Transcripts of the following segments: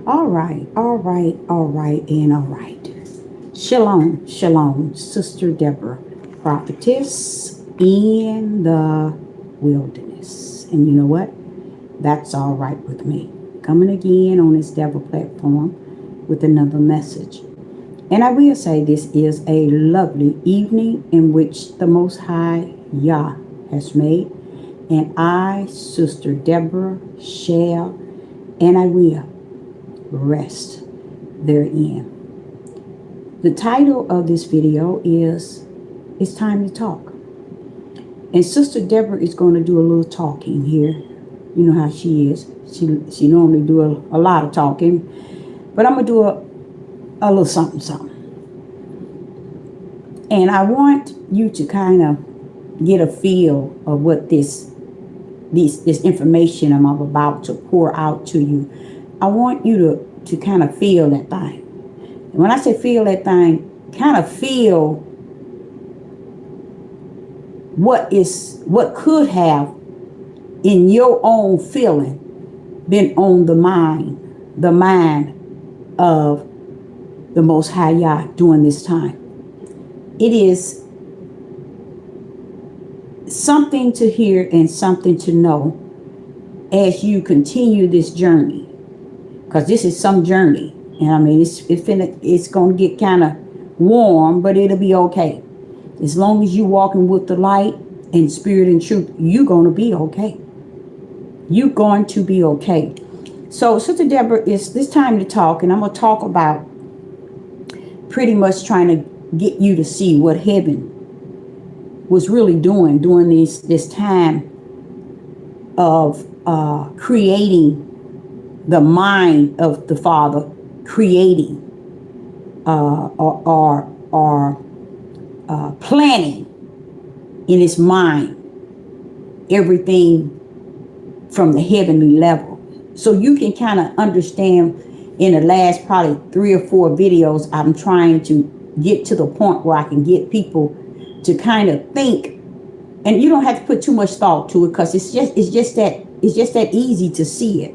All right, all right, all right, and all right. Shalom, shalom, Sister Deborah, prophetess in the wilderness. And you know what? That's all right with me. Coming again on this Deborah platform with another message. And I will say this is a lovely evening in which the Most High Yah has made. And I, Sister Deborah, shall and I will rest therein. The title of this video is It's Time to Talk. And Sister Deborah is going to do a little talking here. You know how she is. She normally do a lot of talking. But I'm going to do a little something, something. And I want you to kind of get a feel of what this information I'm about to pour out to you. I want you to kind of feel that thing. And when I say feel that thing, kind of feel what could have in your own feeling been on the mind of the Most High Yah during this time. It is something to hear and something to know as you continue this journey, because this is some journey. And I mean, it's going to get kind of warm, but it'll be okay. As long as you're walking with the light and spirit and truth, you're going to be okay. You're going to be okay. So, Sister Deborah, it's this time to talk, and I'm going to talk about pretty much trying to get you to see what heaven was really doing during this time of creating the mind of the Father, creating or planning in his mind everything from the heavenly level. So you can kind of understand in the last probably 3 or 4 videos, I'm trying to get to the point where I can get people to kind of think, and you don't have to put too much thought to it, because it's just that easy to see it.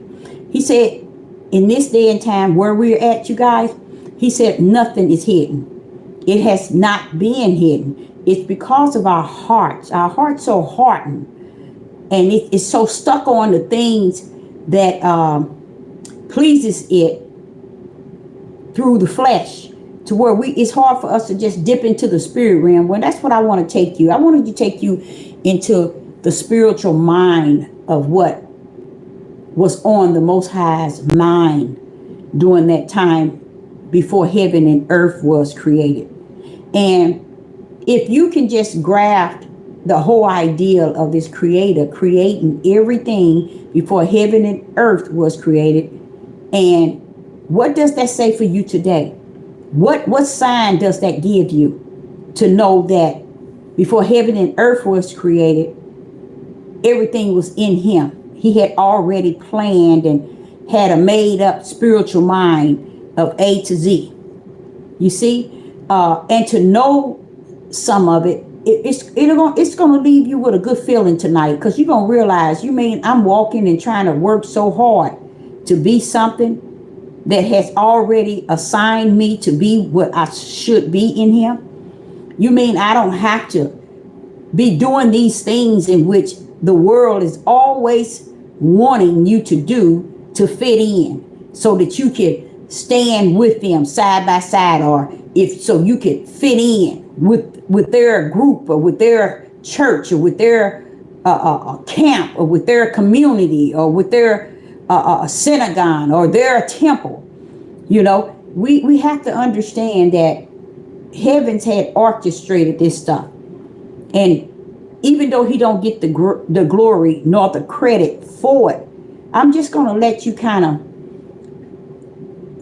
He said, in this day and time where we're at, you guys, he said nothing is hidden. It has not been hidden. It's because of our hearts. Our hearts so hardened, and it's so stuck on the things that pleases it through the flesh, to where it's hard for us to just dip into the spirit realm. Well, that's what I want to take you. I wanted to take you into the spiritual mind of what was on the Most High's mind during that time before heaven and earth was created. And if you can just graft the whole idea of this creator creating everything before heaven and earth was created, and what does that say for you today? What sign does that give you to know that before heaven and earth was created, everything was in him? He had already planned and had a made up spiritual mind of A to Z. You see? And to know some of it, it's going to leave you with a good feeling tonight, because you're going to realize, you mean I'm walking and trying to work so hard to be something that has already assigned me to be what I should be in him? You mean I don't have to be doing these things in which the world is always wanting you to do to fit in, so that you can stand with them side by side, or if so you can fit in with their group, or with their church, or with their camp, or with their community, or with their synagogue, or their temple. You know, we have to understand that heavens had orchestrated this stuff, and even though he don't get the glory nor the credit for it, I'm just going to let you kind of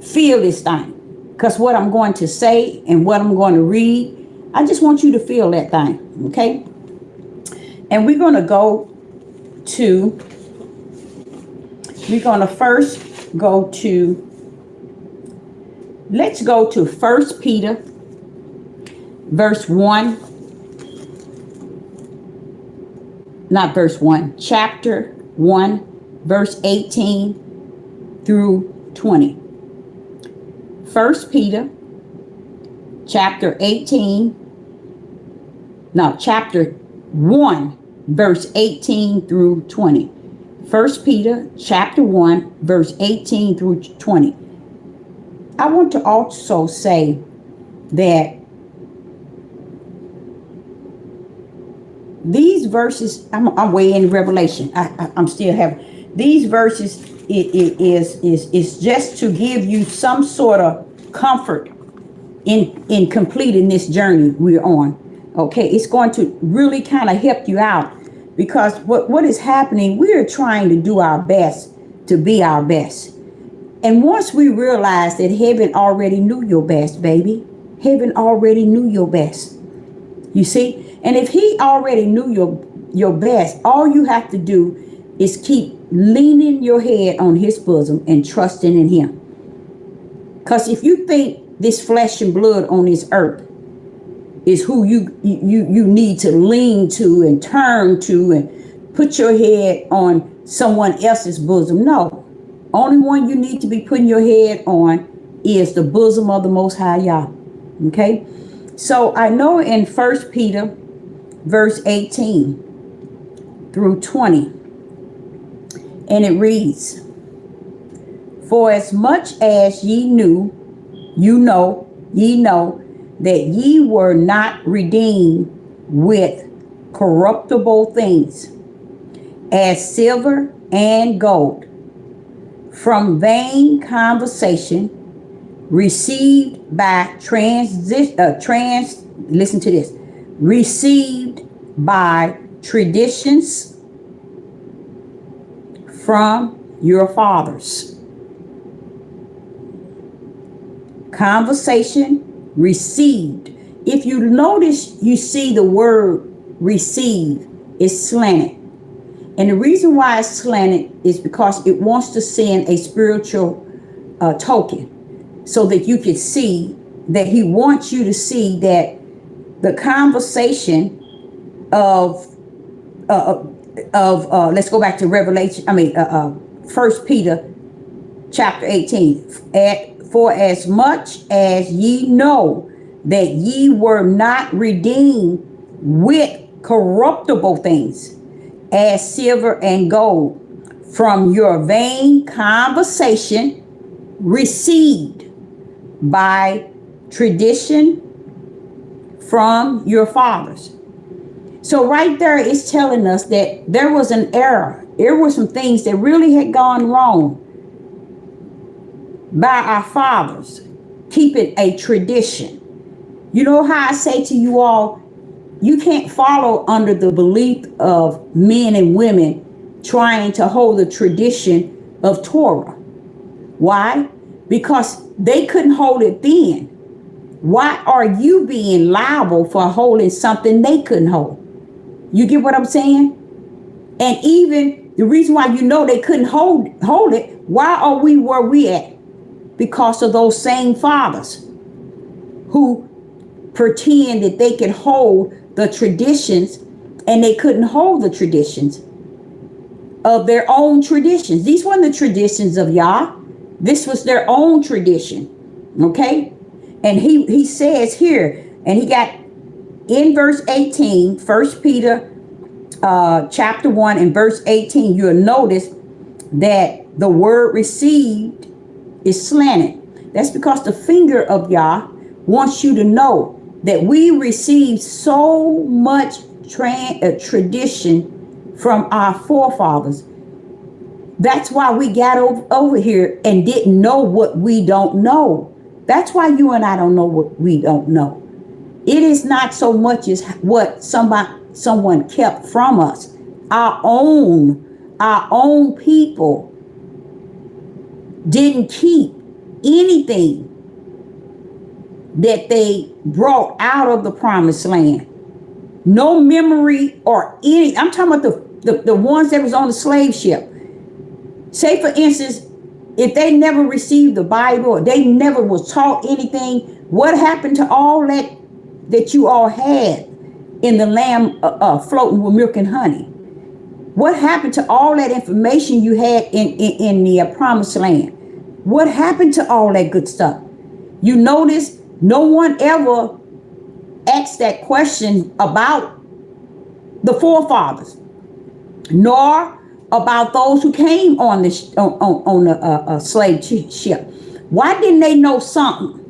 feel this thing, because what I'm going to say and what I'm going to read, I just want you to feel that thing, okay? And we're going to first go to, let's go to 1 Peter verse 1. Not verse 1, chapter 1, verse 18 through 20. First Peter chapter 18, no, chapter 1, verse 18 through 20. First Peter chapter 1, verse 18 through 20. I want to also say that these verses, I'm way in Revelation. I'm still having these verses. It is just to give you some sort of comfort in completing this journey we're on. Okay, it's going to really kind of help you out, because what is happening, we are trying to do our best to be our best. And once we realize that heaven already knew your best, baby, heaven already knew your best. You see? And if he already knew your best, all you have to do is keep leaning your head on his bosom and trusting in him. Because if you think this flesh and blood on this earth is who you need to lean to and turn to and put your head on someone else's bosom, no. Only one you need to be putting your head on is the bosom of the Most High Yah. Okay? So I know in 1 Peter verse 18 through 20, and it reads, "For as much as ye knew, ye know that ye were not redeemed with corruptible things, as silver and gold, from vain conversation received by listen to this, received by traditions from your fathers." Conversation received. If you notice, you see the word receive is slanted. And the reason why it's slanted is because it wants to send a spiritual token, so that you can see that he wants you to see that the conversation of let's go back to Revelation. 1 Peter chapter 18. For as much as ye know that ye were not redeemed with corruptible things, as silver and gold, from your vain conversation received by tradition from your fathers. So right there it's telling us that there was an error. There were some things that really had gone wrong by our fathers, keeping a tradition. You know how I say to you all, you can't follow under the belief of men and women trying to hold the tradition of Torah. Why? Because they couldn't hold it then. Why are you being liable for holding something they couldn't hold? You get what I'm saying? And even the reason why you know they couldn't hold it, why are we where we at? Because of those same fathers who pretend that they could hold the traditions, and they couldn't hold the traditions of their own traditions. These weren't the traditions of Yah. This was their own tradition. Okay? And he says here, and he got in verse 18, 1 Peter chapter 1 and verse 18, you'll notice that the word received is slanted. That's because the finger of Yah wants you to know that we received so much tradition from our forefathers. That's why we got over here and didn't know what we don't know. That's why you and I don't know what we don't know. It is not so much as what someone kept from us. Our own people didn't keep anything that they brought out of the promised land. No memory or any, I'm talking about the ones that was on the slave ship. Say for instance, if they never received the Bible, or they never was taught anything, what happened to all that you all had in the land floating with milk and honey? What happened to all that information you had in the promised land? What happened to all that good stuff? You notice no one ever asked that question about the forefathers, nor about those who came on this on a slave ship. Why didn't they know something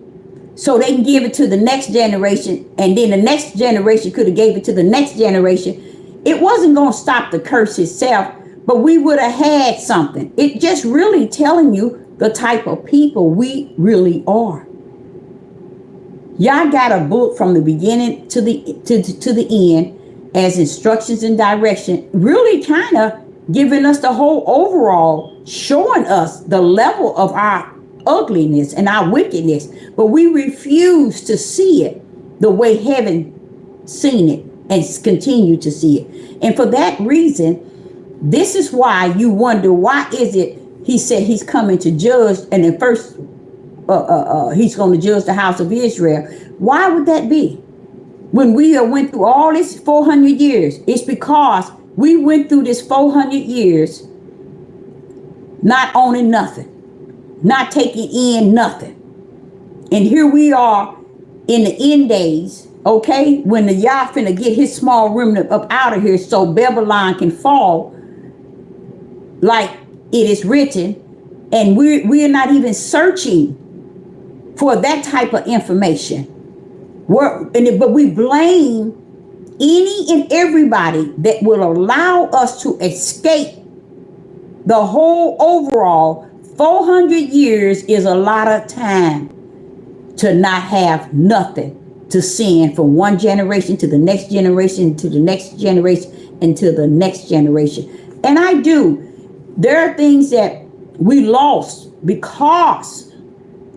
so they can give it to the next generation, and then the next generation could have gave it to the next generation? It wasn't going to stop the curse itself, but we would have had something. It just really telling you the type of people we really are. Y'all got a book from the beginning to the end as instructions and direction, really kind of giving us the whole overall, showing us the level of our ugliness and our wickedness, but we refuse to see it the way heaven seen it and continue to see it. And for that reason, this is why you wonder, why is it he said he's coming to judge, and then first he's going to judge the house of Israel. Why would that be? When we went through all this 400 years, it's because we went through this 400 years not owning nothing, not taking in nothing. And here we are in the end days, okay, when the Yah finna get his small remnant up out of here so Babylon can fall like it is written, and we're not even searching for that type of information. But we blame any and everybody that will allow us to escape the whole overall 400 years is a lot of time to not have nothing to send from one generation to the next generation, to the next generation, and to the next generation. And I do. There are things that we lost because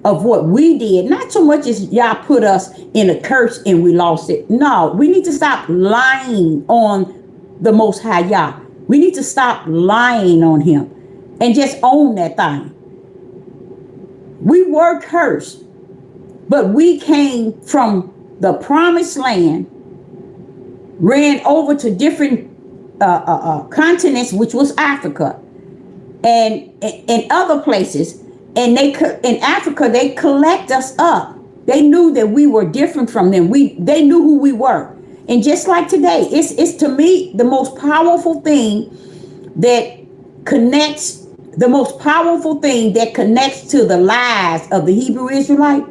of what we did. Not so much as y'all put us in a curse and we lost it. No, we need to stop lying on the Most High Yah. We need to stop lying on him and just own that thing. We were cursed, but we came from the promised land, ran over to different continents, which was Africa and other places. And in Africa, they collect us up. They knew that we were different from them. They knew who we were. And just like today, it's to me the most powerful thing that connects to the lies of the Hebrew Israelite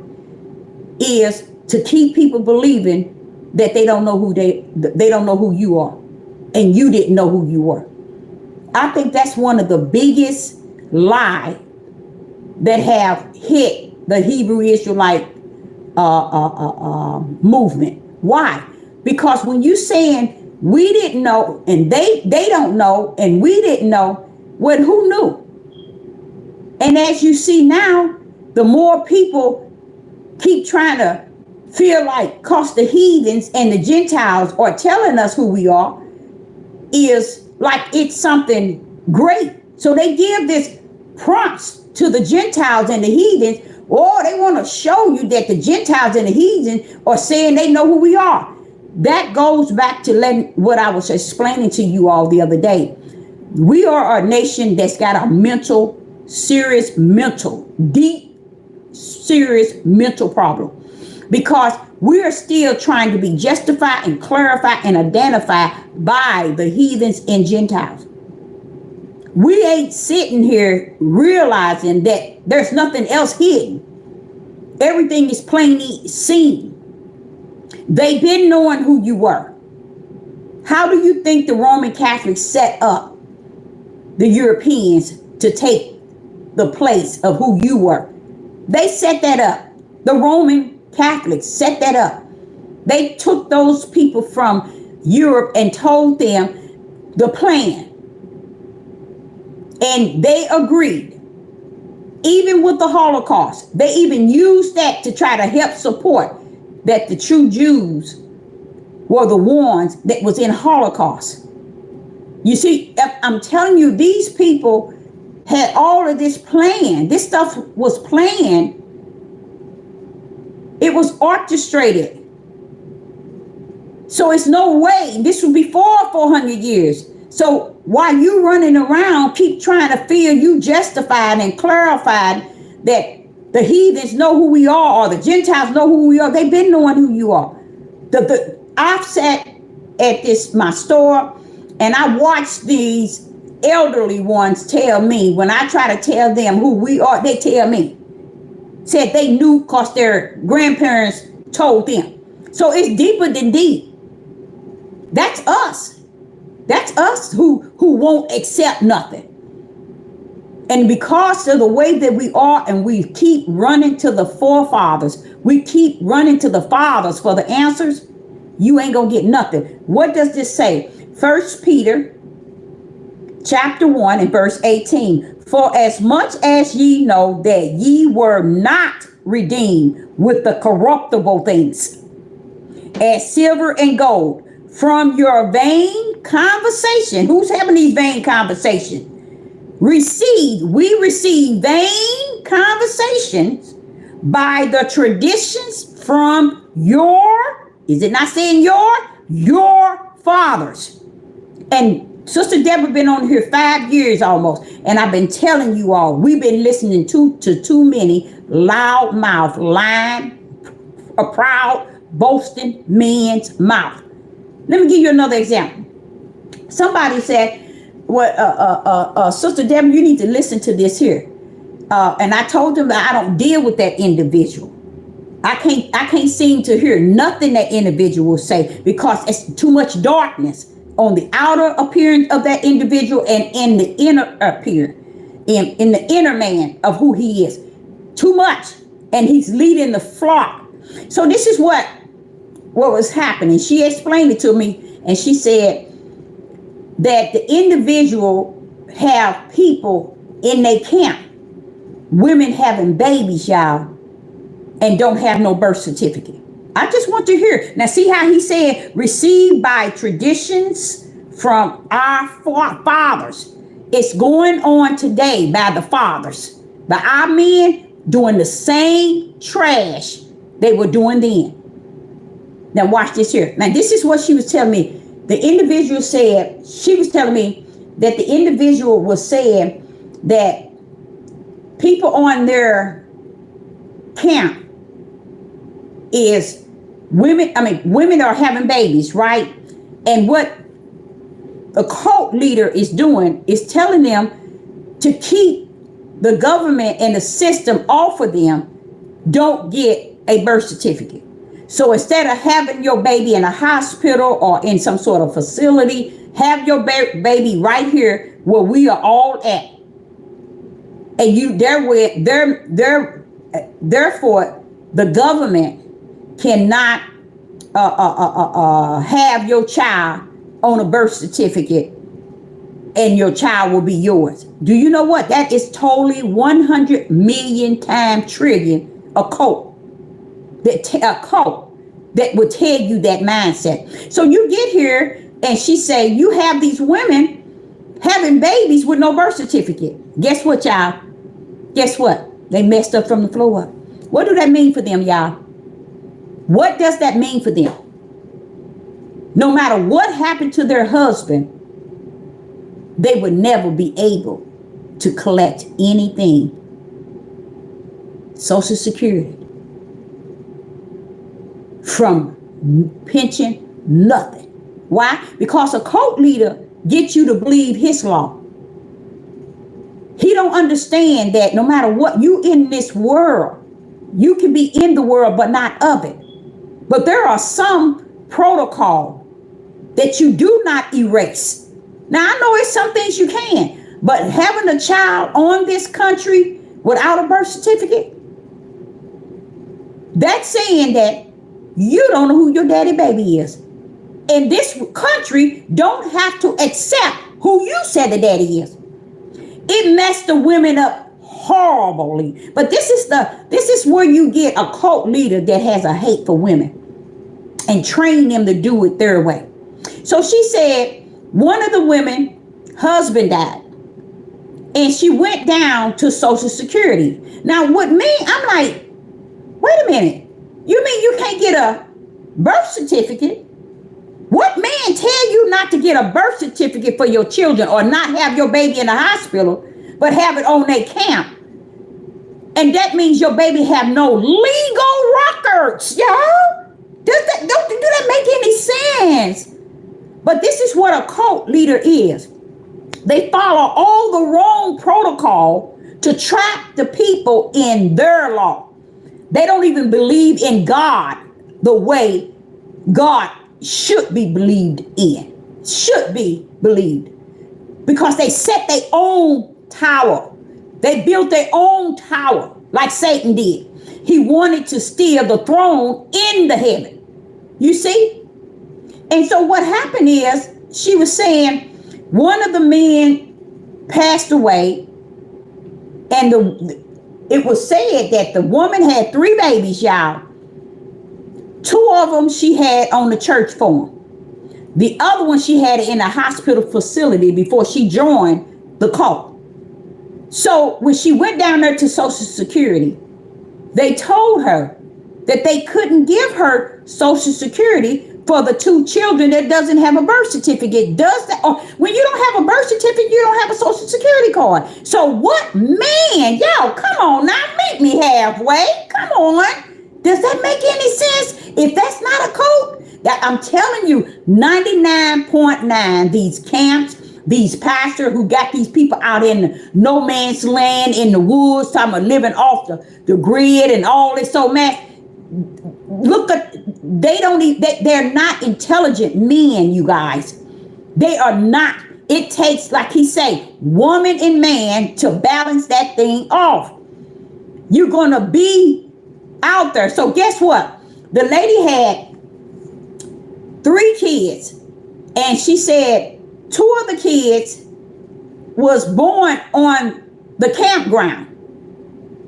is to keep people believing that they don't know who you are, and you didn't know who you were. I think that's one of the biggest lies that have hit the Hebrew Israelite movement. Why? Because when you saying we didn't know and they don't know and we didn't know, well, who knew? And as you see now, the more people keep trying to feel like, cause the heathens and the Gentiles are telling us who we are, is like it's something great. So they give this prompts to the Gentiles and the heathens. Oh, they want to show you that the Gentiles and the heathens are saying they know who we are. That goes back to what I was explaining to you all the other day. We are a nation that's got a serious mental problem, because we're still trying to be justified and clarified and identified by the heathens and Gentiles. We ain't sitting here realizing that there's nothing else hidden. Everything is plainly seen. They've been knowing who you were. How do you think the Roman Catholics set up the Europeans to take the place of who you were? They set that up. The Roman Catholics set that up. They took those people from Europe and told them the plan. And they agreed. Even with the Holocaust, they even used that to try to help support that the true Jews were the ones that was in Holocaust. You see, I'm telling you, these people had all of this planned. This stuff was planned. It was orchestrated. So it's no way. This was before 400 years. So while you running around, keep trying to feel you justified and clarified that The heathens know who we are, or the Gentiles know who we are. They've been knowing who you are. I've sat at my store, and I watched these elderly ones tell me, when I try to tell them who we are, they tell me. Said they knew because their grandparents told them. So it's deeper than deep. That's us. That's us who won't accept nothing. And because of the way that we are, and we keep running to the forefathers, we keep running to the fathers for the answers, you ain't gonna get nothing. What does this say? 1 Peter chapter 1 and verse 18. For as much as ye know that ye were not redeemed with the corruptible things, as silver and gold, from your vain conversation. Who's having these vain conversations? We receive vain conversations by the traditions from your, is it not saying your fathers? And Sister Deborah been on here 5 years almost, and I've been telling you all, we've been listening to too many loudmouth, lying, a proud, boasting men's mouth. Let me give you another example. Somebody said, well, Sister Deborah, you need to listen to this here. And I told them that I don't deal with that individual. I can't seem to hear nothing that individual will say, because it's too much darkness on the outer appearance of that individual and in the inner appearance, in the inner man of who he is. Too much. And he's leading the flock. So this is what was happening. She explained it to me, and she said that the individual have people in their camp, women having babies, y'all, and don't have no birth certificate. I just want to hear. Now, see how he said, received by traditions from our fathers. It's going on today by the fathers, by our men doing the same trash they were doing then. Now, watch this here. Now, this is what she was telling me. The individual said, she was telling me that the individual was saying that people on their camp is women are having babies, right? And what a cult leader is doing is telling them to keep the government and the system off of them, don't get a birth certificate. So instead of having your baby in a hospital or in some sort of facility, have your baby right here where we are all at. And therefore, the government cannot have your child on a birth certificate, and your child will be yours. Do you know what? That is totally 100 million times trillion a cult. A cult that would tell you that mindset. So you get here, and she say you have these women having babies with no birth certificate. Guess what, y'all? Guess what? They messed up from the floor up. What do that mean for them, y'all? What does that mean for them? No matter what happened to their husband, they would never be able to collect anything. Social Security. From pension, nothing. Why? Because a cult leader gets you to believe his law. He don't understand that no matter what, you in this world, you can be in the world but not of it. But there are some protocol that you do not erase. Now, I know it's some things you can, but having a child on this country without a birth certificate, that's saying that you don't know who your daddy baby is. And this country don't have to accept who you said the daddy is. It messed the women up horribly. But this is where you get a cult leader that has a hate for women and train them to do it their way. So she said one of the women, husband died, and she went down to Social Security. Now, with me, I'm like, wait a minute. You mean you can't get a birth certificate? What man tell you not to get a birth certificate for your children, or not have your baby in the hospital, but have it on their camp And that means your baby have no legal records, y'all. Do that make any sense? But this is what a cult leader is. They follow all the wrong protocol to trap the people in their law. They don't even believe in God the way God should be believed in. Should be believed. Because they set their own tower. They built their own tower like Satan did. He wanted to steal the throne in the heaven. You see? And so what happened is, she was saying one of the men passed away, and it was said that the woman had 3 babies, y'all. 2 of them she had on the church farm. The other one she had in a hospital facility before she joined the cult. So when she went down there to Social Security, they told her that they couldn't give her Social Security for the 2 children that doesn't have a birth certificate. Does that? Or when you don't have a birth certificate, you don't have a Social Security card. So what? Man, y'all, come on now, meet me halfway. Come on. Does that make any sense? If that's not a cult, that I'm telling you, 99.9, these camps, these pastors who got these people out in no man's land, in the woods, talking about living off the grid and all this so mess. Look at, they're not intelligent men, you guys. They are not. It takes, like he say, woman and man to balance that thing off. You're going to be out there. So guess what? The lady had 3 kids, and she said 2 of the kids was born on the campground.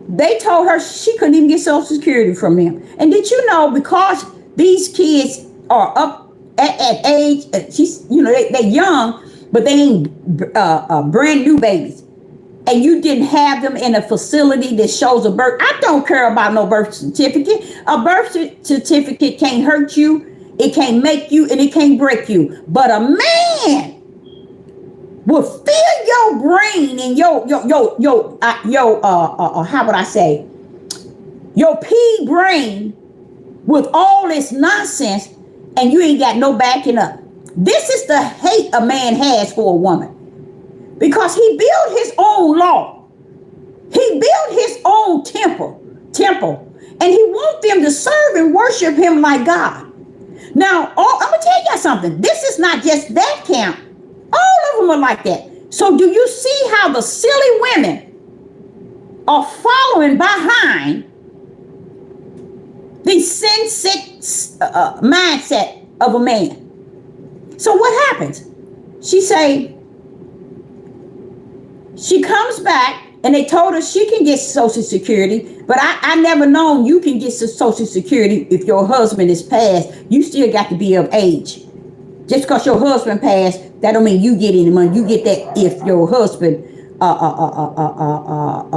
They told her she couldn't even get Social Security from them. And did you know, because these kids are up at age, they're young, but they ain't brand new babies. And you didn't have them in a facility that shows a birth. I don't care about no birth certificate. A birth certificate can't hurt you. It can't make you, and it can't break you. But a man will fill your brain and how would I say, your pea brain with all this nonsense, and you ain't got no backing up. This is the hate a man has for a woman, because he built his own law. He built his own temple, and he wants them to serve and worship him like God. Now, I'm gonna tell you something. This is not just that camp. All of them are like that. So do you see how the silly women are following behind the sin-sick mindset of a man? So what happens? She comes back, and they told her she can get Social Security, but I never known you can get Social Security if your husband is passed. You still got to be of age. Just because your husband passed, that don't mean you get any money. You get that if your husband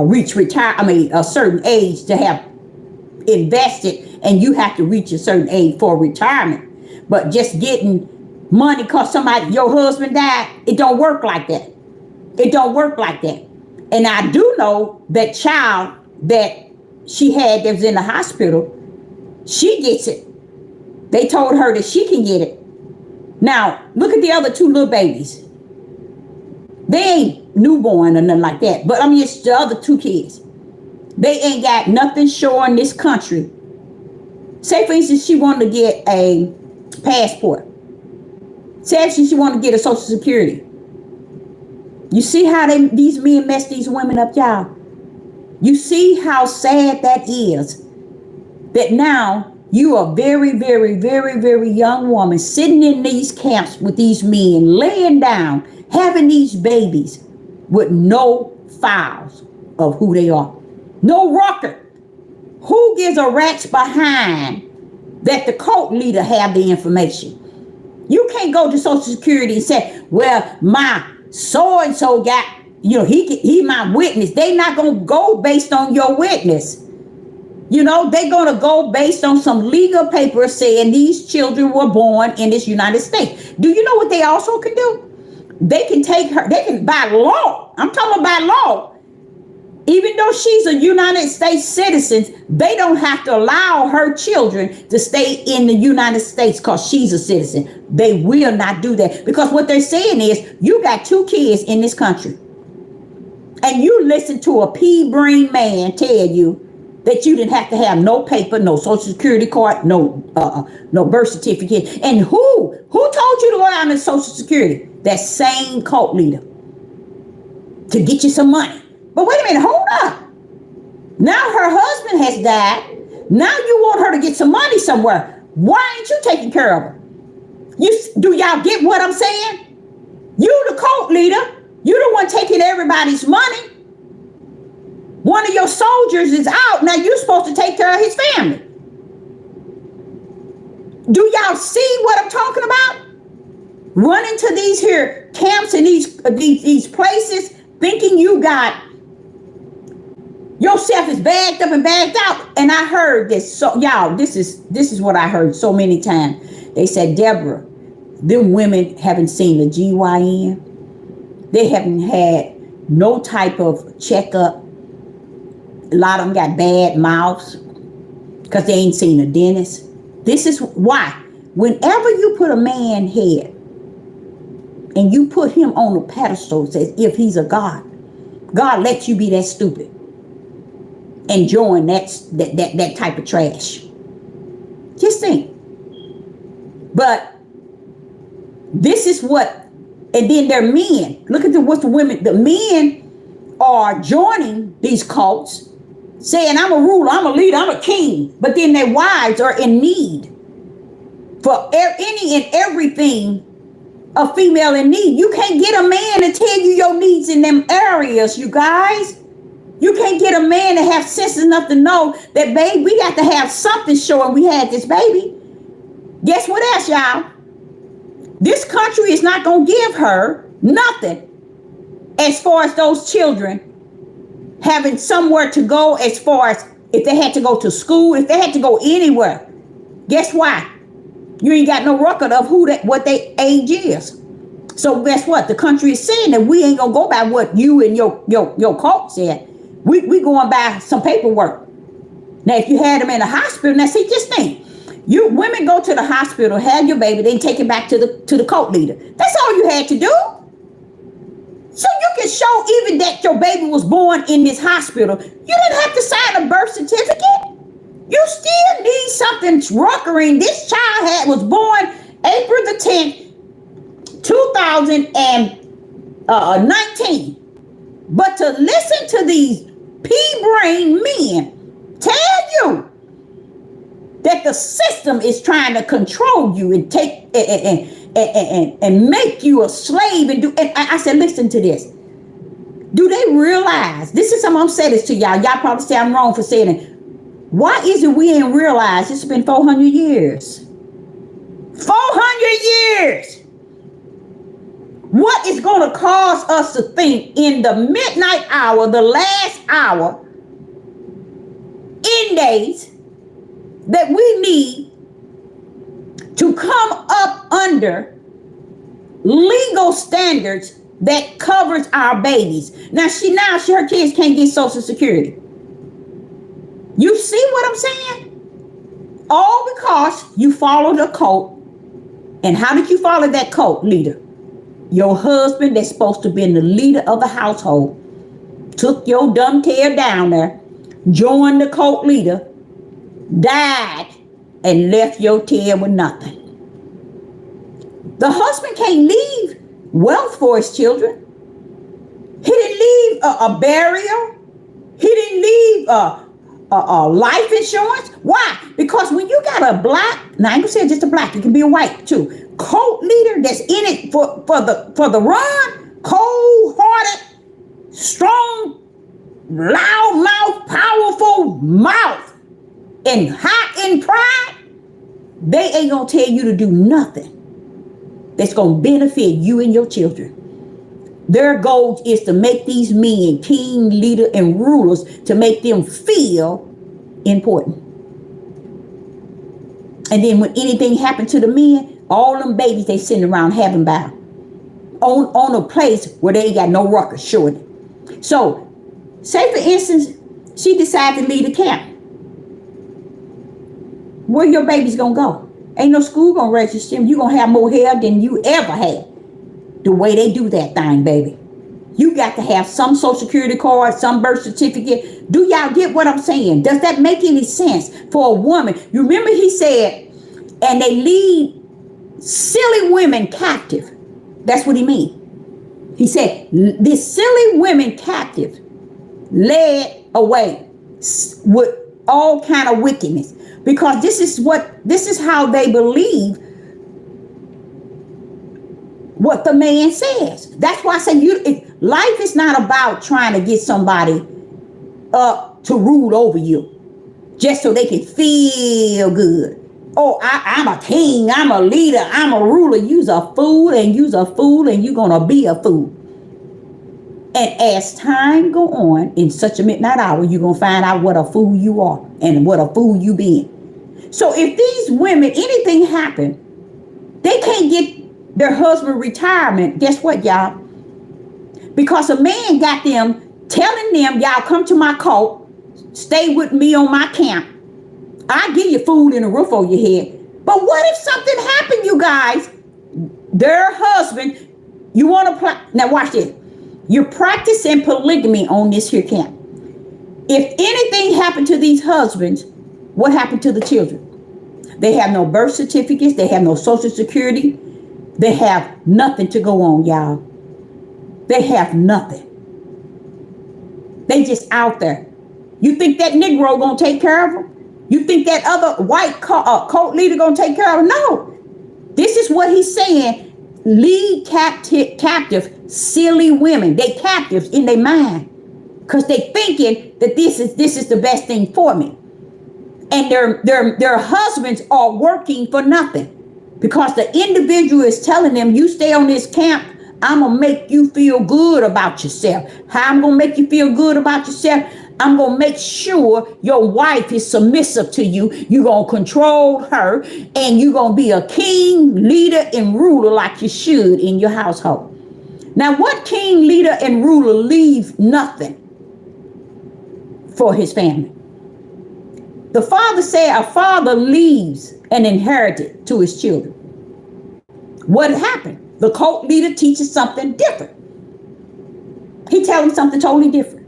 reach a certain age to have invested, and you have to reach a certain age for retirement. But just getting money because your husband died, it don't work like that. It don't work like that. And I do know that child that she had that was in the hospital, she gets it. They told her that she can get it. Now, look at the other 2 little babies. They ain't newborn or nothing like that. But I mean, it's the other 2 kids. They ain't got nothing showing this country. Say, for instance, she wanted to get a passport. Say, if she wanted to get a Social Security. You see how these men mess these women up, y'all? You see how sad that is? That now you are very, very, very, very young woman sitting in these camps with these men, laying down, having these babies with no files of who they are. No record. Who gives a rat's behind that the cult leader have the information? You can't go to Social Security and say, well, my so-and-so got, he my witness. They not going to go based on your witness. They're going to go based on some legal paper saying these children were born in this United States. Do you know what they also can do? They can take her, they can, by law, I'm talking about law, Even though she's a United States citizen, they don't have to allow her children to stay in the United States because she's a citizen. They will not do that, because what they're saying is, you got 2 kids in this country and you listen to a pea-brain man tell you that you didn't have to have no paper, no social security card, no birth certificate. And who told you to go down to Social Security? That same cult leader, to get you some money. But wait a minute, hold up. Now her husband has died. Now you want her to get some money somewhere. Why ain't you taking care of her? Do y'all get what I'm saying? You the cult leader. You the one taking everybody's money. One of your soldiers is out. Now you're supposed to take care of his family. Do y'all see what I'm talking about? Running to these here camps and these places, thinking you got yourself is bagged up and bagged out. And I heard this. So y'all, this is what I heard so many times. They said, Deborah, them women haven't seen the GYN. They haven't had no type of checkup. A lot of them got bad mouths because they ain't seen a dentist. This is why. Whenever you put a man head and you put him on a pedestal as if he's a god, God lets you be that stupid and join that type of trash. Just think. But this is what, and then they're men. Look at what the women, the men are joining these cults, saying, I'm a ruler, I'm a leader, I'm a king. But then their wives are in need for any and everything a female in need. You can't get a man to tell you your needs in them areas, you guys. You can't get a man to have sense enough to know that, babe, we got to have something showing we had this baby. Guess what else, y'all? This country is not going to give her nothing as far as those children having somewhere to go, as far as if they had to go to school, if they had to go anywhere. Guess why? You ain't got no record of what their age is. So guess what? The country is saying that we ain't gonna go by what you and your cult said. We going by some paperwork. Now, if you had them in the hospital, now see, just think. You women go to the hospital, have your baby, then take it back to the cult leader. That's all you had to do. So you can show even that your baby was born in this hospital. You didn't have to sign a birth certificate. You still need something ruckering. This child was born April the 10th, 2019. But to listen to these pea-brain men tell you that the system is trying to control you and take and make you a slave and I said, listen to this. Do they realize, this is something I'm saying this to y'all. Y'all probably say I'm wrong for saying it. Why is it we ain't realized it's been 400 years? 400 years. What is going to cause us to think in the midnight hour, the last hour, in days, that we need to come up under legal standards that covers our babies? Now her kids can't get Social Security. You see what I'm saying? All because you followed a cult. And how did you follow that cult leader? Your husband, that's supposed to be the leader of the household, took your dumb tail down there, joined the cult leader, died, and left your tail with nothing. The husband can't leave wealth for his children. He didn't leave a burial. He didn't leave life insurance. Why? Because when you got a black, now I ain't gonna say just a black, it can be a white too, cult leader that's in it for the run, cold-hearted, strong, loud mouth, powerful mouth, and hot in pride, they ain't gonna tell you to do nothing that's gonna benefit you and your children. Their goal is to make these men king, leader, and rulers, to make them feel important. And then when anything happened to the men, all them babies they sitting around heaven bound on a place where they ain't got no ruckus, surely. So Say, for instance, she decided to leave the camp. Where your baby's gonna go? Ain't no school gonna register him. You gonna have more hair than you ever had. The way they do that thing, baby. You got to have some social security card, some birth certificate. Do y'all get what I'm saying? Does that make any sense for a woman? You remember he said, and they lead silly women captive. That's what he mean. He said, this silly women captive led away with all kind of wickedness. Because this is how they believe what the man says. That's why I say life is not about trying to get somebody up to rule over you just so they can feel good. Oh, I'm a king, I'm a leader, I'm a ruler. You's a fool, and you's a fool, and you're gonna be a fool. And as time go on, in such a midnight hour, you're gonna find out what a fool you are and what a fool you been. So if these women, anything happen, they can't get their husband retirement. Guess what, y'all? Because a man got them telling them, y'all come to my cult, stay with me on my camp. I give you food and a roof over your head. But what if something happened, you guys? Their husband, you want to now watch this. You're practicing polygamy on this here camp. If anything happened to these husbands, what happened to the children? They have no birth certificates. They have no social security. They have nothing to go on, y'all. They have nothing. They just out there. You think that Negro gonna take care of them? You think that other white cult leader gonna take care of them? No. This is what he's saying. Lead captive silly women. They captives in their mind because they thinking that this is the best thing for me. And their husbands are working for nothing because the individual is telling them, you stay on this camp, I'm going to make you feel good about yourself. How I'm going to make you feel good about yourself? I'm going to make sure your wife is submissive to you. You're going to control her, and you're going to be a king, leader, and ruler like you should in your household. Now, what king, leader, and ruler leave nothing for his family? The father said a father leaves an inheritance to his children. What happened? The cult leader teaches something different. He tells them something totally different.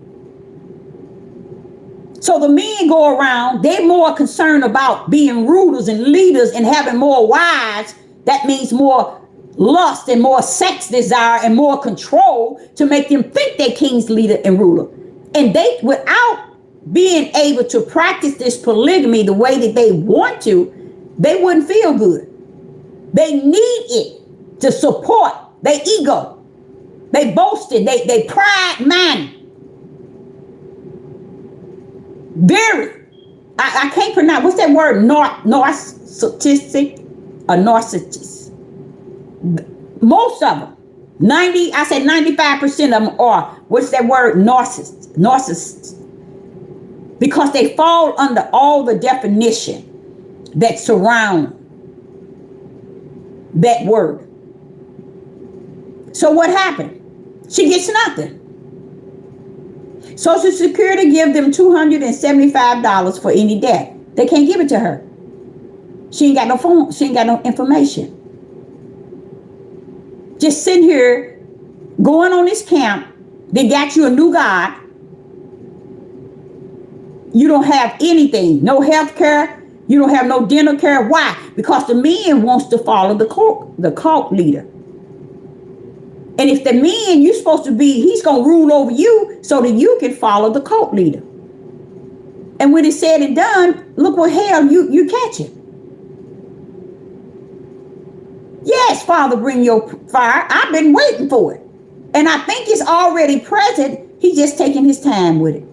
So the men go around, they're more concerned about being rulers and leaders and having more wives. That means more lust and more sex desire and more control to make them think they're king's leader and ruler. And they, without being able to practice this polygamy the way that they want to, they wouldn't feel good. They need it to support their ego. They boasted, they pride man. Very. I can't pronounce, what's that word? Narcissistic or narcissist. Most of them, 95% of them are, what's that word? Narcissists. Because they fall under all the definition that surround that word. So what happened? She gets nothing. Social Security give them $275 for any debt. They can't give it to her. She ain't got no phone. She ain't got no information. Just sitting here, going on this camp. They got you a new guy. You don't have anything. No health care. You don't have no dental care. Why? Because the man wants to follow the cult leader. And if the man you're supposed to be, he's going to rule over you so that you can follow the cult leader. And when it's said and done, look what hell you catching. Yes, Father, bring your fire. I've been waiting for it. And I think it's already present. He's just taking his time with it.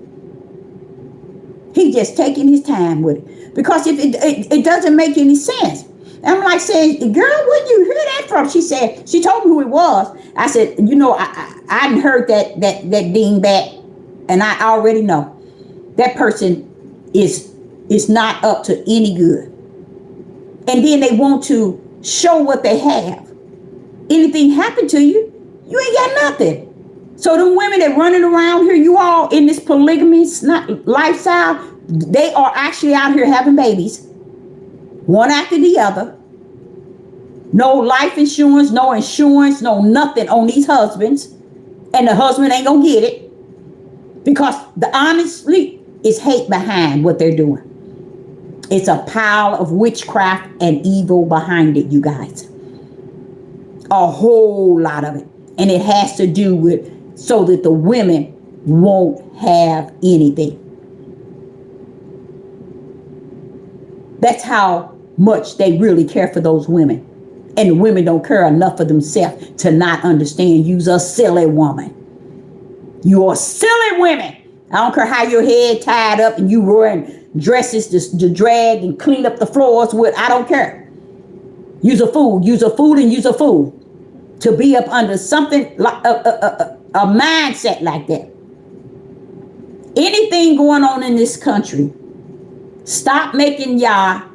He's just taking his time with it. Because if it doesn't make any sense. And I'm like saying, girl, where'd you hear that from? She said, she told me who it was. I said, you know, I heard that dingbat, and I already know that person is not up to any good. And then they want to show what they have. Anything happened to you, you ain't got nothing. So the women that running around here, you all in this polygamy lifestyle, they are actually out here having babies, one after the other. No life insurance, no insurance, no nothing on these husbands. And the husband ain't gonna get it. Because honestly, it's hate behind what they're doing. It's a pile of witchcraft and evil behind it, you guys. A whole lot of it. And it has to do with so that the women won't have anything. That's how much they really care for those women. And the women don't care enough for themselves to not understand you's a silly woman. You're silly women. I don't care how your head tied up and you wearing dresses to drag and clean up the floors with. I don't care. You's a fool. You's a fool and you's a fool. To be up under something like a mindset like that. Anything going on in this country, stop making y'all,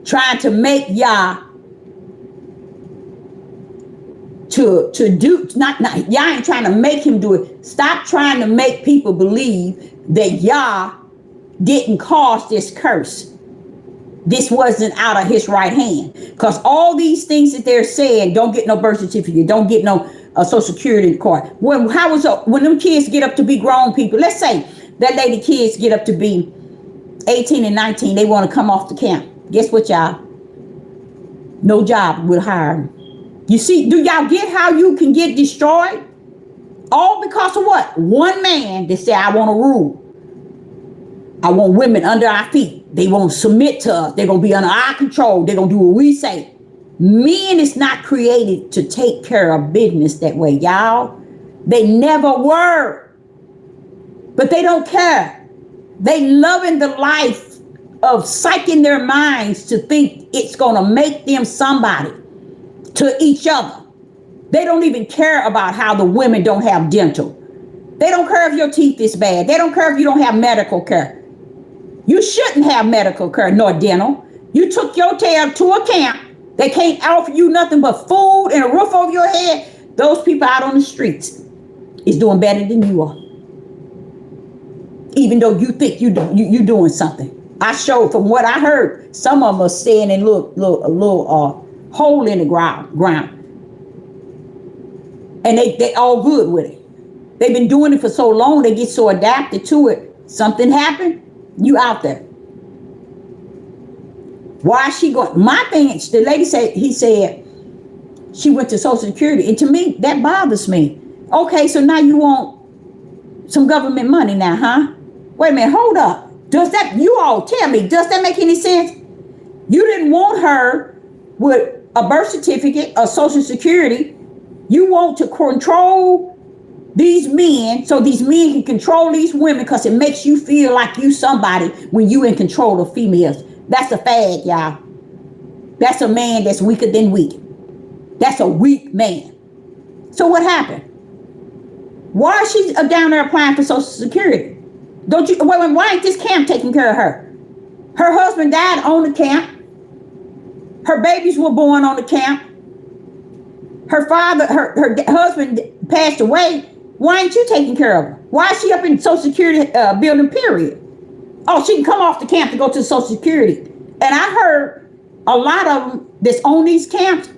trying to make y'all to do, not y'all ain't trying to make him do it. Stop trying to make people believe that y'all didn't cause this curse. This wasn't out of his right hand. Because all these things that they're saying, don't get no birth certificate, don't get no social security card. When them kids get up to be grown people, let's say that lady kids get up to be 18 and 19, they want to come off the camp. Guess what, y'all? No job will hire them. You see, do y'all get how you can get destroyed? All because of what? One man that said, I want to rule. I want women under our feet. They won't submit to us. They're going to be under our control. They're going to do what we say. Men is not created to take care of business that way, y'all. They never were. But they don't care. They loving the life of psyching their minds to think it's going to make them somebody to each other. They don't even care about how the women don't have dental. They don't care if your teeth is bad. They don't care if you don't have medical care. You shouldn't have medical care nor dental. You took your tail to a camp. They can't offer you nothing but food and a roof over your head. Those people out on the streets is doing better than you are. Even though you think you doing something. I showed from what I heard, some of them are staying in a little hole in the ground. And they all good with it. They've been doing it for so long, they get so adapted to it. Something happened, you out there. Why is she going? My thing, the lady said, he said, she went to Social Security. And to me, that bothers me. Okay, so now you want some government money now, huh? Wait a minute, hold up. Does that, you all tell me, does that make any sense? You didn't want her with a birth certificate or Social Security. You want to control these men so these men can control these women because it makes you feel like you somebody when you in control of females. That's a fad, y'all. That's a man that's weaker than weak. That's a weak man. So what happened? Why is she down there applying for Social Security? Don't you, why ain't this camp taking care of her? Her husband died on the camp. Her babies were born on the camp. Her father, her husband passed away. Why ain't you taking care of her? Why is she up in Social Security building, period? Oh, she can come off the camp to go to Social Security. And I heard a lot of them that's on these camps,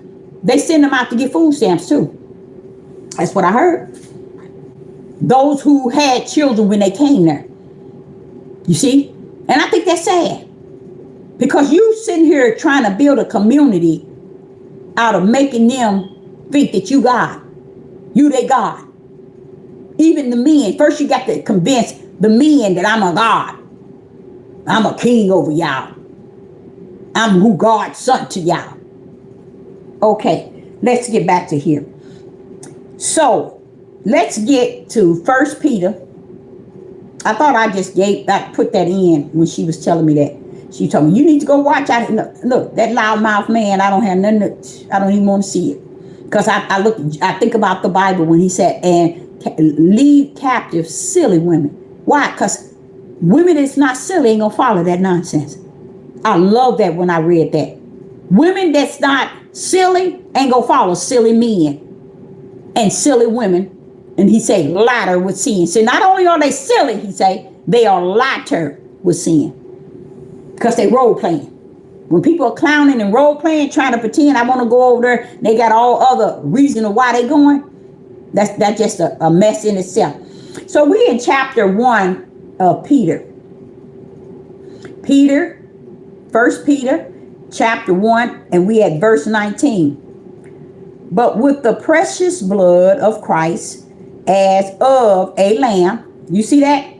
they send them out to get food stamps too. That's what I heard. Those who had children when they came there. You see? And I think that's sad. Because you sitting here trying to build a community out of making them think that you God. You they God. Even the men. First you got to convince the men that I'm a God. I'm a king over y'all. I'm who God sent to y'all. Okay, let's get back to here. So, let's get to 1 Peter. I thought I put that in when she was telling me that. She told me, you need to go watch out. Look, that loudmouth man, I don't have nothing, I don't even want to see it. Because I think about the Bible when he said, and lead captive silly women. Why? Because women that's not silly ain't gonna follow that nonsense. I love that when I read that. Women that's not silly ain't gonna follow silly men and silly women And he say lighter with sin. So not only are they silly, he say, they are lighter with sin. Because they role playing. When people are clowning and role playing, trying to pretend I want to go over there, they got all other reasons why they going. That's just a mess in itself. So we in chapter 1 of Peter. First Peter, chapter 1, and we at verse 19. But with the precious blood of Christ, as of a lamb, you see that?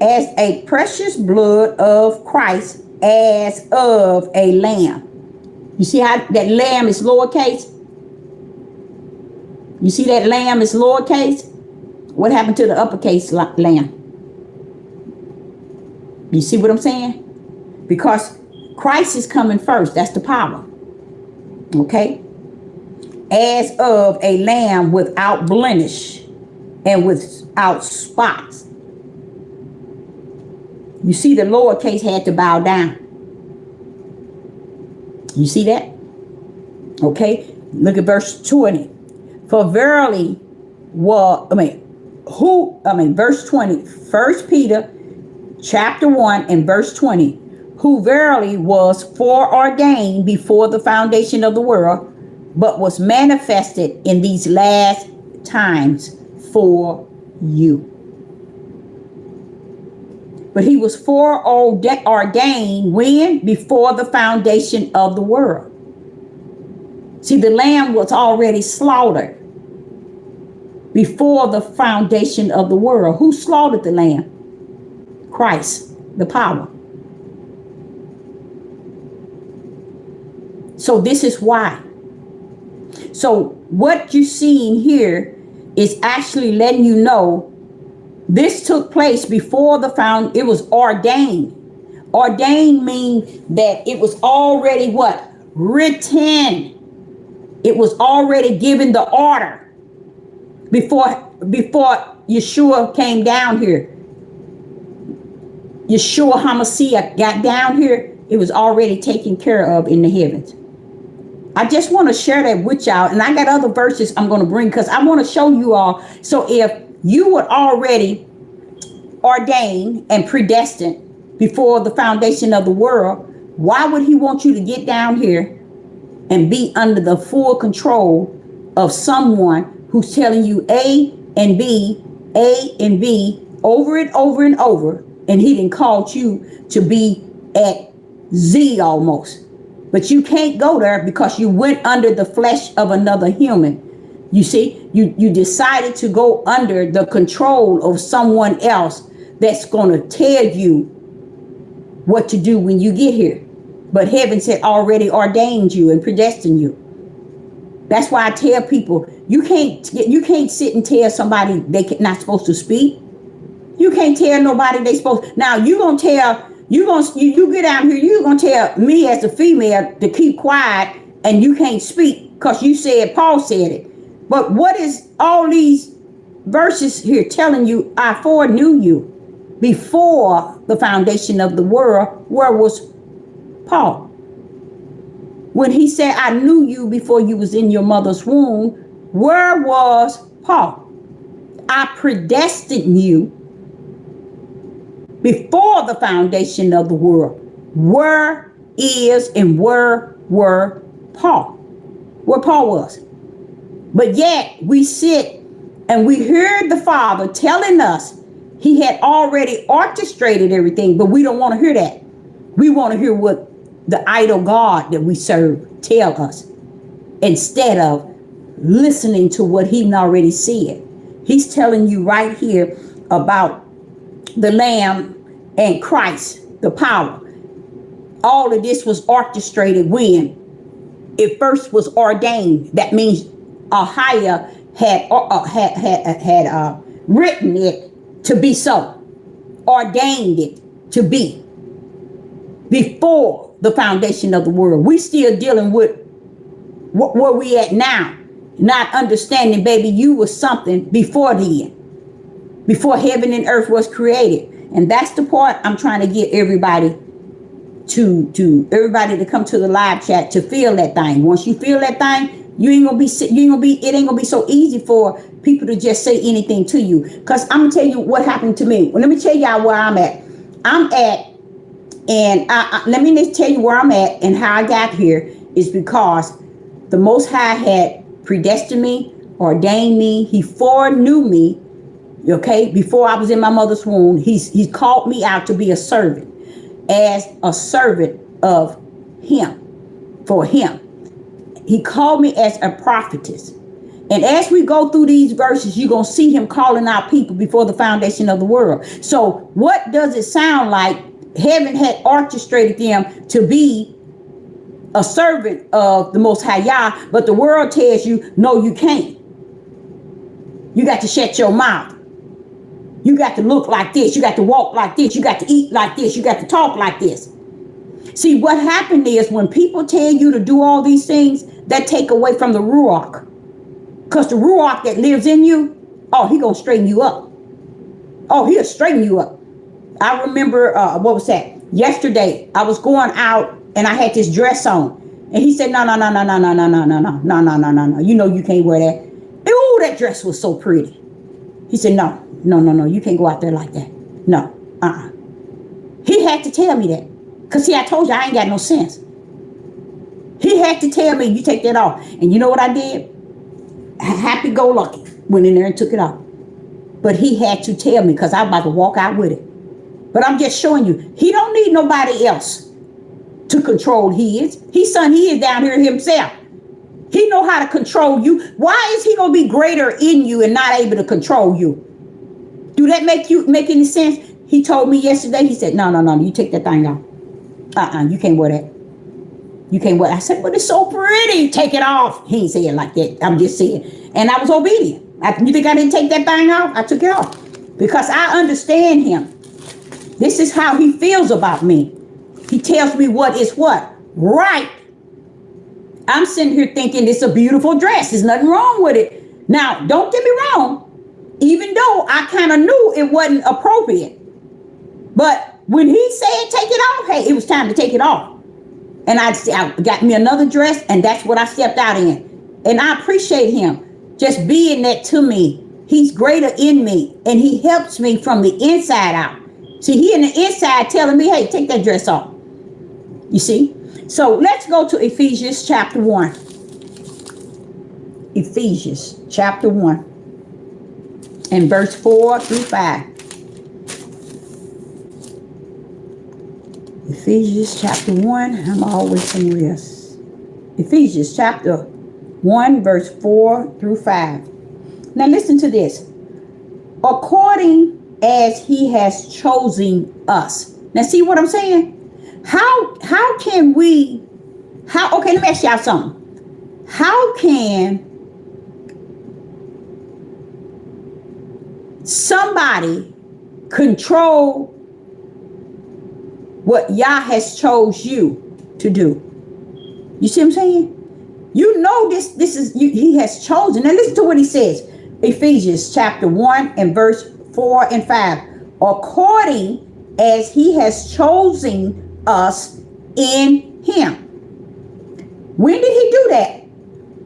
As a precious blood of Christ, as of a lamb. You see how that lamb is lowercase? You see that lamb is lowercase? What happened to the uppercase lamb? You see what I'm saying? Because Christ is coming first. That's the power. Okay? As of a lamb without blemish and without spots. You see the lowercase had to bow down. You see that? Okay? Look at verse 20. For verily verse 20, 1 Peter chapter 1 and verse 20, who verily was foreordained before the foundation of the world, but was manifested in these last times for you. But he was foreordained when? Before the foundation of the world. See, the lamb was already slaughtered before the foundation of the world. Who slaughtered the lamb? Christ, the power. So this is why. So what you're seeing here is actually letting you know this took place before it was ordained. Ordained means that it was already what? Written. It was already given the order before Yeshua came down here. Yeshua HaMashiach got down here. It was already taken care of in the heavens. I just want to share that with y'all. And I got other verses I'm going to bring because I want to show you all. So if you were already ordained and predestined before the foundation of the world, why would he want you to get down here and be under the full control of someone who's telling you A and B over and over and over, and he done called you to be at Z almost. But you can't go there because you went under the flesh of another human. You see, you decided to go under the control of someone else that's going to tell you what to do when you get here. But heaven said already ordained you and predestined you. That's why I tell people, you can't sit and tell somebody they not supposed to speak. You can't tell nobody they supposed. Now you get out here, you're gonna tell me as a female to keep quiet and you can't speak because you said Paul said it. But what is all these verses here telling you? I foreknew you before the foundation of the world. Where was Paul? When he said, I knew you before you was in your mother's womb, where was Paul? I predestined you before the foundation of the world. Where is and where were Paul? Where Paul was. But yet we sit and we heard the Father telling us he had already orchestrated everything, but we don't want to hear that. We want to hear what the idol God that we serve tell us instead of listening to what he already said. He's telling you right here about the Lamb and Christ, the power. All of this was orchestrated when it first was ordained. That means Ahia had written it to be so, ordained it to be before the foundation of the world. We still dealing with where we at now, not understanding, baby, you was something before then, before heaven and earth was created. And that's the part I'm trying to get everybody to come to the live chat to feel that thing. Once you feel that thing, it ain't gonna be so easy for people to just say anything to you. Because I'm going to tell you what happened to me. Well, let me tell y'all where I'm at. Let me just tell you where I'm at and how I got here is because the Most High had predestined me, ordained me. He foreknew me, okay, before I was in my mother's womb. He's called me out to be a servant, as a servant of him, for him. He called me as a prophetess. And as we go through these verses, you're going to see him calling out people before the foundation of the world. So what does it sound like? Heaven had orchestrated them to be a servant of the Most High Yah, but the world tells you, no, you can't. You got to shut your mouth. You got to look like this. You got to walk like this. You got to eat like this. You got to talk like this. See, what happened is when people tell you to do all these things, that take away from the Ruach. Because the Ruach that lives in you, oh, he going to straighten you up. Oh, he'll straighten you up. I remember, what was that? Yesterday, I was going out and I had this dress on. And he said, no. You know you can't wear that. Oh, that dress was so pretty. He said, no. You can't go out there like that. No, He had to tell me that. Because see, I told you I ain't got no sense. He had to tell me, you take that off. And you know what I did? Happy-go-lucky. Went in there and took it off. But he had to tell me because I was about to walk out with it. But I'm just showing you, he don't need nobody else to control his. His son, he is down here himself. He know how to control you. Why is he going to be greater in you and not able to control you? Do that make any sense? He told me yesterday, he said, no, you take that thing off. You can't wear that. You can't wear it. I said, but it's so pretty. Take it off. He ain't saying it like that. I'm just saying. And I was obedient. You think I didn't take that thing off? I took it off. Because I understand him. This is how he feels about me. He tells me what is what? Right. I'm sitting here thinking it's a beautiful dress. There's nothing wrong with it. Now, don't get me wrong. Even though I kind of knew it wasn't appropriate. But when he said take it off, hey, it was time to take it off. And I got me another dress, and that's what I stepped out in. And I appreciate him just being that to me. He's greater in me, and he helps me from the inside out. See, he in the inside telling me, hey, take that dress off. You see? So let's go to Ephesians chapter 1. Ephesians chapter 1 and verse 4 through 5. Ephesians chapter 1, I'm always somewhere else. Ephesians chapter 1, verse 4 through 5. Now listen to this. According as he has chosen us. Now see what I'm saying? How can we, okay, let me ask y'all something. How can somebody control what Yah has chose you to do? You see what I'm saying? You know this is, he has chosen. Now listen to what he says. Ephesians chapter 1 and verse 4 and 5. According as he has chosen us in him. When did he do that?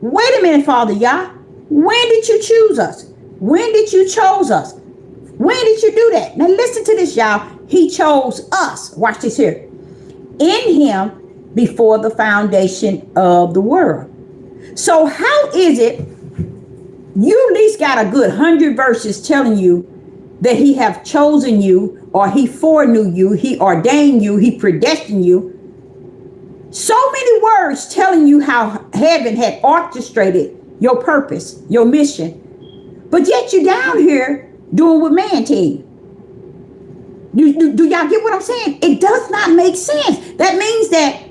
Wait a minute, Father Yah. When did you choose us? When did you chose us? When did you do that? Now listen to this, y'all. He chose us. Watch this here. In him before the foundation of the world. So how is it you at least got a good 100 verses telling you that he have chosen you, or he foreknew you, he ordained you, he predestined you. So many words telling you how heaven had orchestrated your purpose, your mission. But yet you're down here doing what man tell you. Do y'all get what I'm saying? It does not make sense. That means that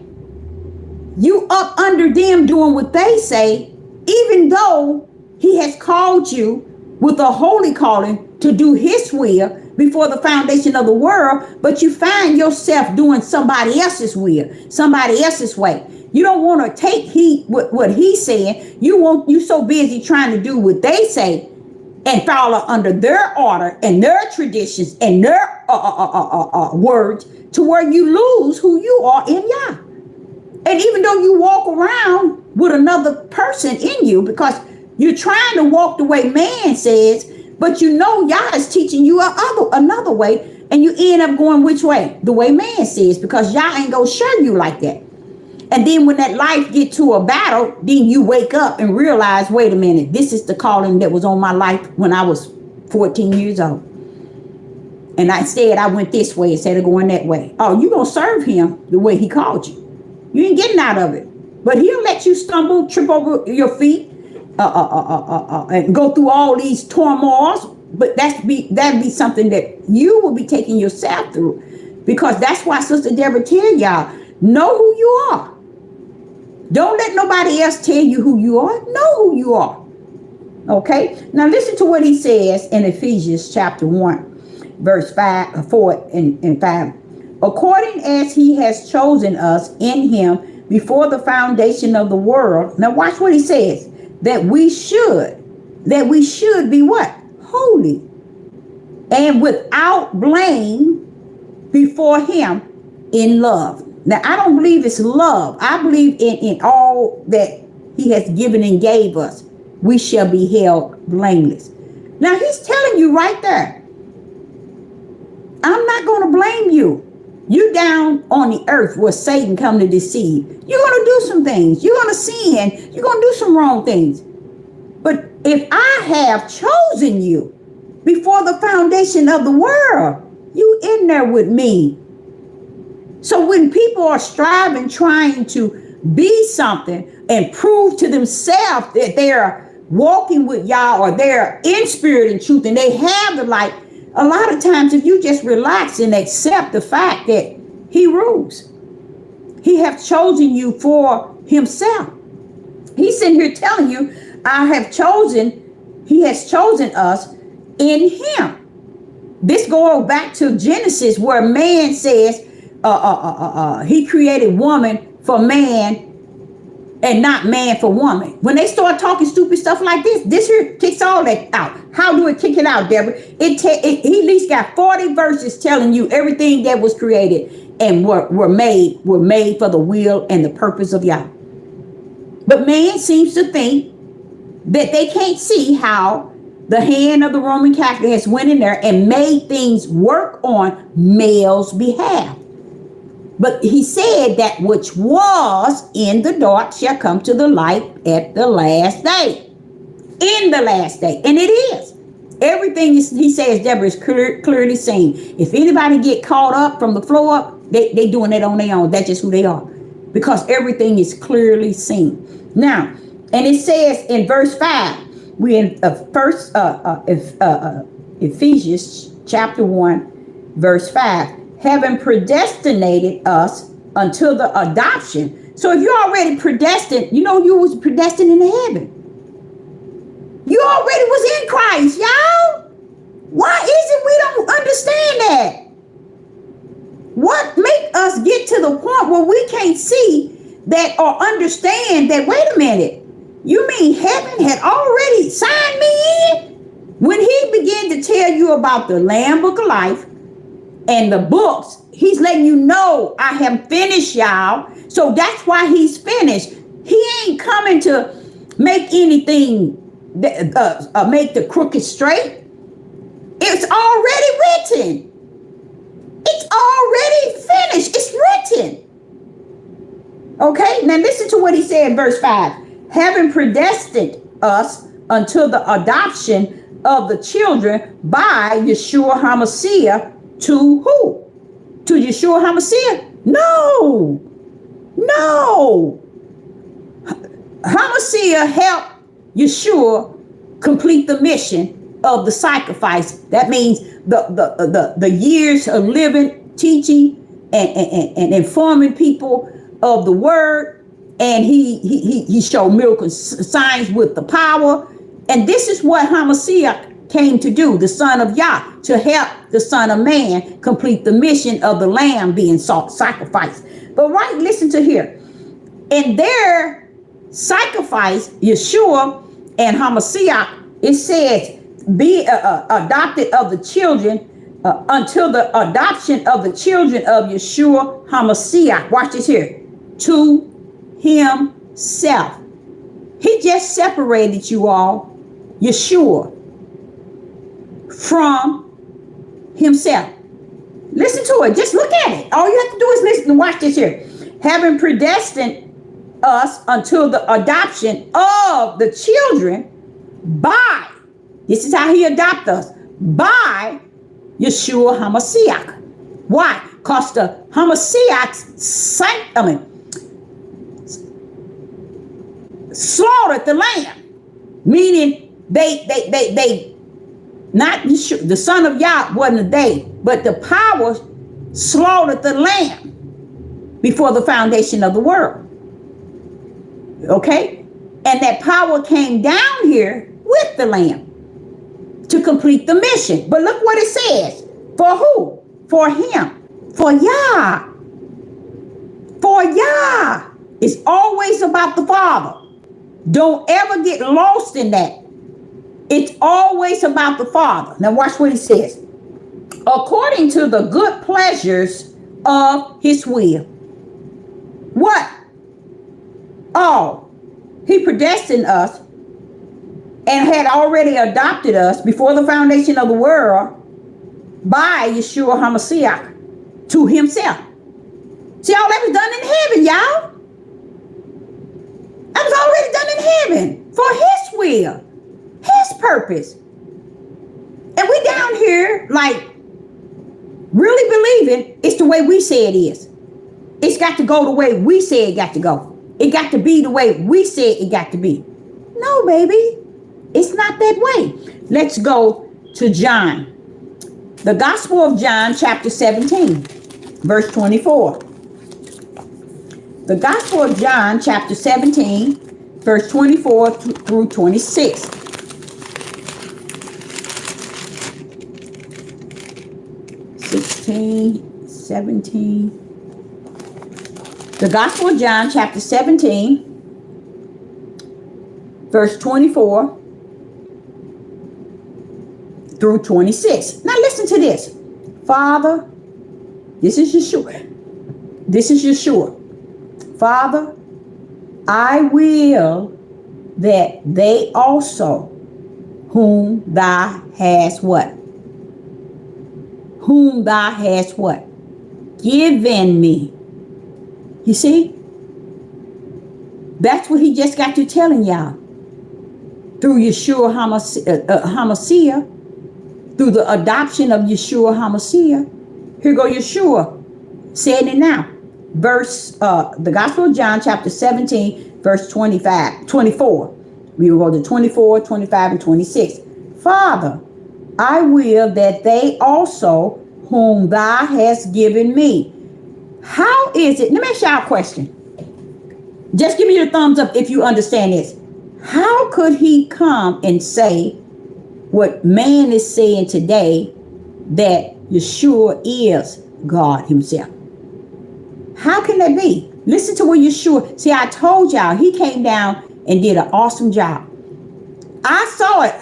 you up under them doing what they say, even though he has called you with a holy calling to do his will before the foundation of the world, but you find yourself doing somebody else's will, somebody else's way. You don't want to take heed with what he's saying. You so busy trying to do what they say and follow under their order and their traditions and their words, to where you lose who you are in Yah. And even though you walk around with another person in you, because You're trying to walk the way man says, but you know Yah is teaching you another way, and you end up going which way? The way man says, because Yah ain't gonna show you like that. And then when that life get to a battle, then you wake up and realize, wait a minute, this is the calling that was on my life when I was 14 years old. And instead, I went this way instead of going that way. Oh, you're going to serve him the way he called you. You ain't getting out of it. But he'll let you stumble, trip over your feet, and go through all these turmoils. But that'd be something that you will be taking yourself through. Because that's why Sister Deborah tell y'all, know who you are. Don't let nobody else tell you who you are. Know who you are. Okay? Now listen to what he says in Ephesians chapter 1. Verse 4 and 5. According as he has chosen us in him before the foundation of the world. Now watch what he says. That we should be what? Holy. And without blame before him in love. Now I don't believe it's love. I believe in all that he has given and gave us. We shall be held blameless. Now he's telling you right there. I'm not going to blame you. You down on the earth where Satan come to deceive. You're going to do some things. You're going to sin. You're going to do some wrong things. But if I have chosen you before the foundation of the world, you in there with me. So when people are striving, trying to be something and prove to themselves that they're walking with Yah or they're in spirit and truth and they have the light, a lot of times, if you just relax and accept the fact that he rules, he has chosen you for himself. He's sitting here telling you, he has chosen us in him. This goes back to Genesis where man says he created woman for man and not man for woman. When they start talking stupid stuff like this here kicks all that out. How do it kick it out, Deborah? He at least got 40 verses telling you everything that was created and were made for the will and the purpose of Yah. But man seems to think that they can't see how the hand of the Roman Catholic has went in there and made things work on male's behalf. But he said that which was in the dark shall come to the light at the last day. In the last day. And it is. Everything he says, Deborah, is clearly seen. If anybody get caught up from the floor up, they doing it on their own. That's just who they are. Because everything is clearly seen. Now, and it says in verse 5, we in Ephesians chapter 1, verse 5. Having predestinated us until the adoption. So if you're already predestined, you know you was predestined in heaven. You already was in Christ, y'all. Why is it we don't understand that? What make us get to the point where we can't see that or understand that, wait a minute, you mean heaven had already signed me in? When he began to tell you about the Lamb Book of Life, and the books, he's letting you know I have finished, y'all. So that's why he's finished. He ain't coming to make anything make the crooked straight. It's already written. It's already finished. It's written. Okay, now listen to what he said in verse 5. Having predestined us until the adoption of the children by Yeshua HaMashiach. To who? To Yeshua HaMashiach? No. HaMashiach helped Yeshua complete the mission of the sacrifice. That means the years of living, teaching, and informing people of the word. And he showed miracles, signs with the power. And this is what HaMashiach came to do, the Son of Yah, to help the Son of Man complete the mission of the Lamb being sacrificed. But listen to here. In their sacrifice, Yeshua and HaMashiach, it says, be adopted of the children until the adoption of the children of Yeshua HaMashiach. Watch this here. To himself. He just separated you all, Yeshua, from himself. Listen to it. Just look at it. All you have to do is listen and watch this here. Having predestined us until the adoption of the children by, this is how he adopted us, by Yeshua HaMashiach. Why? Because the HaMashiach slaughtered the lamb. Meaning they not Yeshua, the son of Yah wasn't a they, but the power slaughtered the lamb before the foundation of the world. Okay? And that power came down here with the lamb to complete the mission. But look what it says. For who? For him. For Yah. For Yah. It's always about the Father. Don't ever get lost in that. It's always about the Father. Now watch what it says. According to the good pleasures of his will. What? Oh, he predestined us and had already adopted us before the foundation of the world by Yeshua HaMashiach to himself. See, all that was done in heaven, y'all. That was already done in heaven for his will, his purpose. And we down here like really believing it's the way we say it is. It's got to go the way we say it got to go. It got to be the way we say it got to be. No, baby. It's not that way. Let's go to John. The Gospel of John, chapter 17, verse 24. The Gospel of John, chapter 17, verse 24 through 26. 16, 17. The Gospel of John, chapter 17, verse 24 through 26. Now listen to this. Father, this is Yeshua. This is Yeshua. Father, I will that they also whom thou hast what? Whom thou hast what? Given me. You see? That's what he just got to telling y'all. Through Yeshua HaMashiach, through the adoption of Yeshua HaMashiach. Here go Yeshua saying it now. The Gospel of John, chapter 17, verse 24. We will go to 24, 25, and 26. Father, I will that they also whom thou hast given me. How is it? Let me ask y'all a question. Just give me your thumbs up if you understand this. How could he come and say what man is saying today, that Yeshua is God himself? How can that be? Listen to what Yeshua, see, I told y'all, he came down and did an awesome job. I saw it.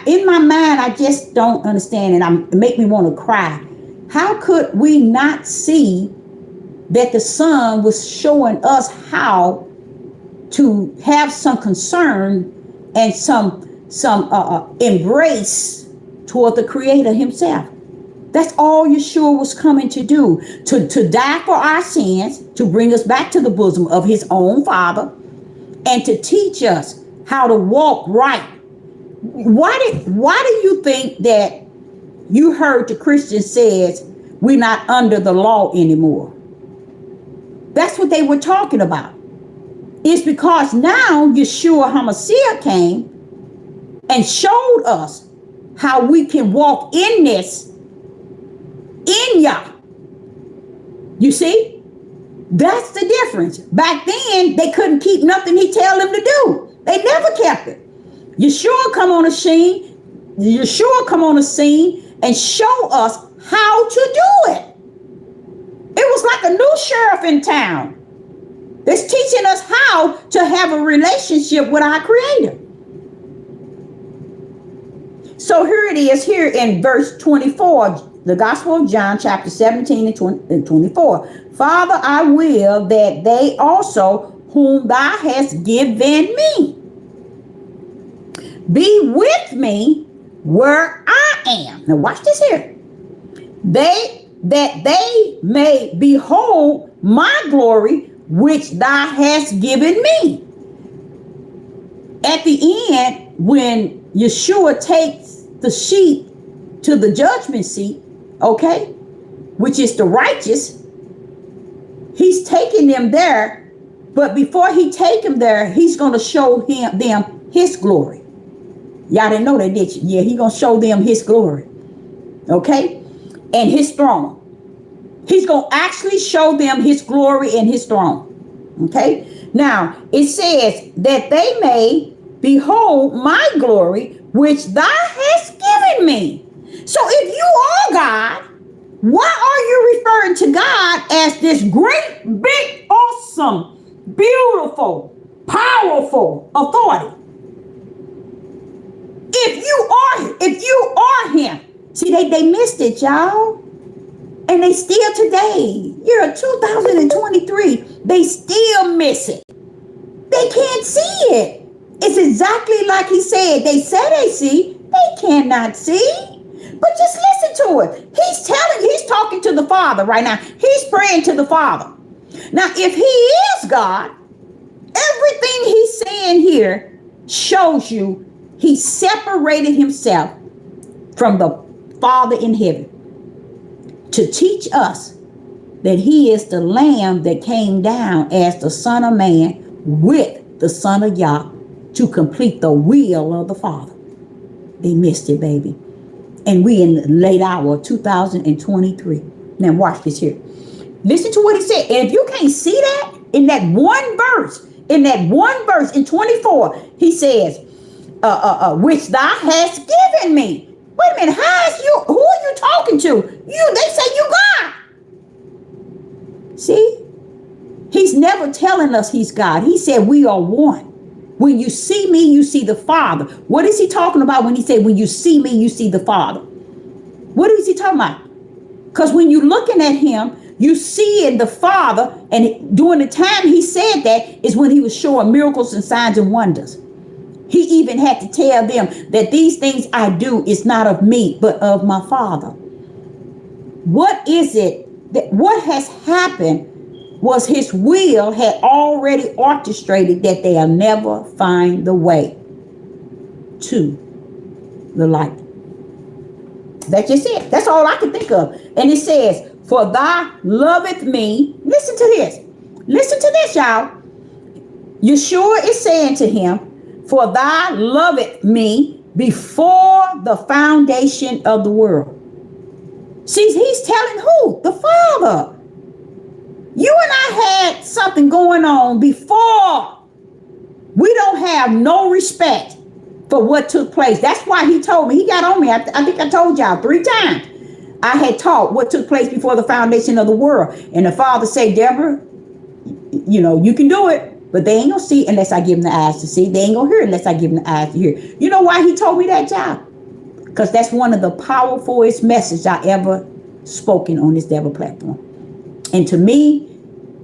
In my mind, I just don't understand, and it make me want to cry. How could we not see that the Son was showing us how to have some concern and some embrace toward the Creator himself? That's all Yeshua was coming to do, to die for our sins, to bring us back to the bosom of his own Father, and to teach us how to walk right. Why do you think that you heard the Christian says we're not under the law anymore? That's what they were talking about. It's because now Yeshua HaMashiach came and showed us how we can walk in this in Yah. You see? That's the difference. Back then, they couldn't keep nothing he tell them to do. They never kept it. Yeshua come on the scene and show us how to do it. It was like a new sheriff in town that's teaching us how to have a relationship with our Creator. So here it is, here in verse 24, the Gospel of John, chapter 17 and 24. Father, I will that they also whom thou hast given me. Be with me where I am. Now watch this here. That they may behold my glory, which thou hast given me. At the end, when Yeshua takes the sheep to the judgment seat, okay, which is the righteous, he's taking them there. But before he take them there, he's going to show them his glory. Y'all didn't know that, did you? Yeah, he's going to show them his glory. Okay? And his throne. He's going to actually show them his glory and his throne. Okay? Now, it says that they may behold my glory, which thou hast given me. So if you are God, why are you referring to God as this great, big, awesome, beautiful, powerful authority? If you are him. See, they missed it, y'all. And they still today, year 2023, they still miss it. They can't see it. It's exactly like he said. They say they see, they cannot see. But just listen to it. He's talking to the Father right now. He's praying to the Father. Now, if he is God, everything he's saying here shows you he separated himself from the Father in heaven to teach us that he is the Lamb that came down as the Son of Man with the Son of Yah to complete the will of the Father. They missed it, baby. And we in the late hour of 2023. Now watch this here. Listen to what he said. And if you can't see that, in that one verse in 24, he says, which thou hast given me. Wait a minute, who are you talking to? They say you God. See? He's never telling us he's God. He said we are one. When you see me, you see the Father. What is he talking about when he said, when you see me, you see the Father? What is he talking about? Because when you're looking at him, you see in the Father, and during the time he said that is when he was showing miracles and signs and wonders. He even had to tell them that these things I do is not of me, but of my Father. What is it that what has happened was his will had already orchestrated that they'll never find the way to the light. That's just it. That's all I can think of. And it says, for thou loveth me. Listen to this. Listen to this, y'all. Yeshua is saying to him, for thou loveth me before the foundation of the world. See, he's telling who? The Father. You and I had something going on before. We don't have no respect for what took place. That's why he told me. He got on me. I think I told y'all 3 times. I had taught what took place before the foundation of the world. And the Father said, Deborah, you can do it, but they ain't going to see unless I give them the eyes to see. They ain't going to hear unless I give them the eyes to hear. You know why he told me that, y'all? Because that's one of the powerfulest messages I ever spoken on this Deborah platform. And to me,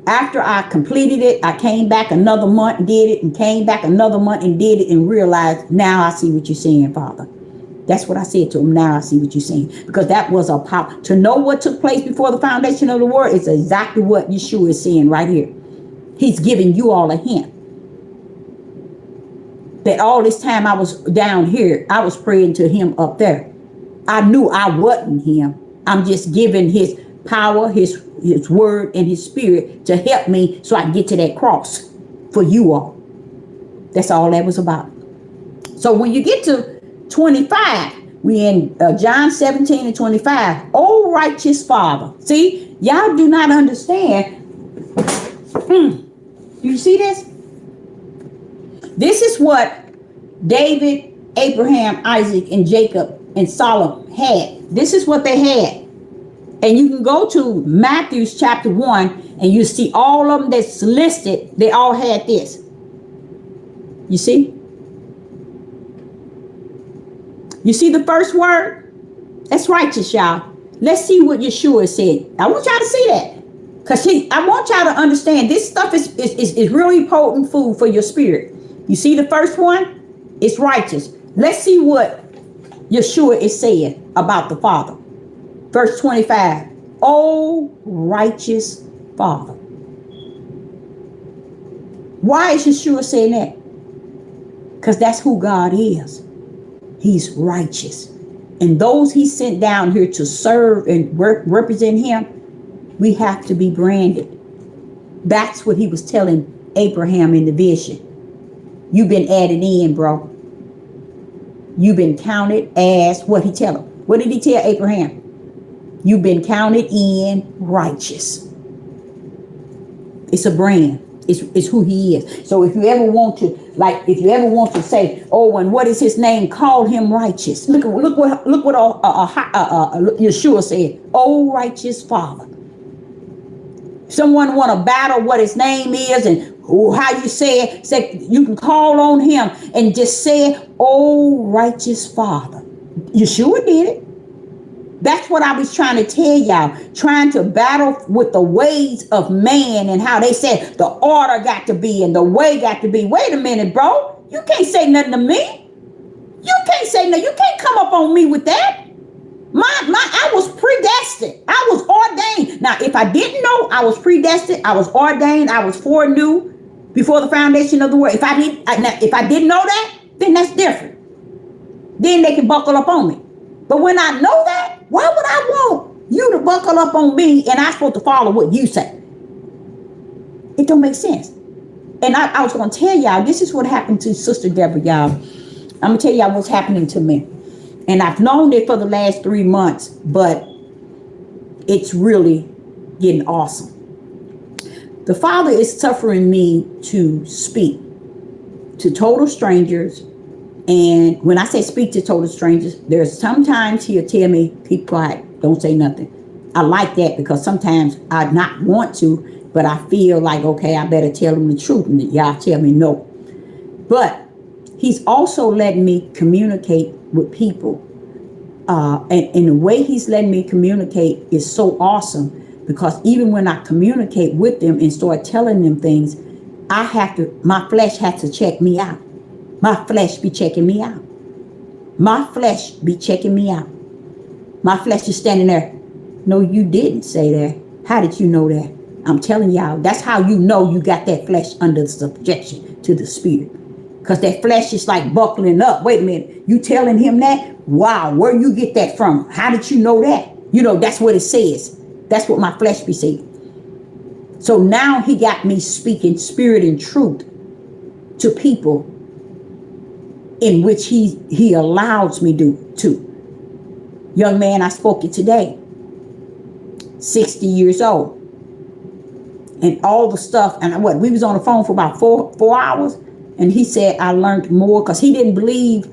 after I completed it, I came back another month and did it, and came back another month and did it, and realized, now I see what you're saying, Father. That's what I said to him. Now I see what you're saying. Because that was a power. To know what took place before the foundation of the world is exactly what Yeshua is saying right here. He's giving you all a hint. That all this time I was down here, I was praying to him up there. I knew I wasn't him. I'm just giving his power, his word, and his spirit to help me so I can get to that cross for you all. That's all that was about. So when you get to 25, we in John 17 and 25. Oh, righteous Father. See, y'all do not understand. You see this? This is what David, Abraham, Isaac, and Jacob, and Solomon had. This is what they had. And you can go to Matthew's chapter 1 and you see all of them that's listed. They all had this. You see? You see the first word? That's righteous, y'all. Let's see what Yeshua said. I want y'all to see that. Because I want y'all to understand this stuff is really potent food for your spirit. You see the first one? It's righteous. Let's see what Yeshua is saying about the Father. Verse 25. Oh, righteous Father. Why is Yeshua saying that? Because that's who God is. He's righteous. And those he sent down here to serve and represent him, we have to be branded. That's what he was telling Abraham in the vision. You've been added in, bro. You've been counted as, what he tell him? What did he tell Abraham? You've been counted in righteous. It's a brand. It's who he is. So if you ever want to say, oh, and what is his name? Call him righteous. Look what Yeshua said. Oh, righteous Father. Someone want to battle what his name is and how you say it. Say you can call on him and just say, oh, righteous Father. Yeshua did it. That's what I was trying to tell y'all. Trying to battle with the ways of man and how they said the order got to be and the way got to be. Wait a minute, bro. You can't say nothing to me. You can't say nothing. You can't come up on me with that. I was predestined. I was ordained. Now, if I didn't know I was predestined, I was ordained, I was foreknew before the foundation of the world. If I didn't know that, then that's different. Then they can buckle up on me. But when I know that, why would I want you to buckle up on me and I'm supposed to follow what you say? It don't make sense. And I was going to tell y'all, this is what happened to Sister Deborah, y'all. I'm going to tell y'all what's happening to me. And I've known it for the last 3 months, but it's really getting awesome. The Father is suffering me to speak to total strangers. And when I say speak to total strangers, there's sometimes he'll tell me, keep quiet, don't say nothing. I like that because sometimes I not want to, but I feel like, okay, I better tell them the truth. And y'all tell me no. But he's also letting me communicate with people. And the way he's letting me communicate is so awesome because even when I communicate with them and start telling them things, my flesh has to check me out. My flesh be checking me out. My flesh be checking me out. My flesh is standing there. No, you didn't say that. How did you know that? I'm telling y'all, that's how you know you got that flesh under subjection to the spirit. Because that flesh is like buckling up. Wait a minute. You telling him that? Wow, where you get that from? How did you know that? You know, that's what it says. That's what my flesh be saying. So now he got me speaking spirit and truth to people in which he allows me to. Young man, I spoke it today. 60 years old. And all the stuff, and we was on the phone for about four hours, and he said I learned more because he didn't believe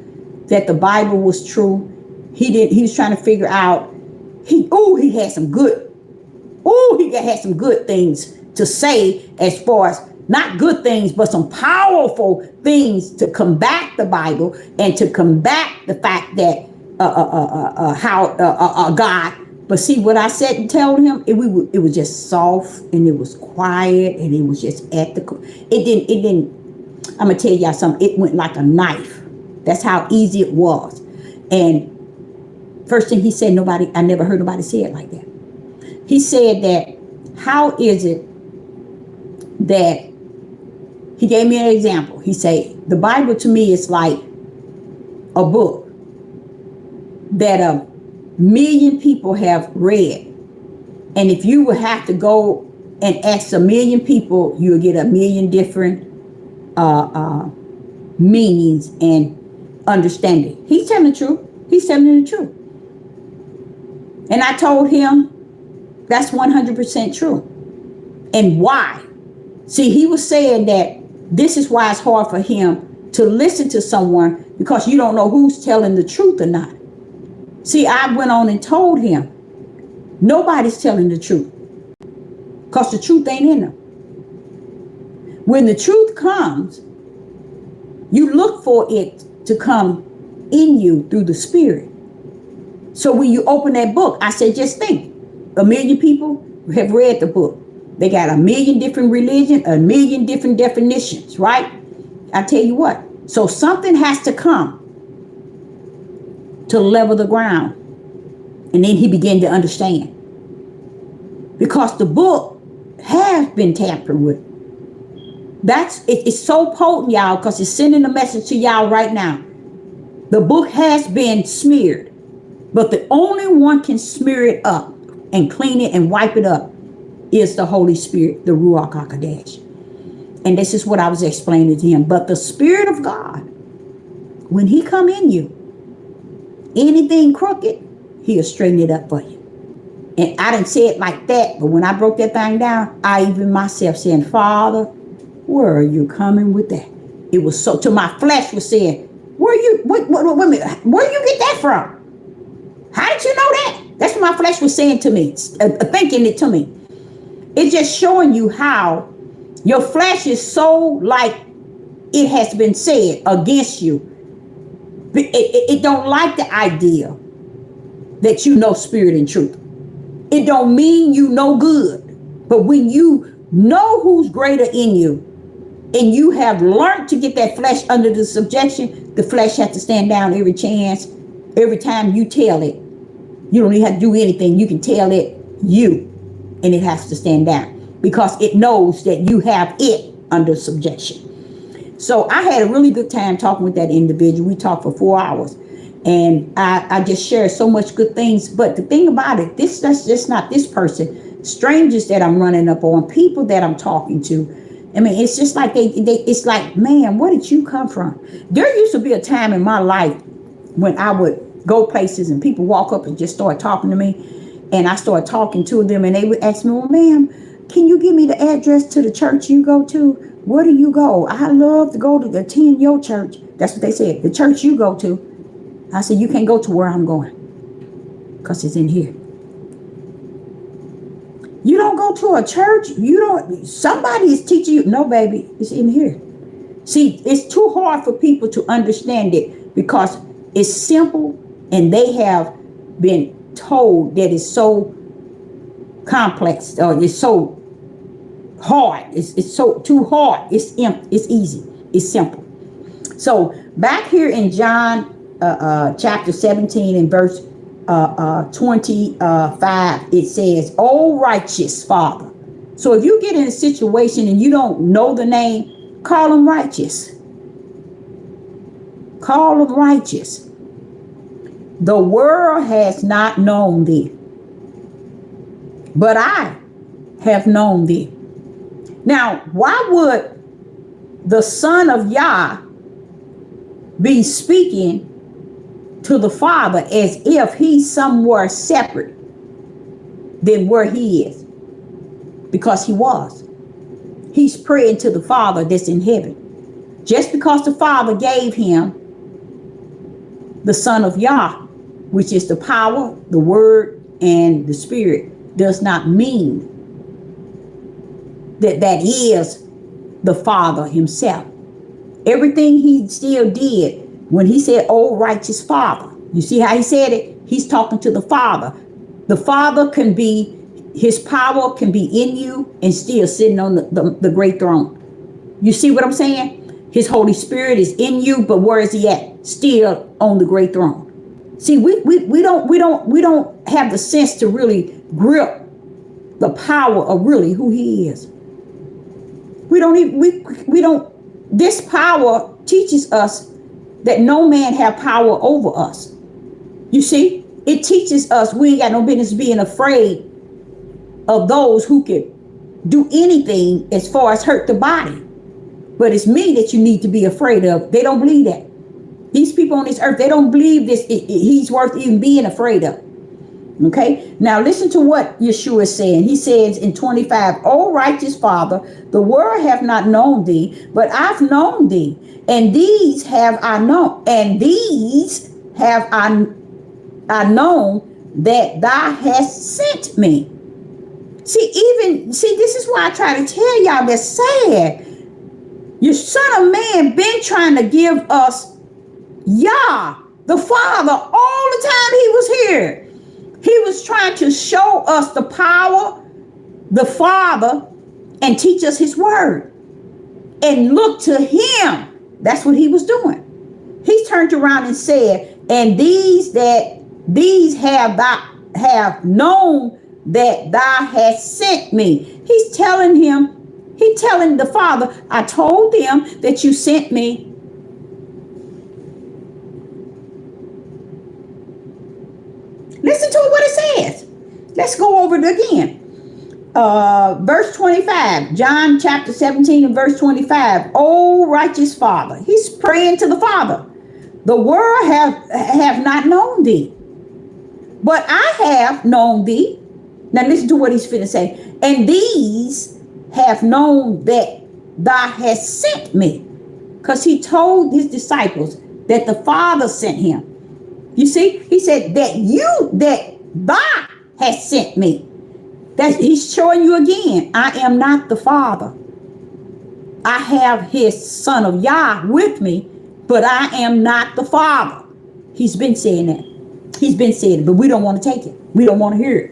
that the Bible was true. He was trying to figure out, he had some good things to say as far as not good things, but some powerful things to combat the Bible and to combat the fact that God. But see what I said and told him, it was just soft and it was quiet and it was just ethical. It didn't. I'm gonna tell y'all something. It went like a knife. That's how easy it was. And first thing he said, I never heard nobody say it like that. He said that, how is it that, he gave me an example. He said, the Bible to me is like a book that 1,000,000 people have read. And if you would have to go and ask 1,000,000 people, you'll get 1,000,000 different meanings and understanding. He's telling the truth. He's telling the truth. And I told him that's 100% true. And why? See, he was saying that this is why it's hard for him to listen to someone because you don't know who's telling the truth or not. See, I went on and told him nobody's telling the truth because the truth ain't in them. When the truth comes, you look for it to come in you through the spirit. So when you open that book, I said, just think, 1,000,000 people have read the book. They got a million different religions, a million different definitions, right? I tell you what. So something has to come to level the ground. And then he began to understand. Because the book has been tampered with. It's so potent, y'all, because it's sending a message to y'all right now. The book has been smeared. But the only one can smear it up and clean it and wipe it up is the Holy Spirit, the Ruach HaKodesh. And this is what I was explaining to him. But the Spirit of God, when he come in you, anything crooked, he'll straighten it up for you. And I didn't say it like that, but when I broke that thing down, I even myself saying, Father, where are you coming with that? It was so, to my flesh was saying, where you get that from? How did you know that? That's what my flesh was saying to me, thinking it to me. It's just showing you how your flesh is so like it has been said against you. It don't like the idea that you know spirit and truth. It don't mean you know good. But when you know who's greater in you, and you have learned to get that flesh under the subjection, the flesh has to stand down every chance, every time you tell it. You don't even have to do anything. You can tell it and it has to stand down because it knows that you have it under subjection. So I had a really good time talking with that individual. We talked for 4 hours. And I just shared so much good things. But the thing about it, that's just not this person. Strangers that I'm running up on, people that I'm talking to. I mean, it's just like it's like, man, where did you come from? There used to be a time in my life when I would go places and people walk up and just start talking to me. And I started talking to them and they would ask me, well, ma'am, can you give me the address to the church you go to? Where do you go? I love to go to attend your church. That's what they said. The church you go to. I said, you can't go to where I'm going because it's in here. You don't go to a church. Somebody is teaching you. No, baby, it's in here. See, it's too hard for people to understand it because it's simple and they have been told that it's so complex or it's so hard. It's so too hard. It's easy. It's simple. So back here in John chapter 17 and verse 25, it says, "O righteous Father." So if you get in a situation and you don't know the name, call him righteous. Call him righteous. The world has not known thee, but I have known thee. Now, why would the Son of Yah be speaking to the Father as if he's somewhere separate than where he is? Because he was. He's praying to the Father that's in heaven. Just because the Father gave him the Son of Yah, which is the power, the word, and the spirit, does not mean that that is the Father himself. Everything he still did when he said, "Oh, righteous Father," you see how he said it? He's talking to the Father. The Father can be, his power can be in you and still sitting on the great throne. You see what I'm saying? His Holy Spirit is in you, but where is he at? Still on the great throne. See, we don't have the sense to really grip the power of really who he is. We don't, this power teaches us that no man have power over us. You see, it teaches us we ain't got no business being afraid of those who can do anything as far as hurt the body. But it's me that you need to be afraid of. They don't believe that. These people on this earth, they don't believe this. He's worth even being afraid of. Okay, now listen to what Yeshua is saying. He says in 25, "O righteous Father, the world have not known thee, but I've known thee, and these have I known, I known that thou hast sent me." See, this is why I try to tell y'all that's sad. Your Son of Man been trying to give us Yah, the Father, all the time he was here. He was trying to show us the power the Father and teach us his word and look to him. That's what he was doing. He turned around and said, and these have known that thou hast sent me. He's telling the Father, I told them that you sent me. Listen to what it says. Let's go over it again. Verse 25, John chapter 17 and verse 25. Oh, righteous Father. He's praying to the Father. The world have not known thee, but I have known thee. Now listen to what he's finna say. And these have known that thou hast sent me. Because he told his disciples that the Father sent him. You see, he said that thou hast sent me. That he's showing you again, I am not the Father. I have his Son of Yah with me, but I am not the Father. He's been saying that. He's been saying it, but we don't want to take it. We don't want to hear it.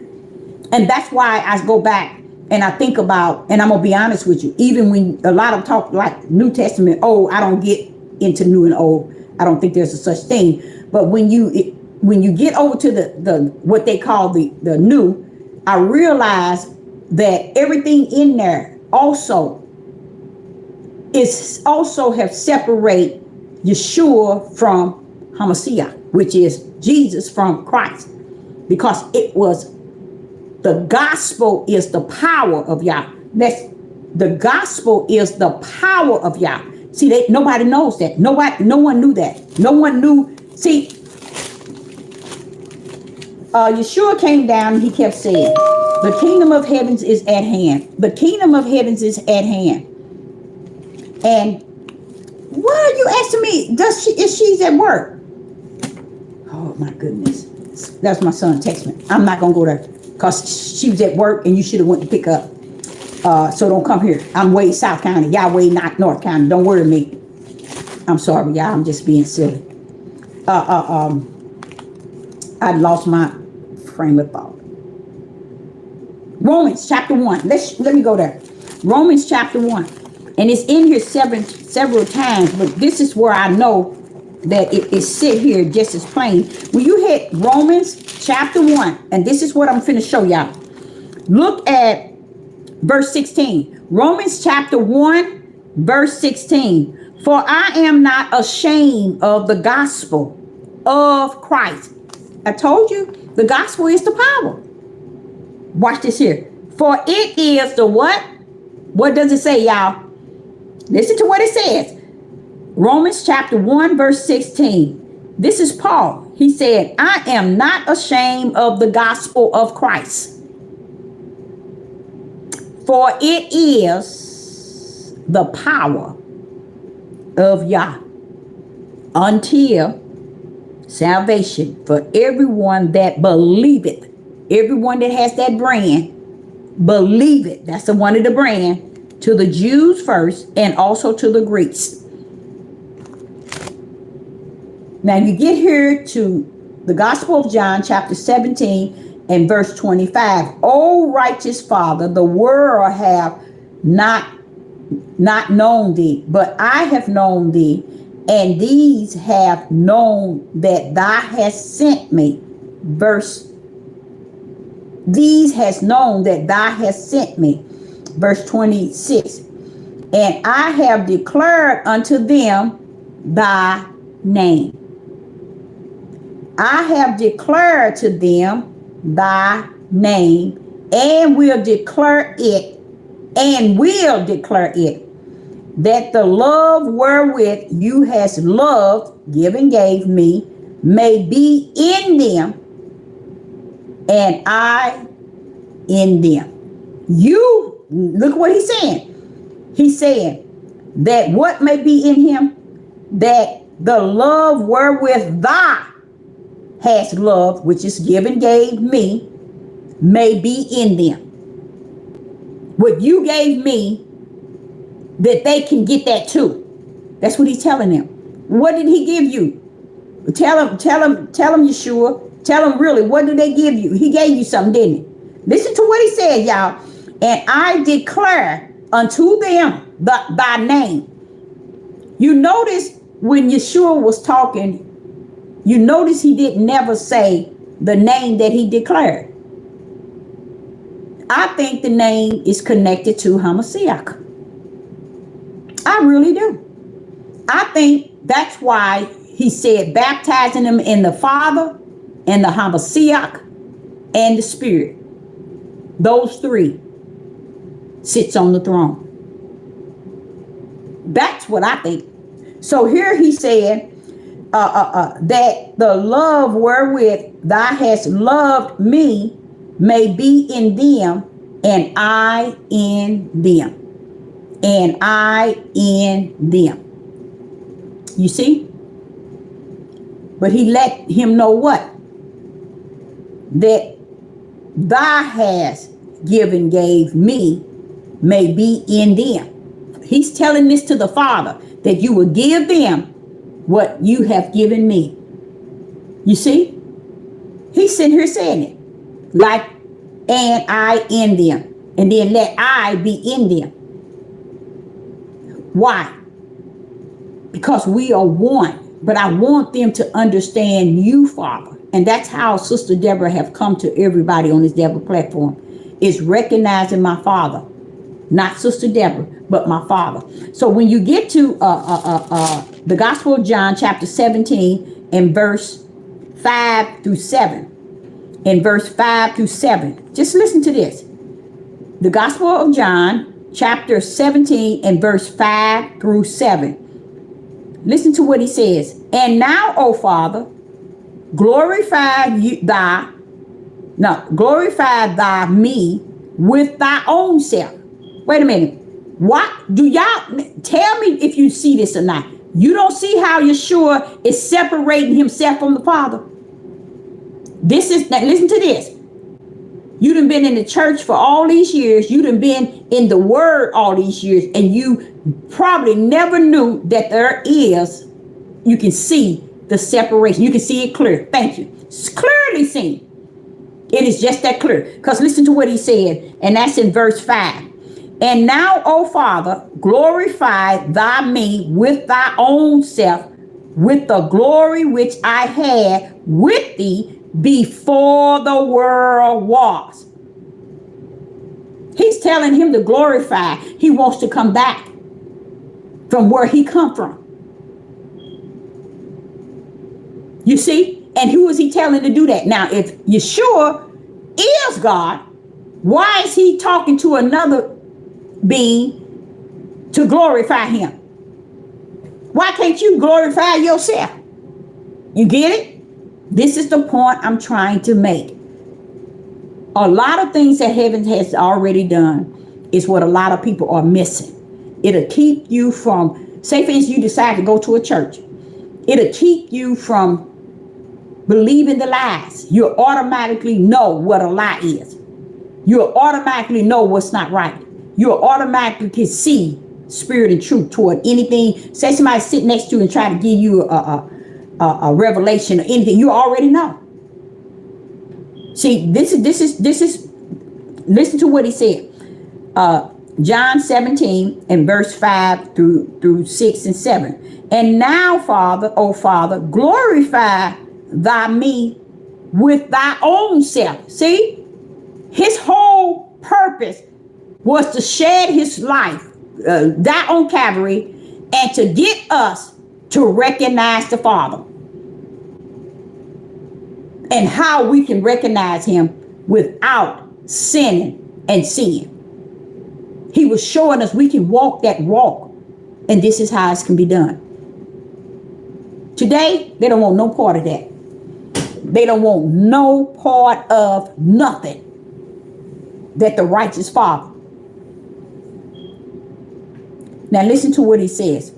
And that's why I go back and I think about, and I'm going to be honest with you, even when a lot of talk like New Testament, I don't get into new and old. I don't think there's a such thing. But when you get over to the what they call the new, I realize that everything in there also have separate Yeshua from Hamashiach, which is Jesus from Christ, because it was the gospel is the power of Yah. The gospel is the power of Yah. See, nobody knows that. No one knew that. No one knew. See, Yeshua came down and he kept saying, the kingdom of heavens is at hand. The kingdom of heavens is at hand. And what are you asking me? Is she's at work? Oh my goodness. That's my son text me. I'm not going to go there because she was at work and you should have went to pick up. So don't come here. I'm way South County. Y'all way not North County. Don't worry me. I'm sorry, y'all. I'm just being silly. I lost my frame of thought. Romans chapter 1. Let me go there. Romans chapter 1. And it's in here several times, but this is where I know that it is sit here just as plain. When you hit Romans chapter 1, and this is what I'm finna show y'all. Look at verse 16. Romans chapter 1, verse 16. For I am not ashamed of the gospel of Christ. I told you, the gospel is the power. Watch this here. For it is the what? What does it say, y'all? Listen to what it says. Romans chapter 1, verse 16. This is Paul. He said, I am not ashamed of the gospel of Christ. For it is the power of Yah until salvation for everyone that believeth. Everyone that has that brand, believe it. That's the one of the brand. To the Jews first and also to the Greeks. Now you get here to the Gospel of John chapter 17 and verse 25. O righteous Father, the world have not known thee, but I have known thee, and these have known that thou hast sent me. These has known that thou hast sent me. Verse 26. And I have declared unto them thy name. I have declared to them thy name, and will declare it, that the love wherewith you has loved, gave me, may be in them, and I in them. You, look what he's saying. He's saying that what may be in him, that the love wherewith thou hast loved, which is gave me, may be in them. What you gave me, that they can get that too. That's what he's telling them. What did he give you? Tell him, Yeshua. Tell him really, what did they give you? He gave you something, didn't he? Listen to what he said, y'all. And I declare unto them thy name. You notice when Yeshua was talking, you notice he didn't never say the name that he declared. I think the name is connected to Hamashiach. I really do. I think that's why he said baptizing them in the Father and the Hamashiach and the Spirit. Those three sits on the throne. That's what I think. So here he said that the love wherewith thou hast loved me may be in them, and I in them. And I in them. You see? But he let him know what? That thou hast given, gave me, may be in them. He's telling this to the Father, that you will give them what you have given me. You see? He's sitting here saying it. Like, and I in them. And then let I be in them. Why? Because we are one. But I want them to understand you, Father. And that's how Sister Deborah have come to everybody on this Deborah platform, is recognizing my Father. Not Sister Deborah, but my Father. So when you get to the Gospel of John, chapter 17, and verse 5 through 7. In verse 5 through 7. Just listen to this. The Gospel of John, chapter 17, and verse 5 through 7. Listen to what he says. And now, O Father, glorify thy me with thy own self. Wait a minute. What do y'all tell me if you see this or not? You don't see how Yeshua is separating himself from the Father? This is, now listen to this. You done been in the church for all these years. You done been in the word all these years. And you probably never knew that there is, you can see the separation. You can see it clear. Thank you. It's clearly seen. It is just that clear. Because listen to what he said. And that's in verse 5. And now, O Father, glorify thy me with thy own self, with the glory which I had with thee before the world was. He's telling him to glorify. He wants to come back from where he come from. You see? And who is he telling to do that? Now, if Yeshua is God, why is he talking to another being to glorify him? Why can't you glorify yourself? You get it? This is the point I'm trying to make. A lot of things that heaven has already done is what a lot of people are missing. It'll keep you from, say for instance, you decide to go to a church. It'll keep you from believing the lies. You'll automatically know what a lie is. You'll automatically know what's not right. You'll automatically see spirit and truth toward anything. Say somebody sit next to you and try to give you a revelation or anything, you already know. See, this is listen to what he said. John 17 and verse 5 through 6 and 7. And now, Father, O Father, glorify thy me with thy own self. See, his whole purpose was to shed his life, die on Calvary, and to get us to recognize the Father. And how we can recognize him without sinning and sin. He was showing us we can walk that walk. And this is how it can be done. Today, they don't want no part of that. They don't want no part of nothing that the righteous Father. Now listen to what he says.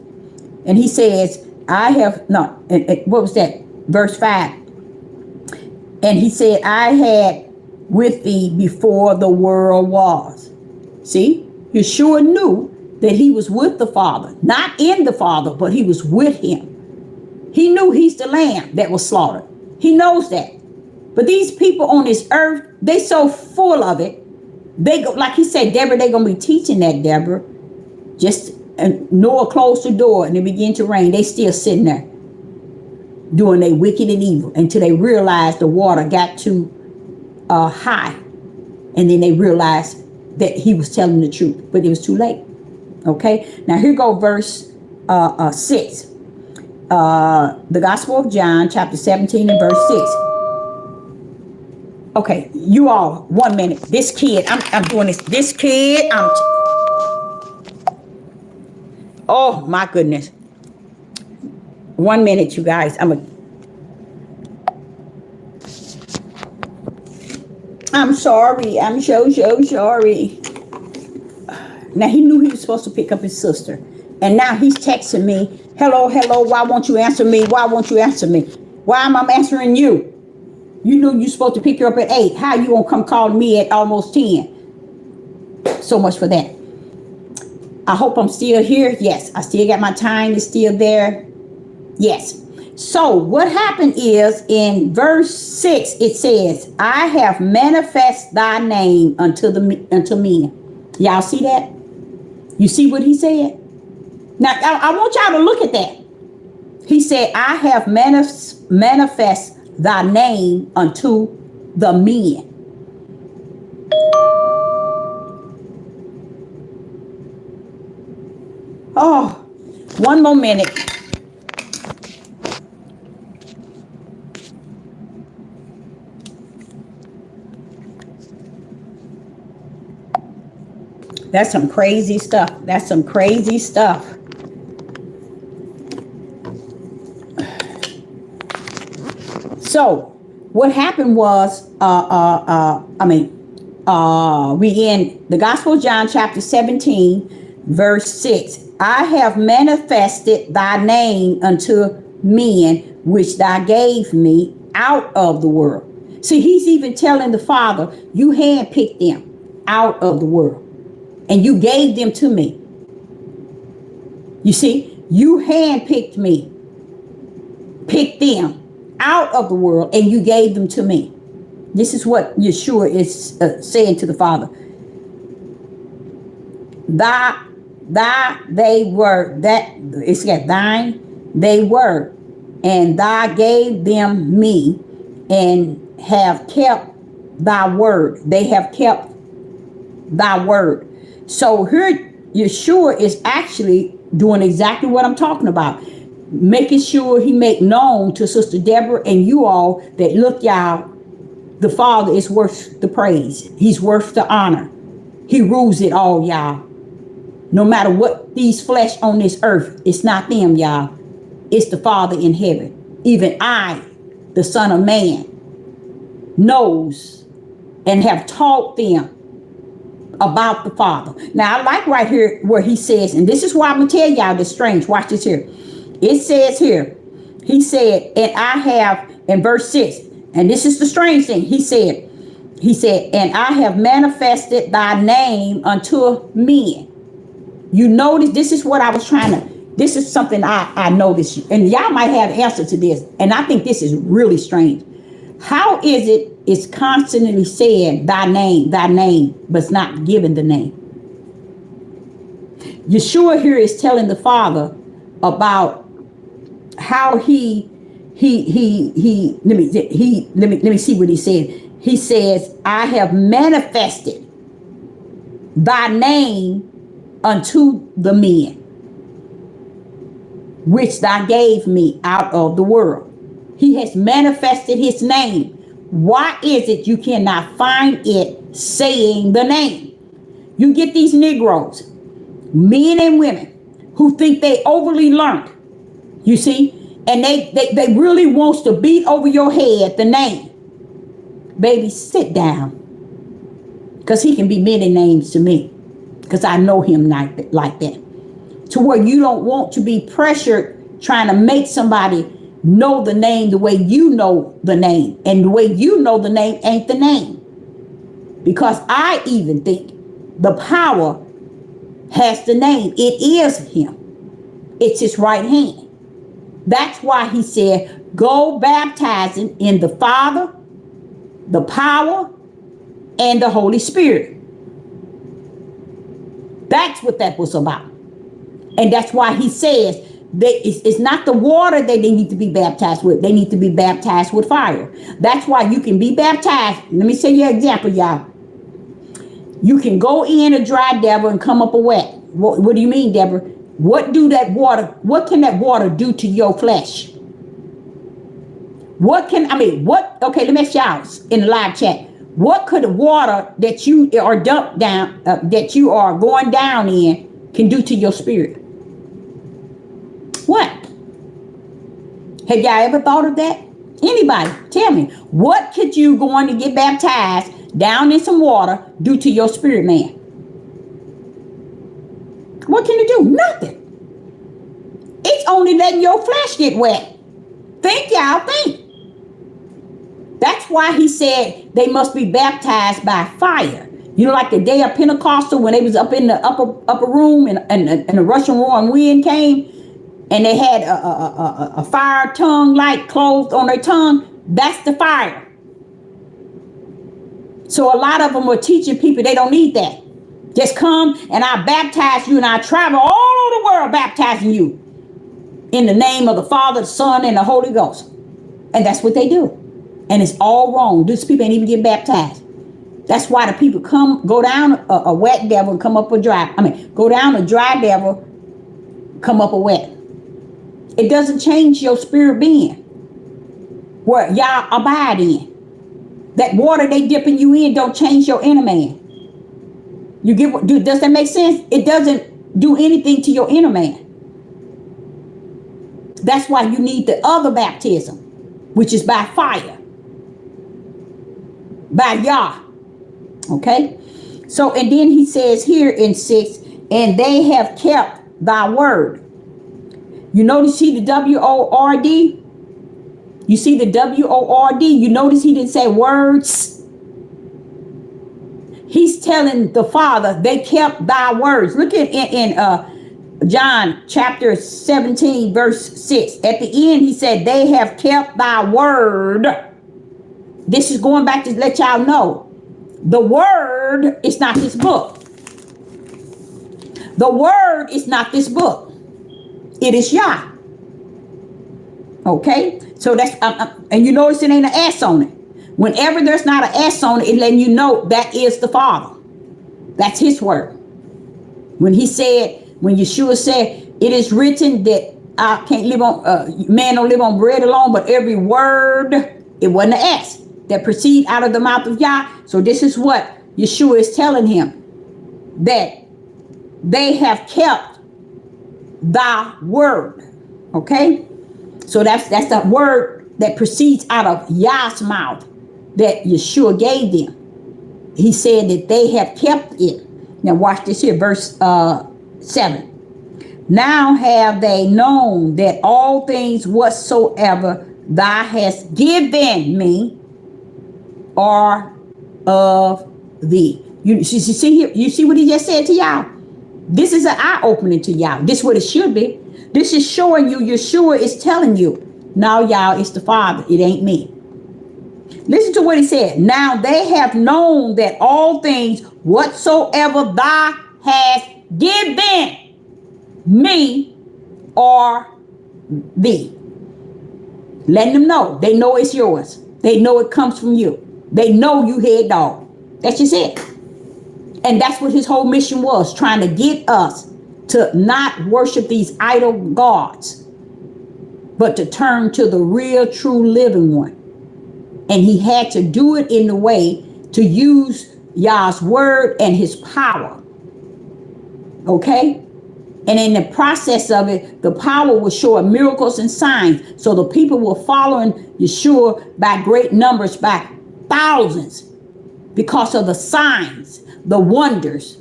And he says, what was that? Verse 5. And he said, I had with thee before the world was. See, Yeshua knew that he was with the Father, not in the Father, but he was with him. He knew he's the lamb that was slaughtered. He knows that. But these people on this earth, they so full of it They go, like he said, Deborah, they're going to be teaching that, Deborah. Just Noah closed the door and it began to rain. They still sitting there doing their wicked and evil until they realized the water got too high. And then they realized that he was telling the truth, but it was too late. Okay, now here go verse 6. The Gospel of John, chapter 17 and verse 6. Okay, you all, 1 minute. This kid, I'm doing this. This kid, oh my goodness. 1 minute, you guys. I'm sorry. I'm so sorry. Now he knew he was supposed to pick up his sister. And now he's texting me, hello, why won't you answer me? Why won't you answer me? Why am I answering you? You knew you're supposed to pick her up at 8. How you gonna come call me at almost 10? So much for that. I hope I'm still here. Yes, I still got my time. It's still there. Yes. So what happened is in verse 6, it says, I have manifest thy name unto men. Y'all see that? You see what he said? Now, I want y'all to look at that. He said, I have manifest thy name unto the men. Oh, 1 more minute. That's some crazy stuff. That's some crazy stuff. So what happened was, we in the Gospel of John, chapter 17, verse 6. I have manifested thy name unto men, which thou gave me out of the world. See, he's even telling the Father, you handpicked them out of the world, and you gave them to me. You see, you handpicked me, picked them out of the world, and you gave them to me. This is what Yeshua is saying to the Father. They were, that it's got thine, they were, and thou gave them me, and have kept thy word. They have kept thy word. So here Yeshua is actually doing exactly what I'm talking about. Making sure he make known to Sister Deborah and you all that, look, y'all, the Father is worth the praise. He's worth the honor. He rules it all, y'all. No matter what these flesh on this earth, it's not them, y'all. It's the Father in heaven. Even I, the Son of Man, knows and have taught them about the Father. Now, I like right here where he says, and this is why I'm going to tell y'all this strange. Watch this here. It says here, he said, and I have, in verse 6, and this is the strange thing. He said, and I have manifested thy name unto men. You notice, this is what I was trying to, this is something I noticed, and y'all might have an answer to this, and I think this is really strange. How is it's constantly saying thy name, but it's not given the name? Yeshua here is telling the Father about how let me see what he said. He says, I have manifested thy name unto the men, which thou gave me out of the world. He has manifested his name. Why is it you cannot find it saying the name? You get these Negroes, men and women, who think they overly learned, you see, and they really wants to beat over your head the name. Baby, sit down. Because he can be many names to me. Because I know him like that. To where you don't want to be pressured trying to make somebody know the name the way you know the name. And the way you know the name ain't the name. Because I even think the power has the name. It is him. It's his right hand. That's why he said, go baptizing in the Father, the power, and the Holy Spirit. That's what that was about. And that's why he says that it's not the water that they need to be baptized with. They need to be baptized with fire. That's why you can be baptized. Let me say you an example, y'all. You can go in a dry, Deborah, and come up a wet. What do you mean, Deborah? What can that water do to your flesh? Okay, let me ask y'all in the live chat. What could the water that you are dumped down, that you are going down in, can do to your spirit? What? Have y'all ever thought of that? Anybody, tell me. What could you going to get baptized down in some water do to your spirit, man? What can it do? Nothing. It's only letting your flesh get wet. Think, y'all, think. That's why he said they must be baptized by fire. You know, like the day of Pentecostal when they was up in the upper room and the Russian roaring wind came and they had a fire tongue light closed on their tongue. That's the fire. So a lot of them were teaching people they don't need that. Just come and I baptize you and I travel all over the world baptizing you in the name of the Father, the Son, and the Holy Ghost. And that's what they do. And it's all wrong. These people ain't even getting baptized. That's why the people go down a wet devil and come up a dry. Go down a dry devil, come up a wet. It doesn't change your spirit being where y'all abide in. That water they dipping you in don't change your inner man. You get does that make sense? It doesn't do anything to your inner man. That's why you need the other baptism, which is by fire. By Yah. Okay? So, and then he says here in 6, and they have kept thy word. You notice the W-O-R-D? You see the W-O-R-D? You notice he didn't say words? He's telling the Father, they kept thy words. Look at in John chapter 17, verse 6. At the end, he said, they have kept thy word. This is going back to let y'all know. The word is not this book. The word is not this book. It is Yah. Okay? So that's, and you notice it ain't an S on it. Whenever there's not an S on it, it letting you know that is the Father. That's his word. When Yeshua said, it is written that I can't live on, man don't live on bread alone, but every word, it wasn't an S that proceed out of the mouth of Yah. So this is what Yeshua is telling him, that they have kept thy word. Okay? So that's the word that proceeds out of Yah's mouth that Yeshua gave them. He said that they have kept it. Now watch this here, verse 7. Now have they known that all things whatsoever thou hast given me are of thee. You see here, you see what he just said to y'all? This is an eye-opening to y'all. This is what it should be. This is showing you, Yeshua is telling you, now y'all, it's the Father. It ain't me. Listen to what he said. Now they have known that all things whatsoever thou hast given me are thee. Letting them know. They know it's yours. They know it comes from you. They know you head dog. That's just it. And that's what his whole mission was, trying to get us to not worship these idol gods, but to turn to the real, true, living one. And he had to do it in the way to use Yah's word and his power. Okay? And in the process of it, the power was showing miracles and signs. So the people were following Yeshua by great numbers, by thousands, because of the signs, the wonders.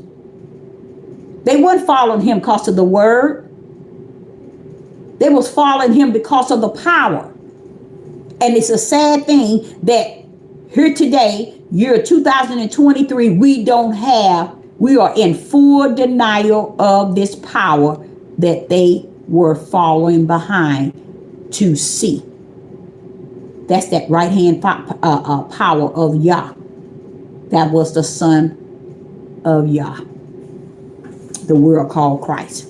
They weren't following him because of the word. They was following him because of the power. And it's a sad thing that here today, year 2023, we are in full denial of this power that they were following behind to see. That's that right hand power of Yah. That was the Son of Yah. the world called Christ.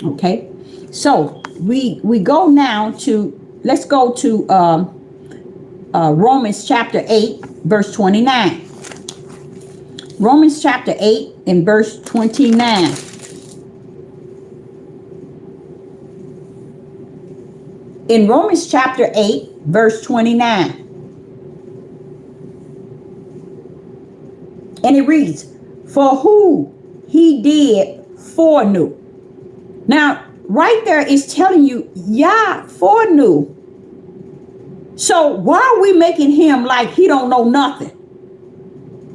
Okay, so we go now to, let's go to Romans chapter 8 verse 29. Romans chapter 8 and verse 29. In Romans chapter 8 verse 29, and it reads, for who he did foreknew. Now, right there is telling you, Yah foreknew. So why are we making him like he don't know nothing?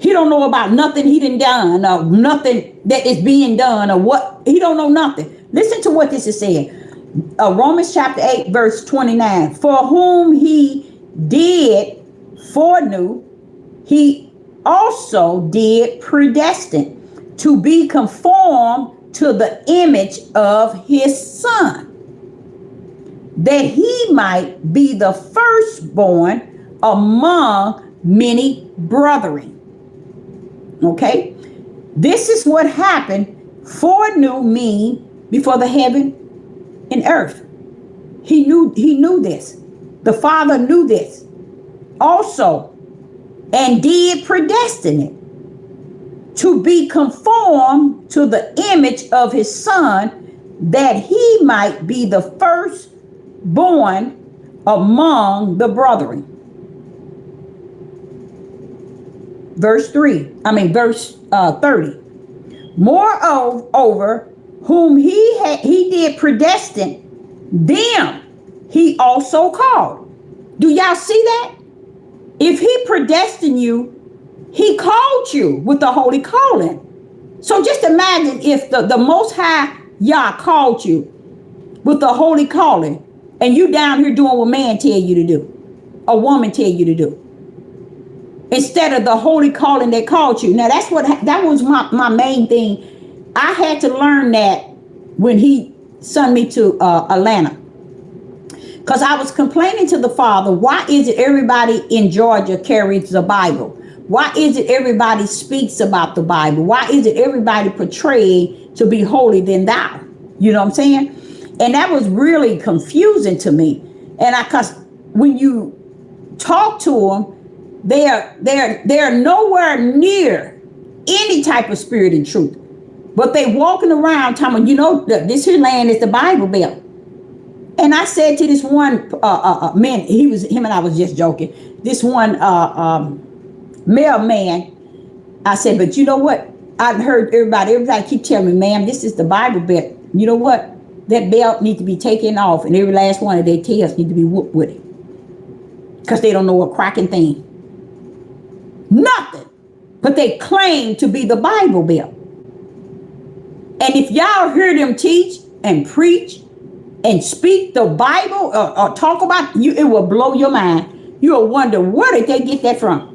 He don't know about nothing he done done, or nothing that is being done, or what, he don't know nothing. Listen to what this is saying. Romans chapter 8 verse 29. For whom he did foreknew, he also did predestine to be conformed to the image of his son, that he might be the firstborn among many brethren. Okay, this is what happened. Foreknew mean before the heaven and earth. He knew this. The Father knew this also, and did predestine it to be conformed to the image of his son, that he might be the firstborn among the brethren. Verse 30. Moreover, whom he did predestine, them he also called. Do y'all see that? If he predestined you, he called you with the holy calling. So just imagine if the Most High Yah called you with the holy calling, and you down here doing what man tell you to do, a woman tell you to do, instead of the holy calling that called you. Now that was my main thing. I had to learn that when he sent me to Atlanta, because I was complaining to the Father, why is it everybody in Georgia carries the Bible? Why is it everybody speaks about the Bible? Why is it everybody portrayed to be holy than thou? You know what I'm saying? And that was really confusing to me. And because when you talk to them, they're nowhere near any type of spirit and truth. But they walking around talking, this here land is the Bible Belt. And I said to this one man, him and I was just joking. This one mailman, I said, but you know what? I heard everybody keep telling me, ma'am, this is the Bible Belt. You know what? That belt needs to be taken off, and every last one of their tails need to be whooped with it, because they don't know a cracking thing. Nothing. But they claim to be the Bible Belt. And if y'all hear them teach and preach and speak the Bible or talk about you, it will blow your mind. You'll wonder, where did they get that from?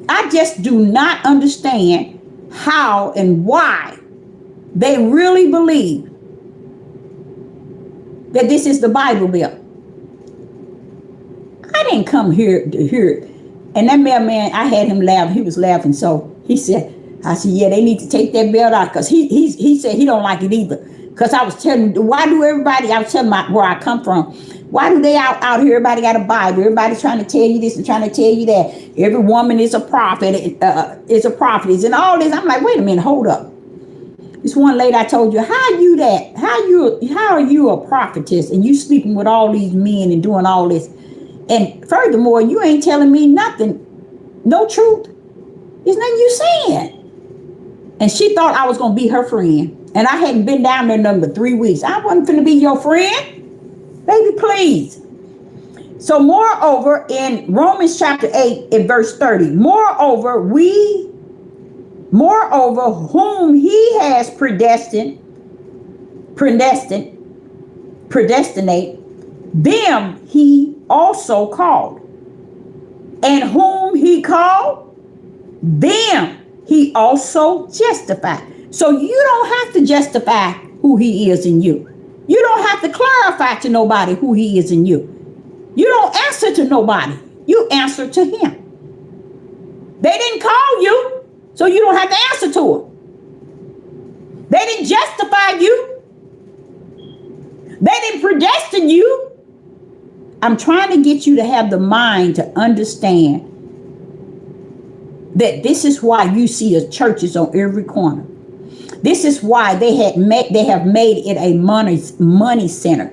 I just do not understand how and why they really believe that this is the Bible Belt. I didn't come here to hear it. And that mailman, I had him laugh. He was laughing. So he said, I said, yeah, they need to take that belt out, because he said he don't like it either. Because I was telling, I was telling where I come from. Why do they out here, everybody got a Bible, everybody's trying to tell you this and trying to tell you that. Every woman is a prophet, is a prophetess and all this. I'm like, wait a minute, hold up. This one lady I told you, how are you a prophetess and you sleeping with all these men and doing all this? And furthermore, you ain't telling me nothing, no truth. There's nothing you saying. And she thought I was going to be her friend. And I hadn't been down there number 3 weeks. I wasn't going to be your friend. Baby, please. So moreover, in Romans chapter 8 and verse 30, moreover, whom he has predestinate, them he also called. And whom he called, them he also justified. So you don't have to justify who he is in you. You don't have to clarify to nobody who he is in you. You don't answer to nobody. You answer to him. They didn't call you. So you don't have to answer to them. They didn't justify you. They didn't predestine you. I'm trying to get you to have the mind to understand that this is why you see the churches on every corner. This is why they have made it a money center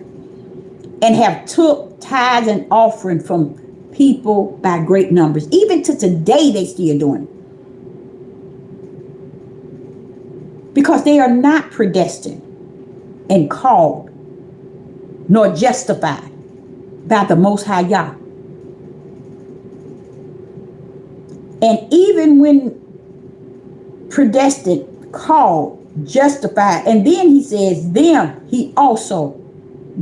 and have took tithes and offering from people by great numbers. Even to today, they still doing it. Because they are not predestined and called nor justified by the Most High Yah. And even when predestined, called, justified, and then he says, them he also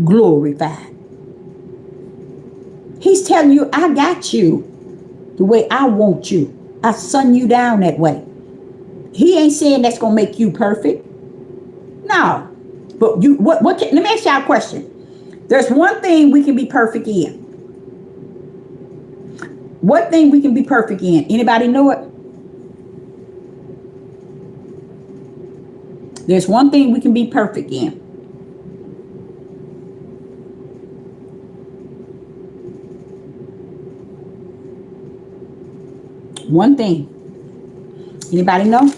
glorified. He's telling you, I got you the way I want you. I son you down that way. He ain't saying that's gonna make you perfect. No. But you what let me ask y'all a question. There's one thing we can be perfect in. What thing we can be perfect in? Anybody know it? There's one thing we can be perfect in. One thing. Anybody know?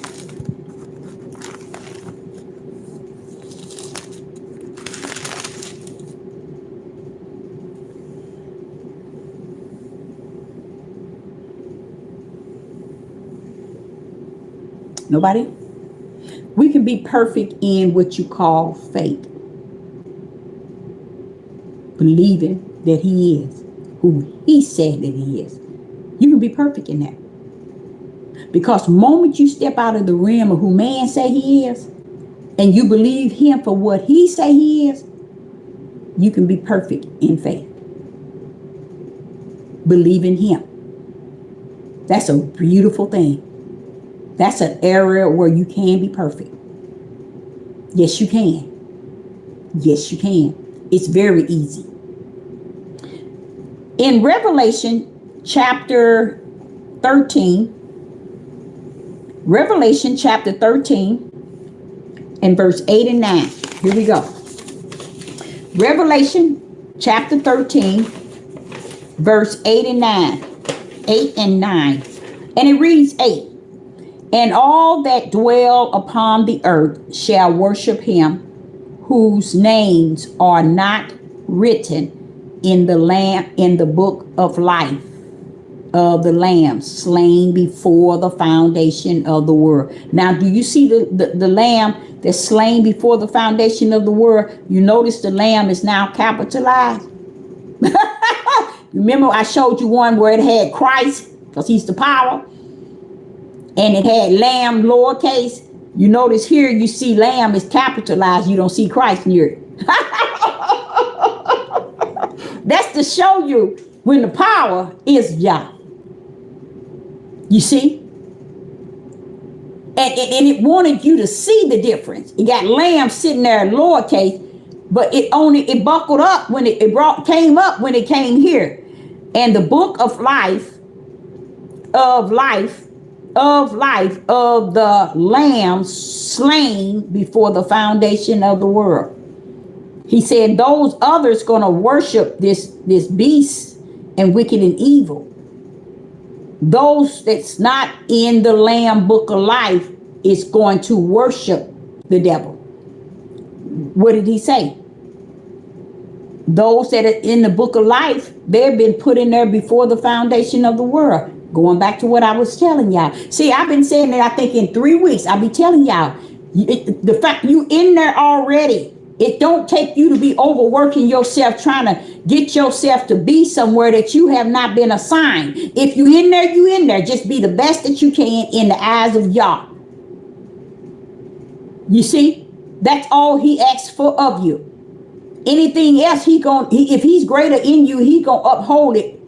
Nobody? We can be perfect in what you call faith. Believing that he is who he said that he is. You can be perfect in that. Because the moment you step out of the realm of who man say he is, and you believe him for what he say he is, you can be perfect in faith. Believe in him. That's a beautiful thing. That's an area where you can be perfect. Yes, you can. Yes, you can. It's very easy. In Revelation chapter 13, Revelation chapter 13 and verse 8 and 9. Here we go. Revelation chapter 13, verse 8 and 9. 8 and 9. And it reads 8. And all that dwell upon the earth shall worship him, whose names are not written in the book of life of the Lamb slain before the foundation of the world. Now, do you see the Lamb that's slain before the foundation of the world? You notice the Lamb is now capitalized. Remember, I showed you one where it had Christ, because he's the power. And it had Lamb lowercase. You notice here you see Lamb is capitalized. You don't see Christ near it. That's to show you when the power is Yah. You see? And it wanted you to see the difference. It got Lamb sitting there lowercase, but it buckled up when it came up when it came here. And the book of life of the Lamb slain before the foundation of the world. He said those others going to worship this beast and wicked and evil. Those that's not in the Lamb book of life is going to worship the devil. What did he say? Those that are in the book of life, they've been put in there before the foundation of the world. Going back to what I was telling y'all. See, I've been saying that I think in 3 weeks. I'll be telling y'all. The fact you in there already. It don't take you to be overworking yourself trying to get yourself to be somewhere that you have not been assigned. If you in there, you in there. Just be the best that you can in the eyes of Yah. You see? That's all he asks for of you. Anything else, if he's greater in you, he gonna uphold it.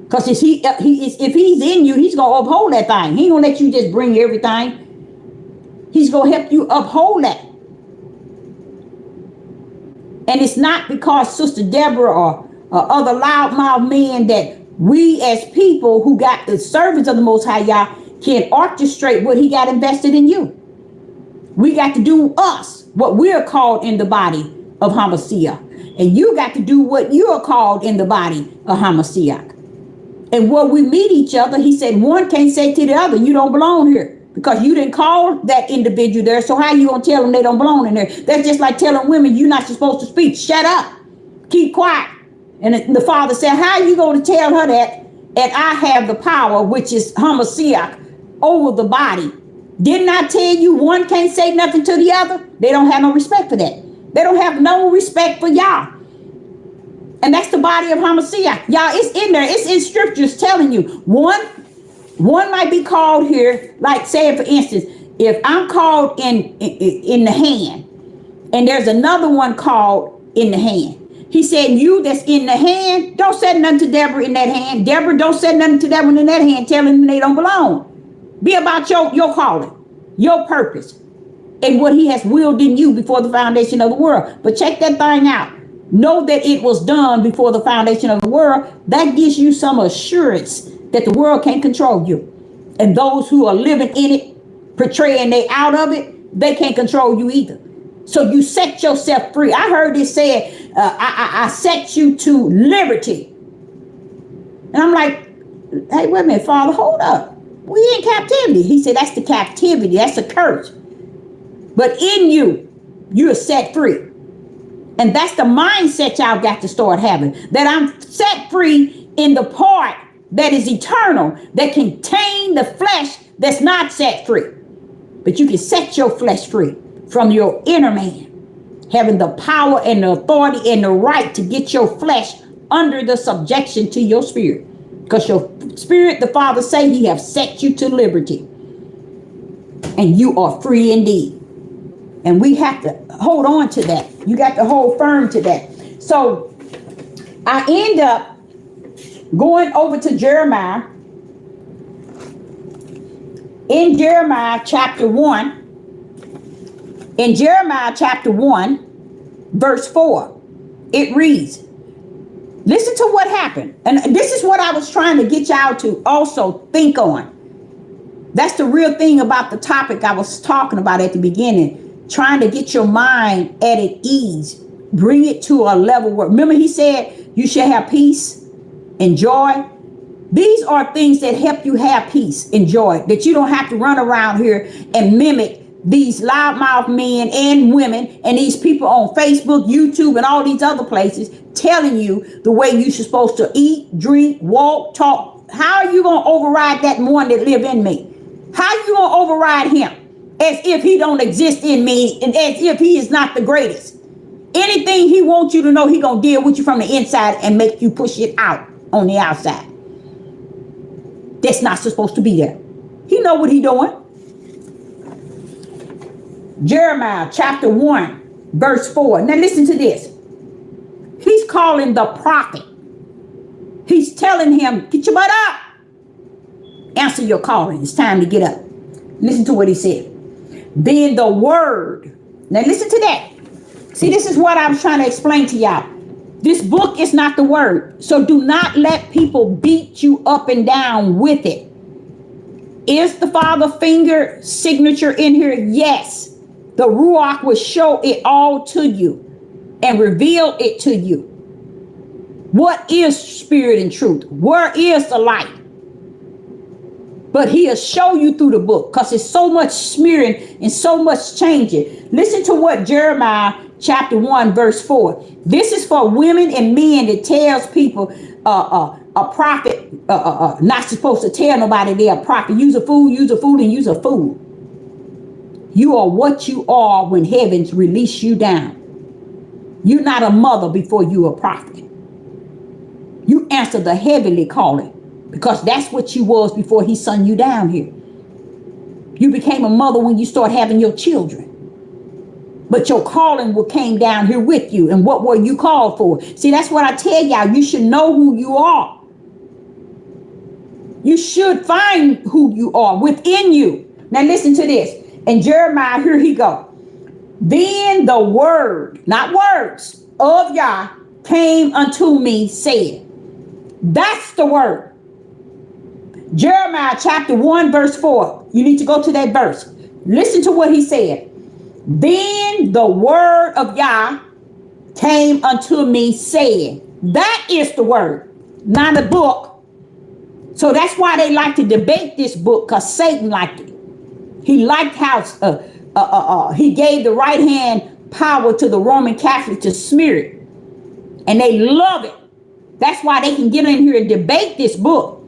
Because if he's in you, he's gonna uphold that thing. He ain't gonna let you just bring everything. He's gonna help you uphold that. And it's not because Sister Deborah or other loudmouth men that we as people who got the servants of the Most High Yah can orchestrate what he got invested in you. We got to do us, what we're called in the body of Hamashiach. And you got to do what you are called in the body of Hamashiach. And where we meet each other, he said, one can't say to the other, you don't belong here. Because you didn't call that individual there. So how you going to tell them they don't belong in there? That's just like telling women you're not supposed to speak. Shut up. Keep quiet. And the father said, how are you going to tell her that? And I have the power, which is Hamashiach, over the body. Didn't I tell you one can't say nothing to the other? They don't have no respect for that. They don't have no respect for y'all. And that's the body of Hamashiach. Y'all, it's in there. It's in scriptures telling you. One might be called here, like say for instance, if I'm called in the hand, and there's another one called in the hand. He said, you that's in the hand, don't say nothing to Deborah in that hand. Deborah, don't say nothing to that one in that hand, telling them they don't belong. Be about your calling, your purpose, and what he has willed in you before the foundation of the world. But check that thing out. Know that it was done before the foundation of the world. That gives you some assurance that the world can't control you. And those who are living in it, portraying they out of it, they can't control you either. So you set yourself free. I heard it said, I set you to liberty. And I'm like, hey, wait a minute, Father, hold up. We in captivity. He said, that's the captivity. That's a curse. But in you, you're set free. And that's the mindset y'all got to start having. That I'm set free in the part that is eternal, that can tame the flesh that's not set free. But you can set your flesh free from your inner man, having the power and the authority and the right to get your flesh under the subjection to your spirit. Because your spirit, the Father say, he have set you to liberty. And you are free indeed. And we have to hold on to that. You got to hold firm to that. So I end up going over to Jeremiah. In Jeremiah chapter 1. In Jeremiah chapter 1, verse 4, it reads, listen to what happened. And this is what I was trying to get y'all to also think on. That's the real thing about the topic I was talking about at the beginning. Trying to get your mind at ease. Bring it to a level where, remember he said you should have peace and joy. These are things that help you have peace and joy. That you don't have to run around here and mimic these loudmouth men and women and these people on Facebook, YouTube, and all these other places telling you the way you're supposed to eat, drink, walk, talk. How are you going to override that one that live in me? How are you going to override him as if he don't exist in me and as if he is not the greatest? Anything he wants you to know, he going to deal with you from the inside and make you push it out on the outside. That's not supposed to be there. He know what he doing. Jeremiah chapter 1, verse 4. Now listen to this. He's calling the prophet. He's telling him, get your butt up. Answer your calling. It's time to get up. Listen to what he said. Then the word. Now listen to that. See, this is what I was trying to explain to y'all. This book is not the word. So do not let people beat you up and down with it. Is the Father finger signature in here? Yes. The Ruach will show it all to you and reveal it to you. What is spirit and truth? Where is the light? But he'll show you through the book because it's so much smearing and so much changing. Listen to what Jeremiah chapter 1 verse 4. This is for women and men that tells people a prophet not supposed to tell nobody they're a prophet. Use a fool, and use a fool. You are what you are when heavens release you down. You're not a mother before you a prophet. You answer the heavenly calling because that's what you was before he sent you down here. You became a mother when you start having your children. But your calling came down here with you. And what were you called for? See, that's what I tell y'all. You should know who you are. You should find who you are within you. Now listen to this. And Jeremiah, here he go. Then the word, not words, of Yah came unto me, said. That's the word. Jeremiah chapter 1 verse 4. You need to go to that verse. Listen to what he said. Then the word of Yah came unto me saying, that is the word, not a book. So that's why they like to debate this book, because Satan liked it. He liked how he gave the right hand power to the Roman Catholic to smear it. And they love it. That's why they can get in here and debate this book.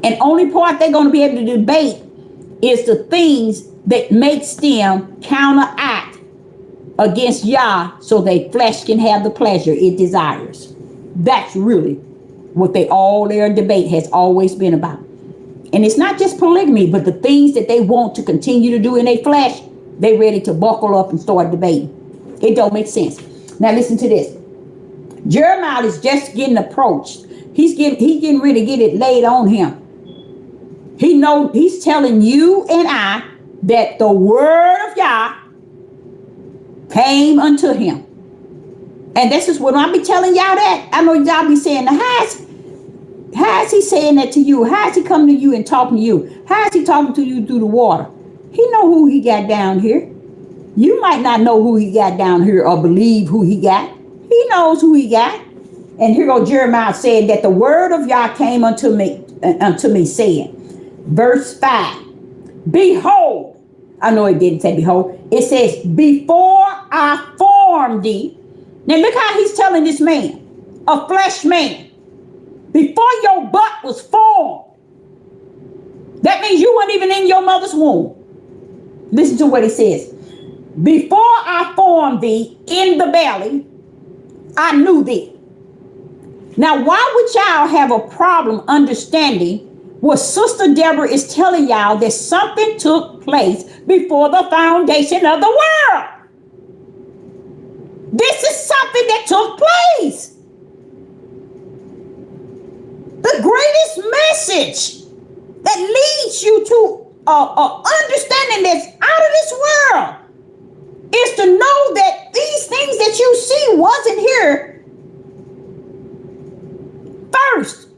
And only part they're going to be able to debate is the things that makes them counteract against Yah so their flesh can have the pleasure it desires. That's really what their debate has always been about. And it's not just polygamy, but the things that they want to continue to do in their flesh, they ready to buckle up and start debating. It don't make sense. Now listen to this. Jeremiah is just getting approached. He's getting ready to get it laid on him. He's telling you and I that the word of Yah came unto him. And this is what I be telling y'all that. I know y'all be saying, how is he saying that to you? How is he coming to you and talking to you? How is he talking to you through the water? He know who he got down here. You might not know who he got down here or believe who he got. He knows who he got. And here go Jeremiah saying that the word of Yah came unto me saying, verse 5, behold, I know it didn't say behold, it says, before I formed thee. Now look how he's telling this man, a flesh man, before your butt was formed. That means you weren't even in your mother's womb. Listen to what he says. Before I formed thee in the belly, I knew thee. Now, why would y'all have a problem understanding what Sister Deborah is telling y'all that something took place before the foundation of the world? This is something that took place. The greatest message that leads you to understanding that's out of this world is to know that these things that you see wasn't here first.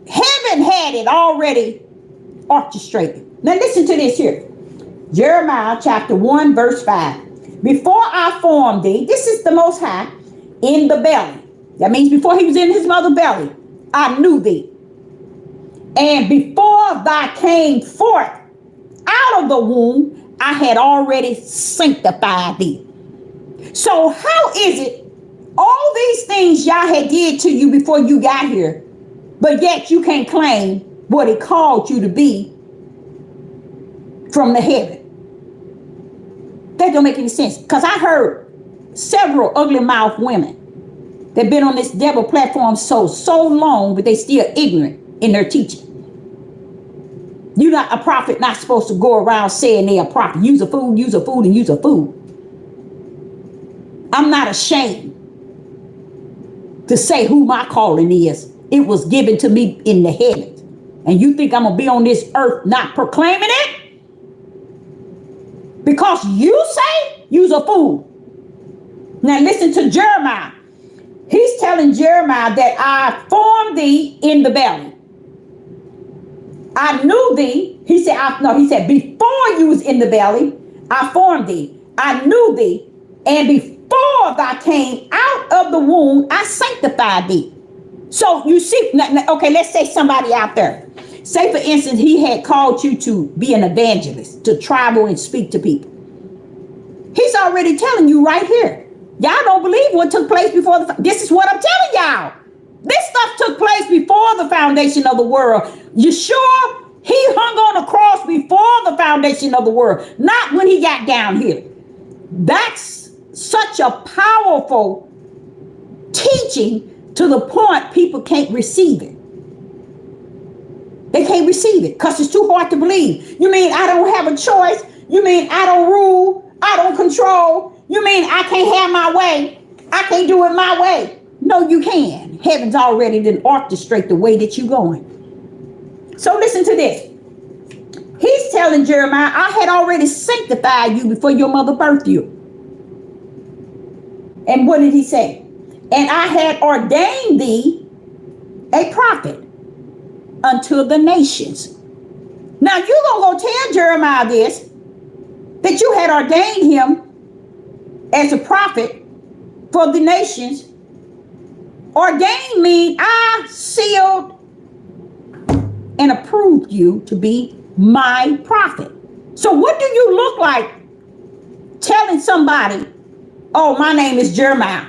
Heaven had it already orchestrated. Now listen to this here. Jeremiah chapter 1 verse 5. Before I formed thee, this is the Most High, in the belly. That means before he was in his mother's belly, I knew thee. And before thou came forth out of the womb, I had already sanctified thee. So how is it all these things Yah had did to you before you got here, but yet you can't claim what he called you to be from the heaven? That don't make any sense. Because I heard several ugly mouthed women that been on this devil platform so long, but they still ignorant in their teaching. You're not a prophet, not supposed to go around saying they're a prophet. Use a fool, use a fool, and use a fool. I'm not ashamed to say who my calling is. It was given to me in the heavens. And you think I'm going to be on this earth not proclaiming it? Because you say you's a fool. Now listen to Jeremiah. He's telling Jeremiah that I formed thee in the belly. I knew thee. He said, before you was in the belly, I formed thee. I knew thee. And before thou came out of the womb, I sanctified thee. So you see, okay, let's say somebody out there. Say, for instance, he had called you to be an evangelist, to travel and speak to people. He's already telling you right here. Y'all don't believe what took place before this is what I'm telling y'all. This stuff took place before the foundation of the world. You sure? He hung on a cross before the foundation of the world, not when he got down here. That's such a powerful teaching to the point people can't receive it. They can't receive it because it's too hard to believe. You mean I don't have a choice? You mean I don't rule? I don't control? You mean I can't have my way? I can't do it my way? No, you can. Heaven's already done orchestrate the way that you're going. So listen to this. He's telling Jeremiah, I had already sanctified you before your mother birthed you. And what did he say? And I had ordained thee a prophet. unto the nations. Now you gonna go tell Jeremiah this, that you had ordained him as a prophet for the nations. Ordained means I sealed and approved you to be my prophet. So what do you look like telling somebody, oh, my name is Jeremiah?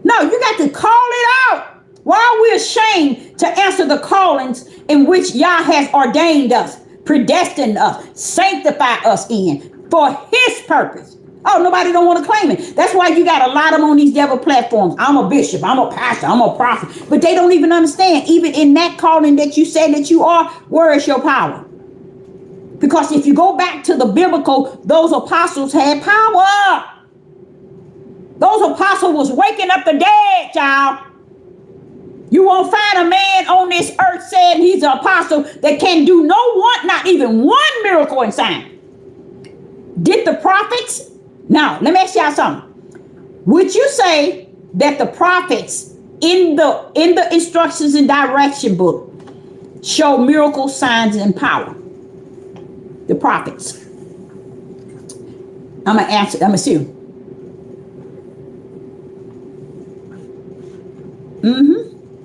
No, you got to call it out. Why are we ashamed to answer the callings in which Yah has ordained us, predestined us, sanctified us in for his purpose? Oh, nobody don't want to claim it. That's why you got a lot of them on these devil platforms. I'm a bishop, I'm a pastor, I'm a prophet. But they don't even understand, even in that calling that you say that you are, where is your power? Because if you go back to the biblical, those apostles had power. Those apostles was waking up the dead, child. You won't find a man on this earth saying he's an apostle that can do not even one miracle and sign. Did the prophets? Now, let me ask y'all something. Would you say that the prophets in the instructions and direction book show miracles, signs, and power? The prophets. I'm gonna see you.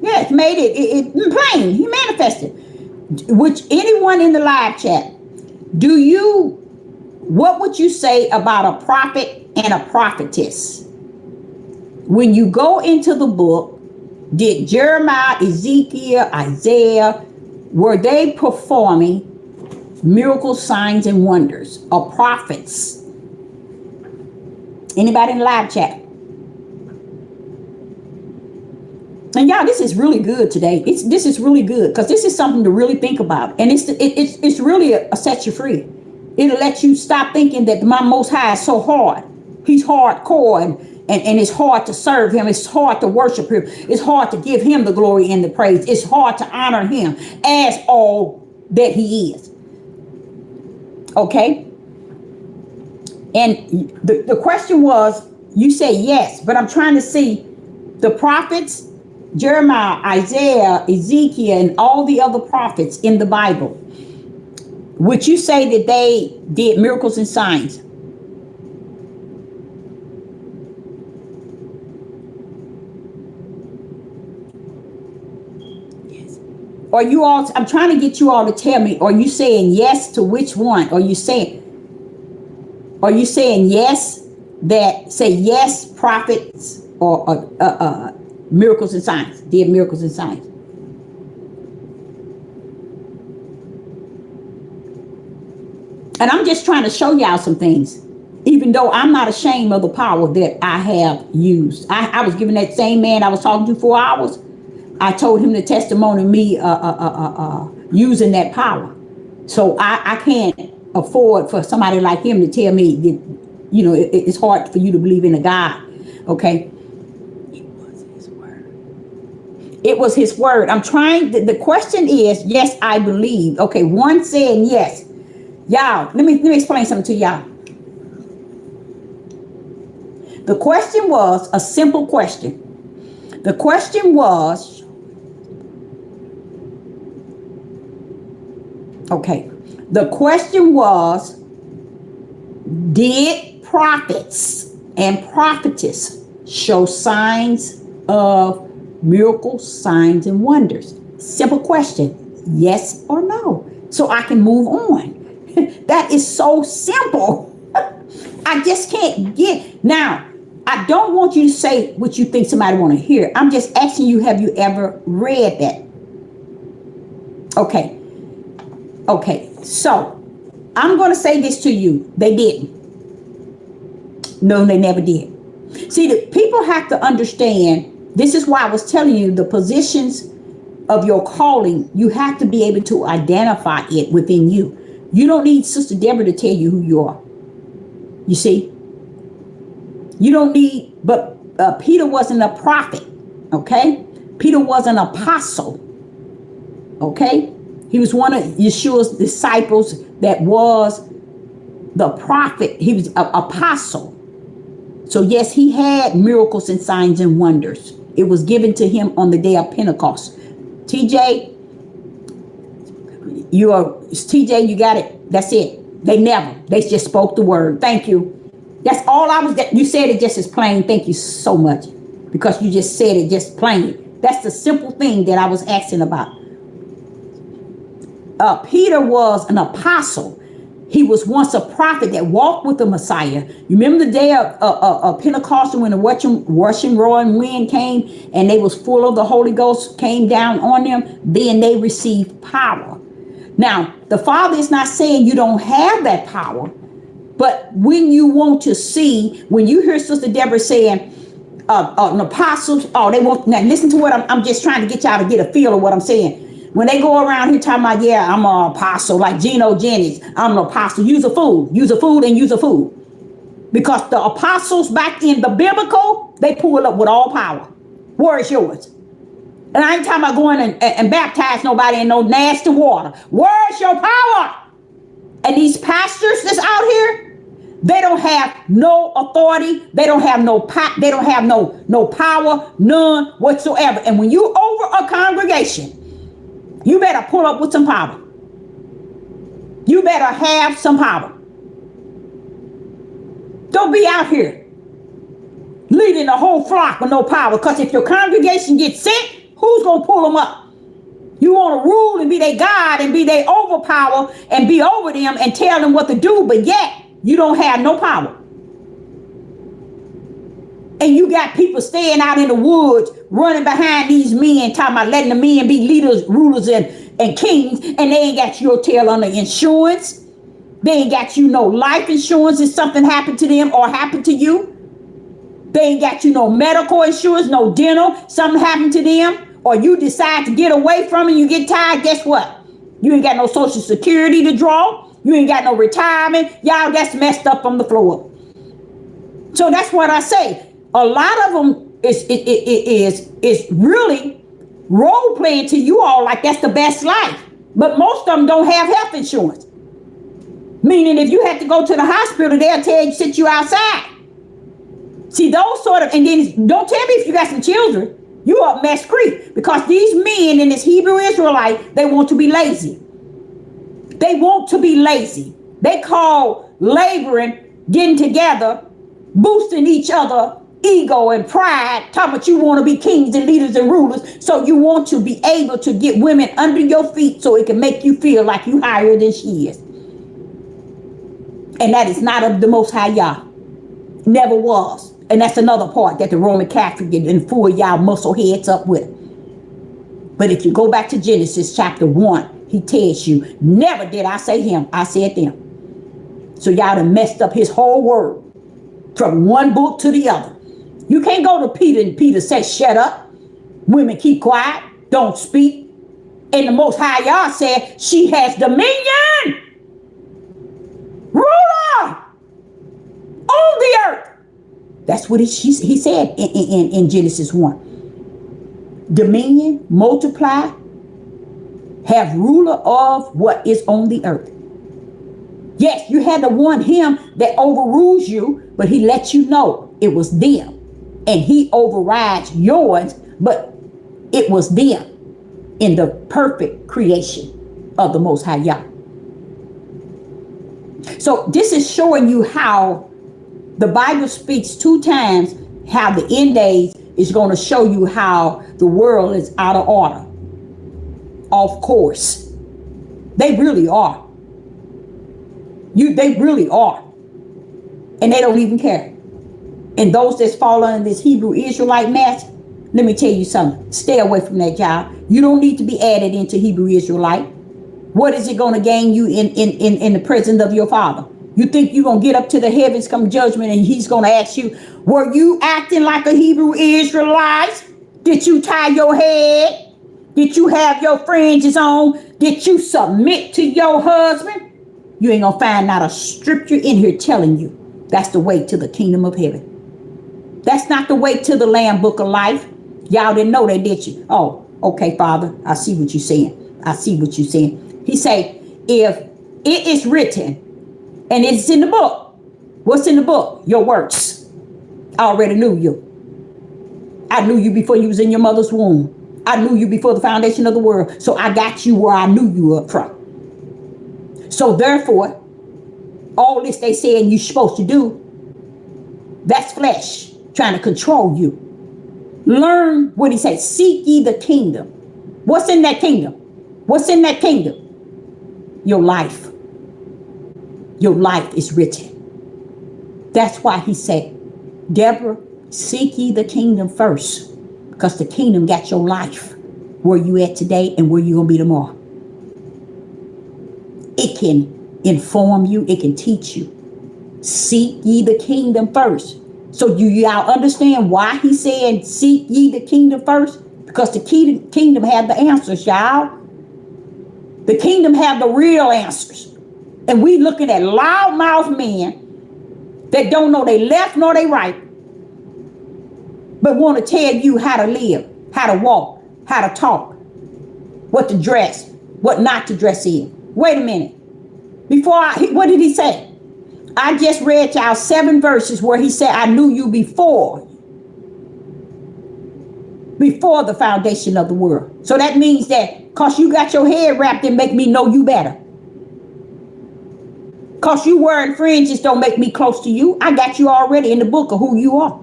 Yeah, it made it plain. He manifested. Which anyone in the live chat, what would you say about a prophet and a prophetess? When you go into the book, did Jeremiah, Ezekiel, Isaiah, were they performing miracles, signs, and wonders, or prophets? Anybody in the live chat? And y'all, this is really good today. This is really good because this is something to really think about, and it's really a set you free. It'll let you stop thinking that my Most High is so hard. He's hardcore, and it's hard to serve him. It's hard to worship him. It's hard to give him the glory and the praise. It's hard to honor him as all that he is. Okay? And the question was, you say yes, but I'm trying to see the prophets, Jeremiah, Isaiah, Ezekiel, and all the other prophets in the Bible. Would you say that they did miracles and signs? Yes. Are you all, I'm trying to get you all to tell me, are you saying yes to which one? Are you saying yes, that say yes, prophets, or miracles and signs, did miracles and signs? And I'm just trying to show y'all some things, even though I'm not ashamed of the power that I have used. I was giving that same man I was talking to 4 hours, I told him the testimony of me using that power. So I can't afford for somebody like him to tell me that, it's hard for you to believe in a God. Okay. It was his word. I'm trying. The question is, yes, I believe. Okay. One saying yes. Y'all, let me explain something to y'all. The question was a simple question. The question was, okay. The question was, did prophets and prophetess show signs of miracles, signs, and wonders? Simple question. Yes or no? So I can move on. That is so simple. I just can't get. Now, I don't want you to say what you think somebody want to hear. I'm just asking you, have you ever read that? Okay. So I'm going to say this to you. They didn't. No, they never did. See, the people have to understand. This is why I was telling you the positions of your calling. You have to be able to identify it within you. You don't need Sister Deborah to tell you who you are. You see? You don't need, but Peter wasn't a prophet. Okay? Peter was an apostle. Okay? He was one of Yeshua's disciples that was the prophet. He was an apostle. So yes, he had miracles and signs and wonders. It was given to him on the day of Pentecost. TJ, You are TJ, you got it. That's it. They just spoke the word. Thank you. That's all I was, you said it just as plain. Thank you so much. Because you just said it just plain. That's the simple thing that I was asking about. Peter was an apostle. He was once a prophet that walked with the Messiah. You remember the day of Pentecost when the rushing roaring wind came and they was full of the Holy Ghost, came down on them. Then they received power. Now, the Father is not saying you don't have that power, but when you want to see, when you hear Sister Deborah saying, an apostle, they want, now listen to what I'm just trying to get y'all to get a feel of what I'm saying. When they go around here talking about, yeah, I'm an apostle, like Geno Jennings, I'm an apostle, use a fool and use a fool. Because the apostles back in the biblical, they pull up with all power. Where is yours? And I ain't talking about going and baptize nobody in no nasty water. Where's your power? And these pastors that's out here, they don't have no authority. They don't have no power, none whatsoever. And when you over a congregation, you better pull up with some power. You better have some power. Don't be out here leading the whole flock with no power. Because if your congregation gets sick, who's going to pull them up? You want to rule and be their God and be their overpower and be over them and tell them what to do, but yet you don't have no power. And you got people staying out in the woods, running behind these men, talking about letting the men be leaders, rulers, and kings, and they ain't got your tail under insurance. They ain't got you no life insurance if something happened to them or happened to you. They ain't got you no medical insurance, no dental, something happened to them, or you decide to get away from it, you get tired, guess what? You ain't got no Social Security to draw. You ain't got no retirement. Y'all, that's messed up from the floor. So that's what I say. A lot of them is really role playing to you all like that's the best life. But most of them don't have health insurance. Meaning if you have to go to the hospital, they'll tell you, sit you outside. See, those sort of, and then don't tell me if you got some children, you up Mess Creek. Because these men in this Hebrew Israelite, they want to be lazy. They want to be lazy. They call laboring, getting together, boosting each other, ego and pride, talking about you want to be kings and leaders and rulers. So you want to be able to get women under your feet so it can make you feel like you higher than she is. And that is not of the Most High Yah. Never was. And that's another part that the Roman Catholic and fool y'all muscle heads up with. But if you go back to Genesis chapter 1, he tells you, never did I say him, I said them. So y'all done messed up his whole word from one book to the other. You can't go to Peter and Peter says, shut up. Women keep quiet, don't speak. And the Most High Yah said, she has dominion. Ruler on the earth. That's what he said in Genesis 1. Dominion, multiply, have ruler of what is on the earth. Yes, you had to want him that overrules you, but he let you know it was them. And he overrides yours, but it was them in the perfect creation of the Most High Yah. So this is showing you how the Bible speaks 2 times how the end days is going to show you how the world is out of order, off course. They really are. They really are. And they don't even care. And those that's fall under this Hebrew Israelite mess, let me tell you something. Stay away from that, y'all. You don't need to be added into Hebrew Israelite. What is it going to gain you in the presence of your Father? You think you're going to get up to the heavens come judgment and he's going to ask you, were you acting like a Hebrew Israelite? Did you tie your head? Did you have your fringes on? Did you submit to your husband? You ain't going to find not a scripture in here telling you that's the way to the kingdom of heaven. That's not the way to the Lamb Book of Life. Y'all didn't know that, did you? Oh, okay, Father, I see what you're saying. I see what you're saying. He say, if it is written and it's in the book, what's in the book? Your works. I already knew you. I knew you before you was in your mother's womb. I knew you before the foundation of the world. So I got you where I knew you up from. So therefore, all this they saying you're supposed to do, that's flesh trying to control you. Learn what he said. Seek ye the kingdom. What's in that kingdom? What's in that kingdom? Your life. Your life is written. That's why he said, Deborah, seek ye the kingdom first. Because the kingdom got your life. Where you at today and where you going to be tomorrow. It can inform you. It can teach you. Seek ye the kingdom first. So do y'all understand why he said seek ye the kingdom first? Because the kingdom have the answers, y'all. The kingdom have the real answers. And we looking at loudmouth men that don't know they left nor they right, but want to tell you how to live, how to walk, how to talk, what to dress, what not to dress in. Wait a minute. What did he say? I just read y'all 7 verses where he said, I knew you before the foundation of the world. So that means that because you got your head wrapped and make me know you better. Because you wearing fringes don't make me close to you. I got you already in the book of who you are.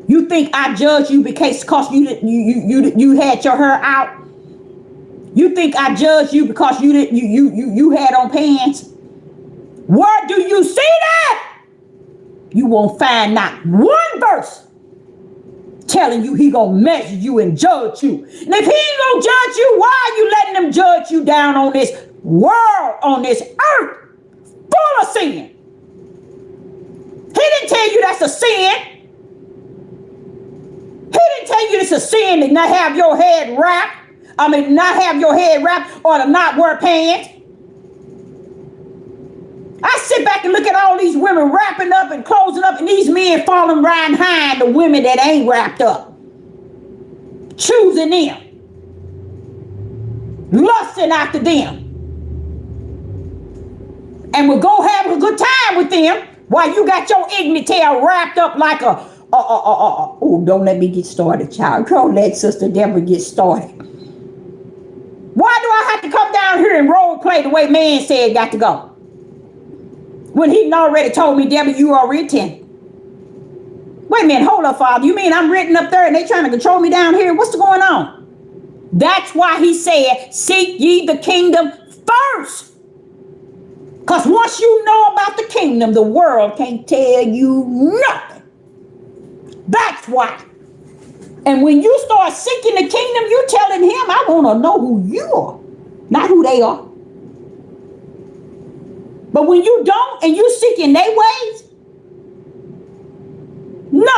You think I judge you because you had your hair out? You think I judge you because you had on pants? Where do you see that? You won't find not one verse telling you he gonna measure you and judge you. And if he ain't gonna judge you, why are you letting him judge you down on this world, on this earth, full of sin? He didn't tell you that's a sin. He didn't tell you it's a sin to not have your head wrapped. Not have your head wrapped or to not wear pants. I sit back and look at all these women wrapping up and closing up, and these men falling right behind the women that ain't wrapped up. Choosing them. Lusting after them. And we'll go have a good time with them while you got your ignorant tail wrapped up like oh, don't let me get started, child. Don't let Sister Deborah get started. Why do I have to come down here and role play the way man said got to go? When he already told me, Deborah, you are written. Wait a minute, hold up, Father. You mean I'm written up there and they trying to control me down here? What's going on? That's why he said, seek ye the kingdom first. Because once you know about the kingdom, the world can't tell you nothing. That's why. And when you start seeking the kingdom, you're telling him, I want to know who you are, not who they are. But when you don't and you seek in their ways, no.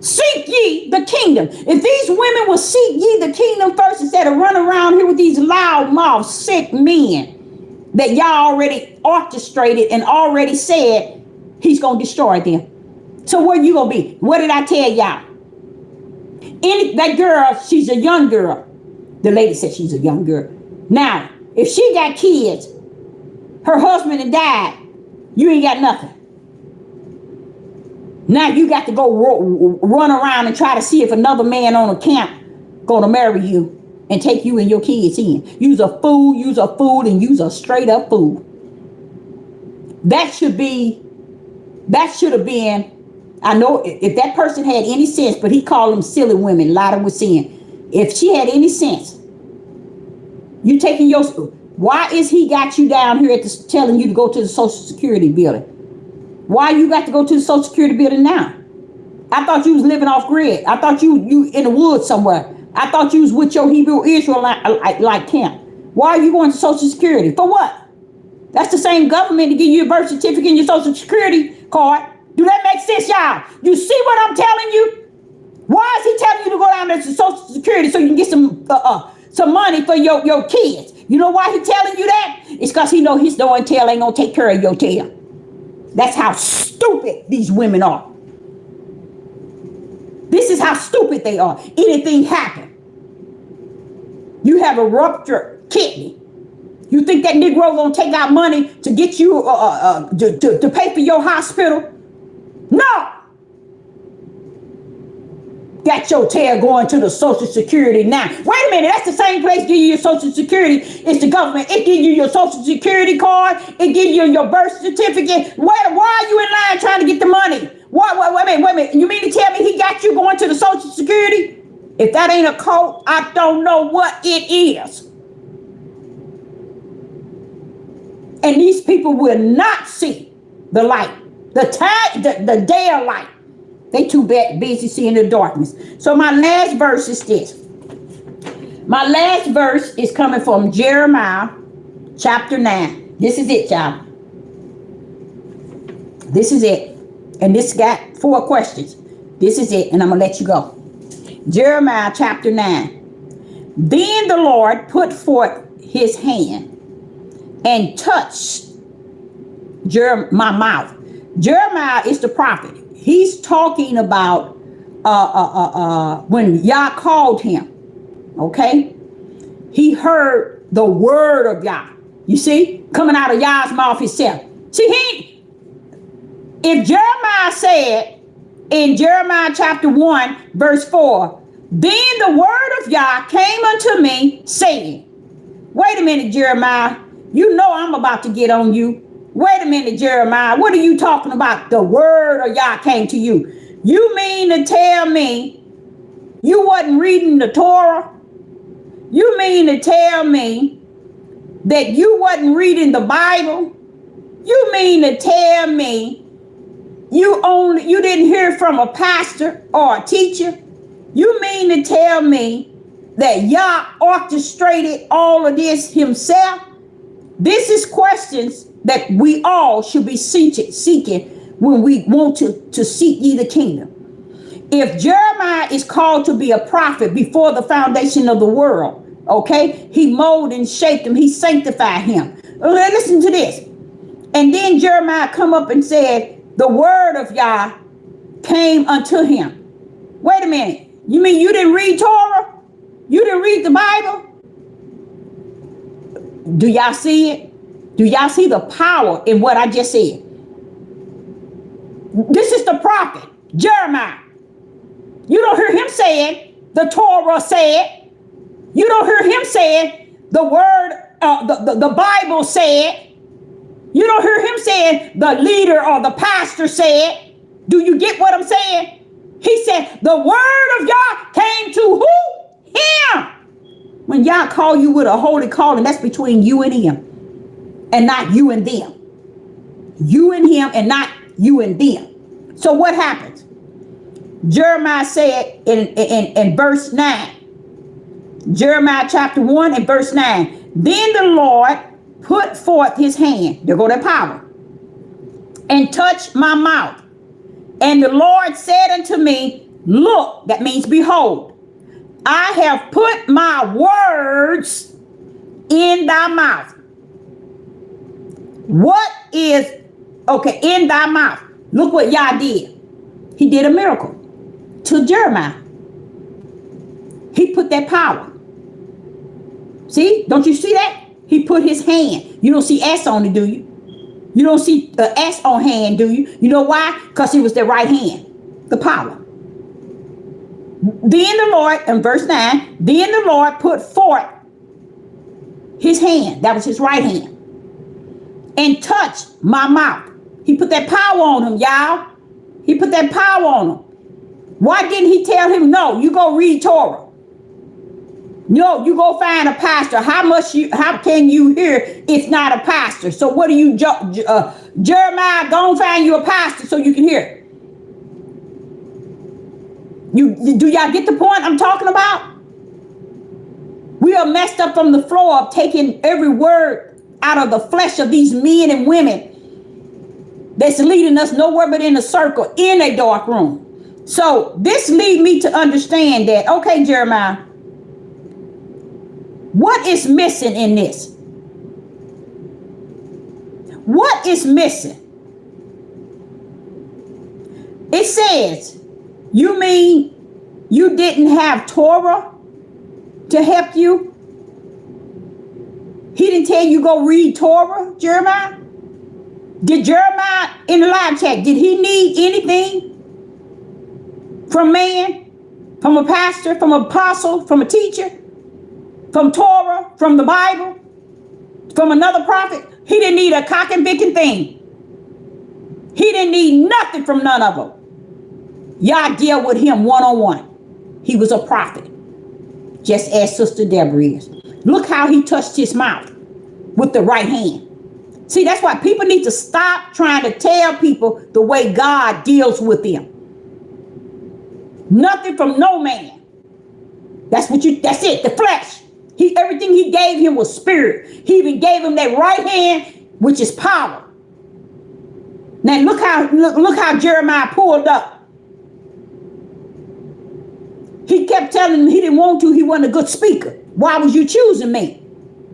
Seek ye the kingdom. If these women will seek ye the kingdom first instead of running around here with these loud mouth sick men that y'all already orchestrated and already said he's going to destroy them. So where you going to be? What did I tell y'all? That girl, she's a young girl. The lady said she's a young girl. Now, if she got kids, her husband had died, you ain't got nothing. Now you got to go run around and try to see if another man on a camp gonna marry you and take you and your kids in. You's a fool, and you's a straight up fool. That should have been, I know if that person had any sense, but he called them silly women, Lotta was saying, if she had any sense, you taking your, why is he got you down here telling you to go to the Social Security building? Why you got to go to the Social Security building now? I thought you was living off grid. I thought you in the woods somewhere. I thought you was with your Hebrew Israelite like camp. Why are you going to Social Security? For what? That's the same government to give you a birth certificate and your Social Security card. Do that make sense, y'all? You see what I'm telling you? Why is he telling you to go down there to Social Security so you can get some money for your kids? You know why he telling you that? It's because he know his no tail ain't gonna take care of your tail. That's how stupid these women are. This is how stupid they are. Anything happen. You have a ruptured kidney. You think that Negro gonna take out money to get you to pay for your hospital? No. got your tail going to the Social Security now. Wait a minute, that's the same place give you your Social Security. It's the government. It give you your Social Security card. It give you your birth certificate. Why are you in line trying to get the money? Wait a minute. You mean to tell me he got you going to the Social Security? If that ain't a cult, I don't know what it is. And these people will not see the light, the day of light. They too busy seeing the darkness. So my last verse is this. My last verse is coming from Jeremiah chapter 9. This is it, y'all. This is it. And this got 4 questions. This is it, and I'm going to let you go. Jeremiah chapter 9. Then the Lord put forth his hand and touched my mouth. Jeremiah is the prophet. He's talking about when Yah called him. Okay? He heard the word of Yah. You see? Coming out of Yah's mouth himself. See, if Jeremiah said in Jeremiah chapter 1, verse 4, then the word of Yah came unto me, saying, wait a minute, Jeremiah, you know I'm about to get on you. Wait a minute, Jeremiah, what are you talking about? The word of Yah came to you. You mean to tell me you wasn't reading the Torah? You mean to tell me that you wasn't reading the Bible? You mean to tell me you didn't hear from a pastor or a teacher? You mean to tell me that Yah orchestrated all of this himself? This is questions that we all should be seeking when we want to seek ye the kingdom. If Jeremiah is called to be a prophet before the foundation of the world, okay, he molded and shaped him, he sanctified him. Listen to this. And then Jeremiah come up and said, the word of Yah came unto him. Wait a minute. You mean you didn't read Torah? You didn't read the Bible? Do y'all see it? Do y'all see the power in what I just said? This is the prophet, Jeremiah. You don't hear him saying, the Torah said. You don't hear him saying, the word, the Bible said. You don't hear him saying, the leader or the pastor said. Do you get what I'm saying? He said, the word of Yah came to who? Him. When Yah call you with a holy calling, that's between you and him. And not you and them. You and him and not you and them. So what happens? Jeremiah said in verse 9. Jeremiah chapter 1 and verse 9. Then the Lord put forth his hand. There go that power. And touched my mouth. And the Lord said unto me, look, that means behold, I have put my words in thy mouth. What is, okay, in thy mouth? Look what Yah did. He did a miracle to Jeremiah. He put that power. See, don't you see that? He put his hand. You don't see S on it, do you? You don't see the S on hand, do you? You know why? Because it was the right hand, the power. Then the Lord, in verse 9, then the Lord put forth his hand, that was his right hand, and touched my mouth. He put that power on him, y'all. He put that power on him. Why didn't he tell him, no, you go read Torah? No, you go find a pastor. How can you hear if not a pastor? So what do you, Jeremiah, go and find you a pastor so you can hear. Do y'all get the point I'm talking about? We are messed up from the floor of taking every word out of the flesh of these men and women that's leading us nowhere but in a circle, in a dark room. So this leads me to understand that, okay, Jeremiah, what is missing in this? What is missing? It says, you mean you didn't have Torah to help you? He didn't tell you go read Torah, Jeremiah? Did Jeremiah in the live chat, did he need anything from man? from a pastor, from an apostle, from a teacher, from Torah, from the Bible, from another prophet. He didn't need a cock and bicking thing. He didn't need nothing from none of them. Y'all deal with him one-on-one. He was a prophet, just as Sister Deborah is. Look how he touched his mouth with the right hand. See, that's why people need to stop trying to tell people the way God deals with them. Nothing from no man. That's it, the flesh. Everything he gave him was spirit. He even gave him that right hand, which is power. Now look how Jeremiah pulled up. He kept telling him he didn't want to. He wasn't a good speaker. Why was you choosing me?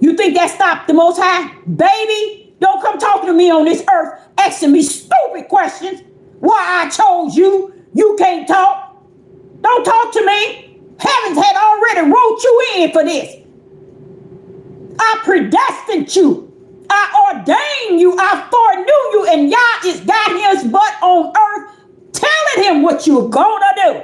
You think that stopped the Most High? Baby, don't come talking to me on this earth asking me stupid questions. Why I chose you? You can't talk. Don't talk to me. Heavens had already wrote you in for this. I predestined you. I ordained you. I foreknew you. And Yah is got his butt on earth telling him what you're gonna do.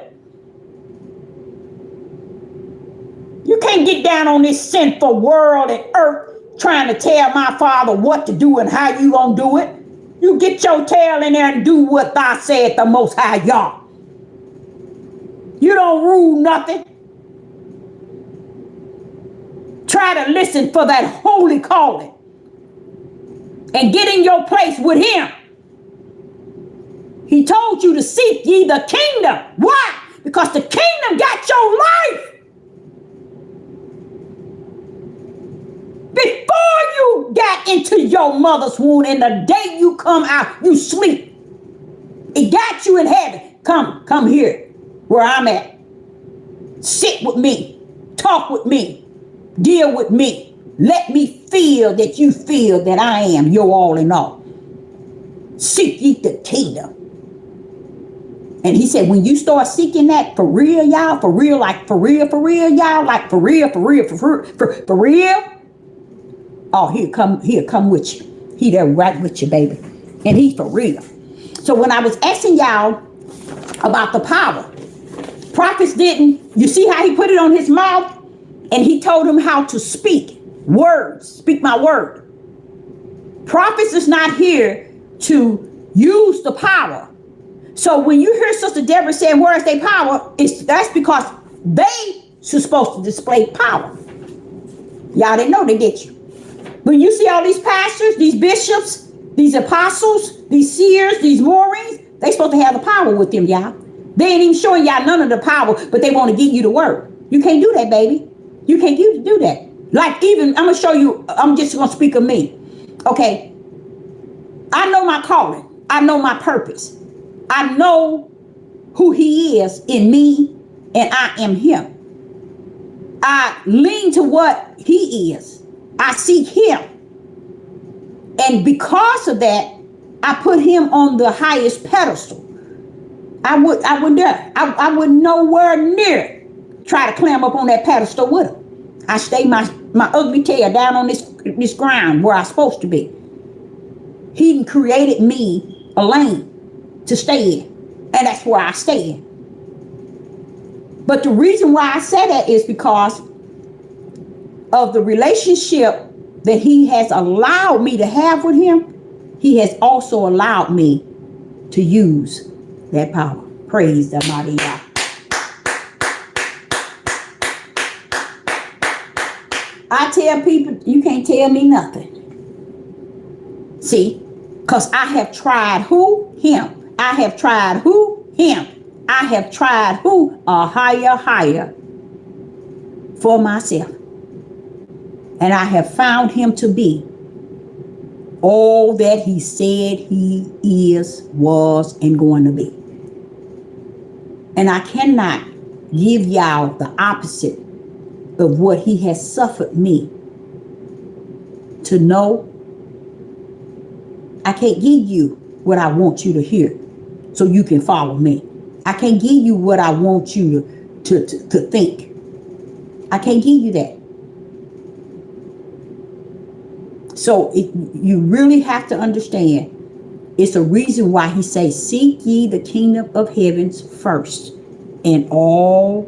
You can't get down on this sinful world and earth trying to tell my Father what to do and how you gonna do it. You get your tail in there and do what thou said, the Most High Yah. You don't rule nothing. Try to listen for that holy calling and get in your place with him. He told you to seek ye the kingdom. Why? Because the kingdom got your life. Before you got into your mother's womb and the day you come out, you sleep. It got you in heaven. Come here where I'm at. Sit with me. Talk with me. Deal with me. Let me feel that you feel that I am your all in all. Seek ye the kingdom. And he said, when you start seeking that for real, y'all, for real, like for real, y'all, like for real. Oh, he'll come with you. He there right with you, baby. And he's for real. So when I was asking y'all about the power, prophets didn't, you see how he put it on his mouth? And he told him how to speak words, speak my word. Prophets is not here to use the power. So when you hear Sister Deborah saying, where is their power? That's because they supposed to display power. Y'all didn't know they did you. When you see all these pastors, these bishops, these apostles, these seers, these Maureen, they supposed to have the power with them, y'all. They ain't even showing y'all none of the power, but they want to give you the word. You can't do that, baby. You can't do that. Like even, I'm going to show you, I'm just going to speak of me. Okay. I know my calling. I know my purpose. I know who he is in me and I am him. I lean to what he is. I seek him. And because of that, I put him on the highest pedestal. I would nowhere near try to climb up on that pedestal with him. I stay my ugly tail down on this ground where I'm supposed to be. He created me a lane to stay in. And that's where I stay in. But the reason why I say that is because of the relationship that he has allowed me to have with him. He has also allowed me to use that power. Praise the mighty God. I tell people, you can't tell me nothing. See, because I have tried who? Him. I have tried who? Him. I have tried who? A higher for myself. And I have found him to be all that he said he is, was, and going to be. And I cannot give y'all the opposite of what he has suffered me to know. I can't give you what I want you to hear so you can follow me. I can't give you what I want you to think. I can't give you that. So you really have to understand, it's a reason why he says, seek ye the kingdom of heavens first. and all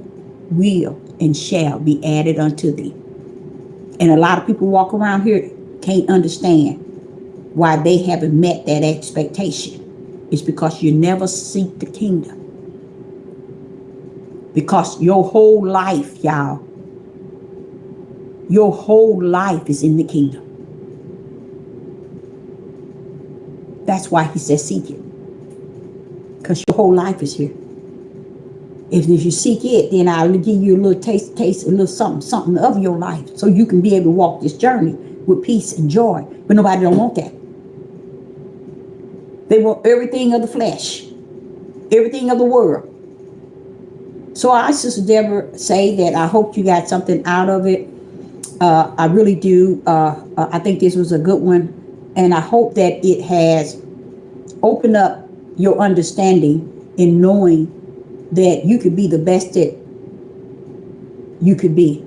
will and shall be added unto thee. And a lot of people walk around here can't understand why they haven't met that expectation. It's because you never seek the kingdom. Because your whole life, y'all, your whole life is in the kingdom. That's why he says seek it. Because your whole life is here. If you seek it, then I'll give you a little taste, a little something of your life, so you can be able to walk this journey with peace and joy. But nobody don't want that. They want everything of the flesh, everything of the world. So I, Sister Deborah, say that I hope you got something out of it. I really do. I think this was a good one. And I hope that it has opened up your understanding in knowing that you could be the best that you could be,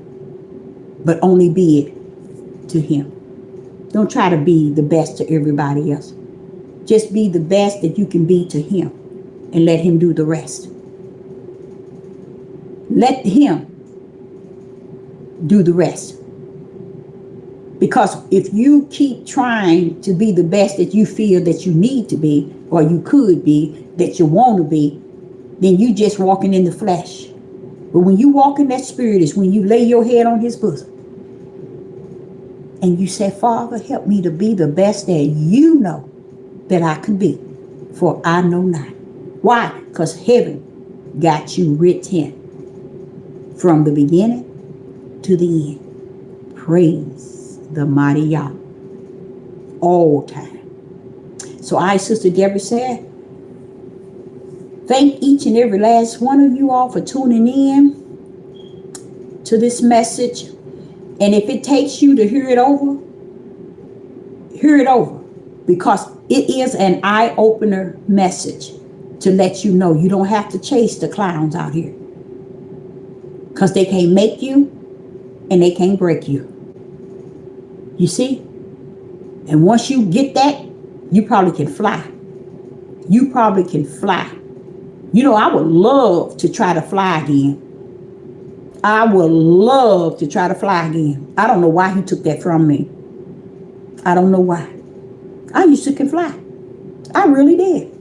but only be it to him. Don't try to be the best to everybody else. Just be the best that you can be to him and let him do the rest. Let him do the rest. Because if you keep trying to be the best that you feel that you need to be, or you could be, that you want to be, then you just walking in the flesh. But when you walk in that spirit is when you lay your head on his bosom and you say, Father, help me to be the best that you know that I can be, for I know not. Why? Because heaven got you written from the beginning to the end. Praise the mighty Yah all time. So I, Sister Deborah, said, thank each and every last one of you all for tuning in to this message. And if it takes you to hear it over, hear it over. Because it is an eye-opener message to let you know you don't have to chase the clowns out here. Because they can't make you and they can't break you. You see? And once you get that, you probably can fly. You probably can fly. You know, I would love to try to fly again. I would love to try to fly again. I don't know why he took that from me. I don't know why. I used to can fly. I really did.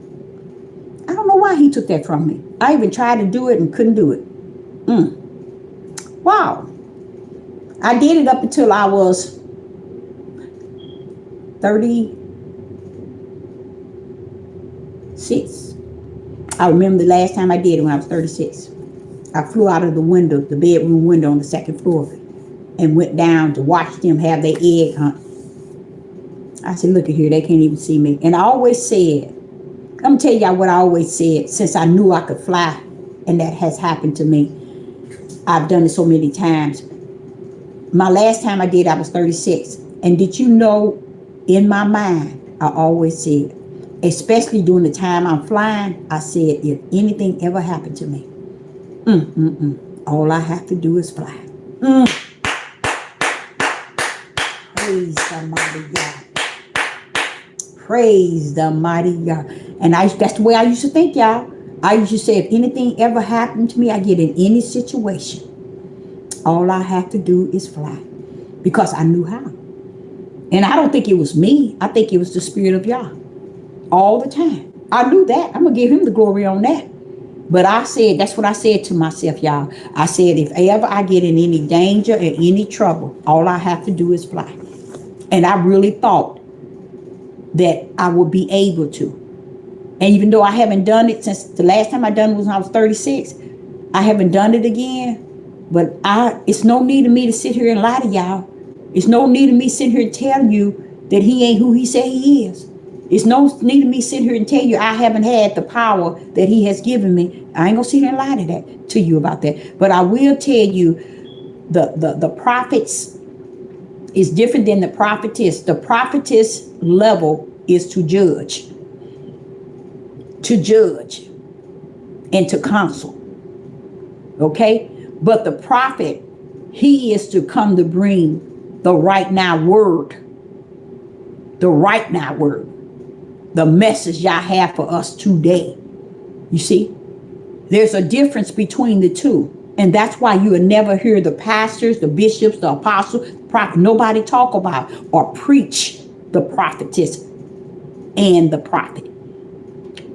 I don't know why he took that from me. I even tried to do it and couldn't do it. Wow. I did it up until I was 36. I remember the last time I did it when I was 36. I flew out of the window, the bedroom window on the second floor, and went down to watch them have their egg hunt. I said, look at here, they can't even see me. And I always said, I'm going to tell y'all what I always said, since I knew I could fly, and that has happened to me. I've done it so many times. My last time I did, I was 36. And did you know, in my mind, I always said, especially during the time I'm flying, I said, if anything ever happened to me, all I have to do is fly. Praise the mighty God. Praise the mighty God. And that's the way I used to think, y'all. I used to say, if anything ever happened to me, I get in any situation, all I have to do is fly. Because I knew how. And I don't think it was me. I think it was the Spirit of Yah. All the time. I knew that. I'm going to give him the glory on that. But I said, that's what I said to myself, y'all. I said, if ever I get in any danger or any trouble, all I have to do is fly. And I really thought that I would be able to. And even though I haven't done it since the last time I done it was when I was 36, I haven't done it again. But it's no need of me to sit here and lie to y'all. It's no need of me sitting here and tell you that he ain't who he say he is. It's no need of me sitting here and tell you I haven't had the power that he has given me. I ain't gonna sit here and lie to you about that. But I will tell you the prophets is different than the prophetess. The prophetess level is to judge and to counsel. Okay? But the prophet, he is to come to bring the right now word. The right now word. The message y'all have for us today. You see? There's a difference between the two. And that's why you will never hear the pastors, the bishops, the apostles, prophet, nobody talk about or preach the prophetess and the prophet.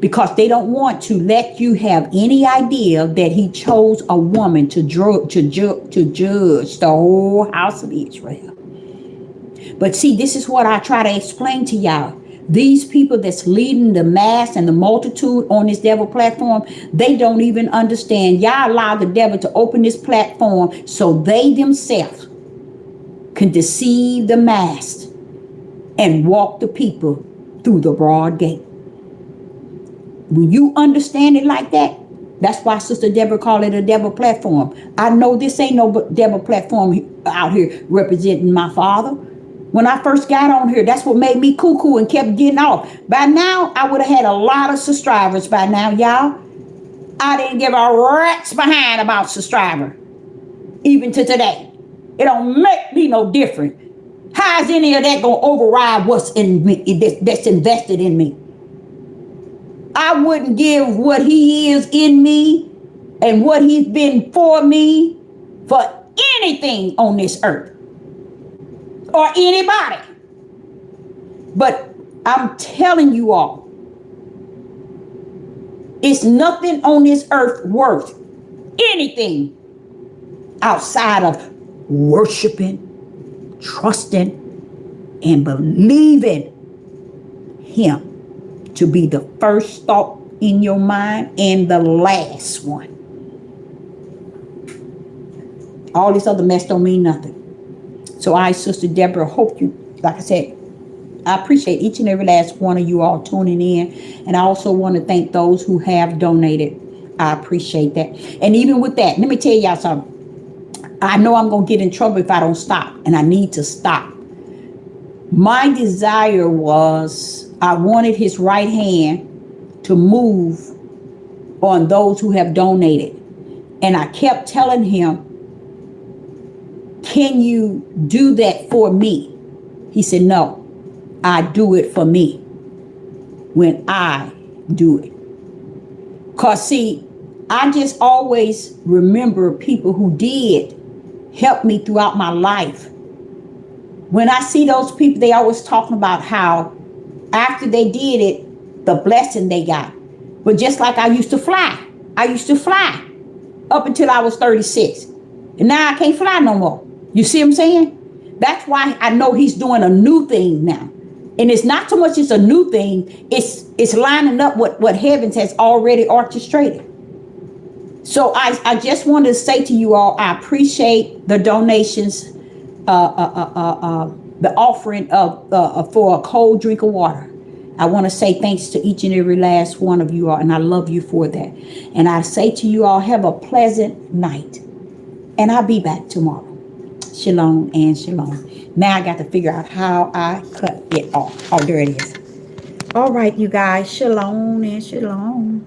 Because they don't want to let you have any idea that he chose a woman to judge the whole house of Israel. But see, this is what I try to explain to y'all. These people that's leading the mass and the multitude on this devil platform, they don't even understand. Y'all allow the devil to open this platform so they themselves can deceive the mass and walk the people through the broad gate. When you understand it like that, that's why Sister Deborah called it a devil platform. I know this ain't no devil platform out here representing my father. When I first got on here, that's what made me cuckoo and kept getting off. By now, I would have had a lot of subscribers by now, y'all. I didn't give a rat's behind about subscriber. Even to today. It don't make me no different. How is any of that going to override what's in me, that's invested in me? I wouldn't give what he is in me and what he's been for me for anything on this earth. Or anybody. But I'm telling you all, it's nothing on this earth worth anything outside of worshiping, trusting, and believing him to be the first thought in your mind and the last one. All this other mess don't mean nothing. So I, Sister Deborah, hope you, like I said, I appreciate each and every last one of you all tuning in. And I also want to thank those who have donated. I appreciate that. And even with that, let me tell y'all something. I know I'm going to get in trouble if I don't stop. And I need to stop. My desire was, I wanted his right hand to move on those who have donated. And I kept telling him, can you do that for me? He said, no, I do it for me when I do it. Because see, I just always remember people who did help me throughout my life. When I see those people, they always talking about how after they did it, the blessing they got. But just like I used to fly up until I was 36. And now I can't fly no more. You see what I'm saying? That's why I know he's doing a new thing now. And it's not so much it's a new thing, it's lining up what heavens has already orchestrated. So I just want to say to you all, I appreciate the donations, the offering of for a cold drink of water. I want to say thanks to each and every last one of you all, and I love you for that. And I say to you all, have a pleasant night. And I'll be back tomorrow. Shalom and shalom. Now I got to figure out how I cut it off. Oh, there it is. All right, you guys. Shalom and shalom.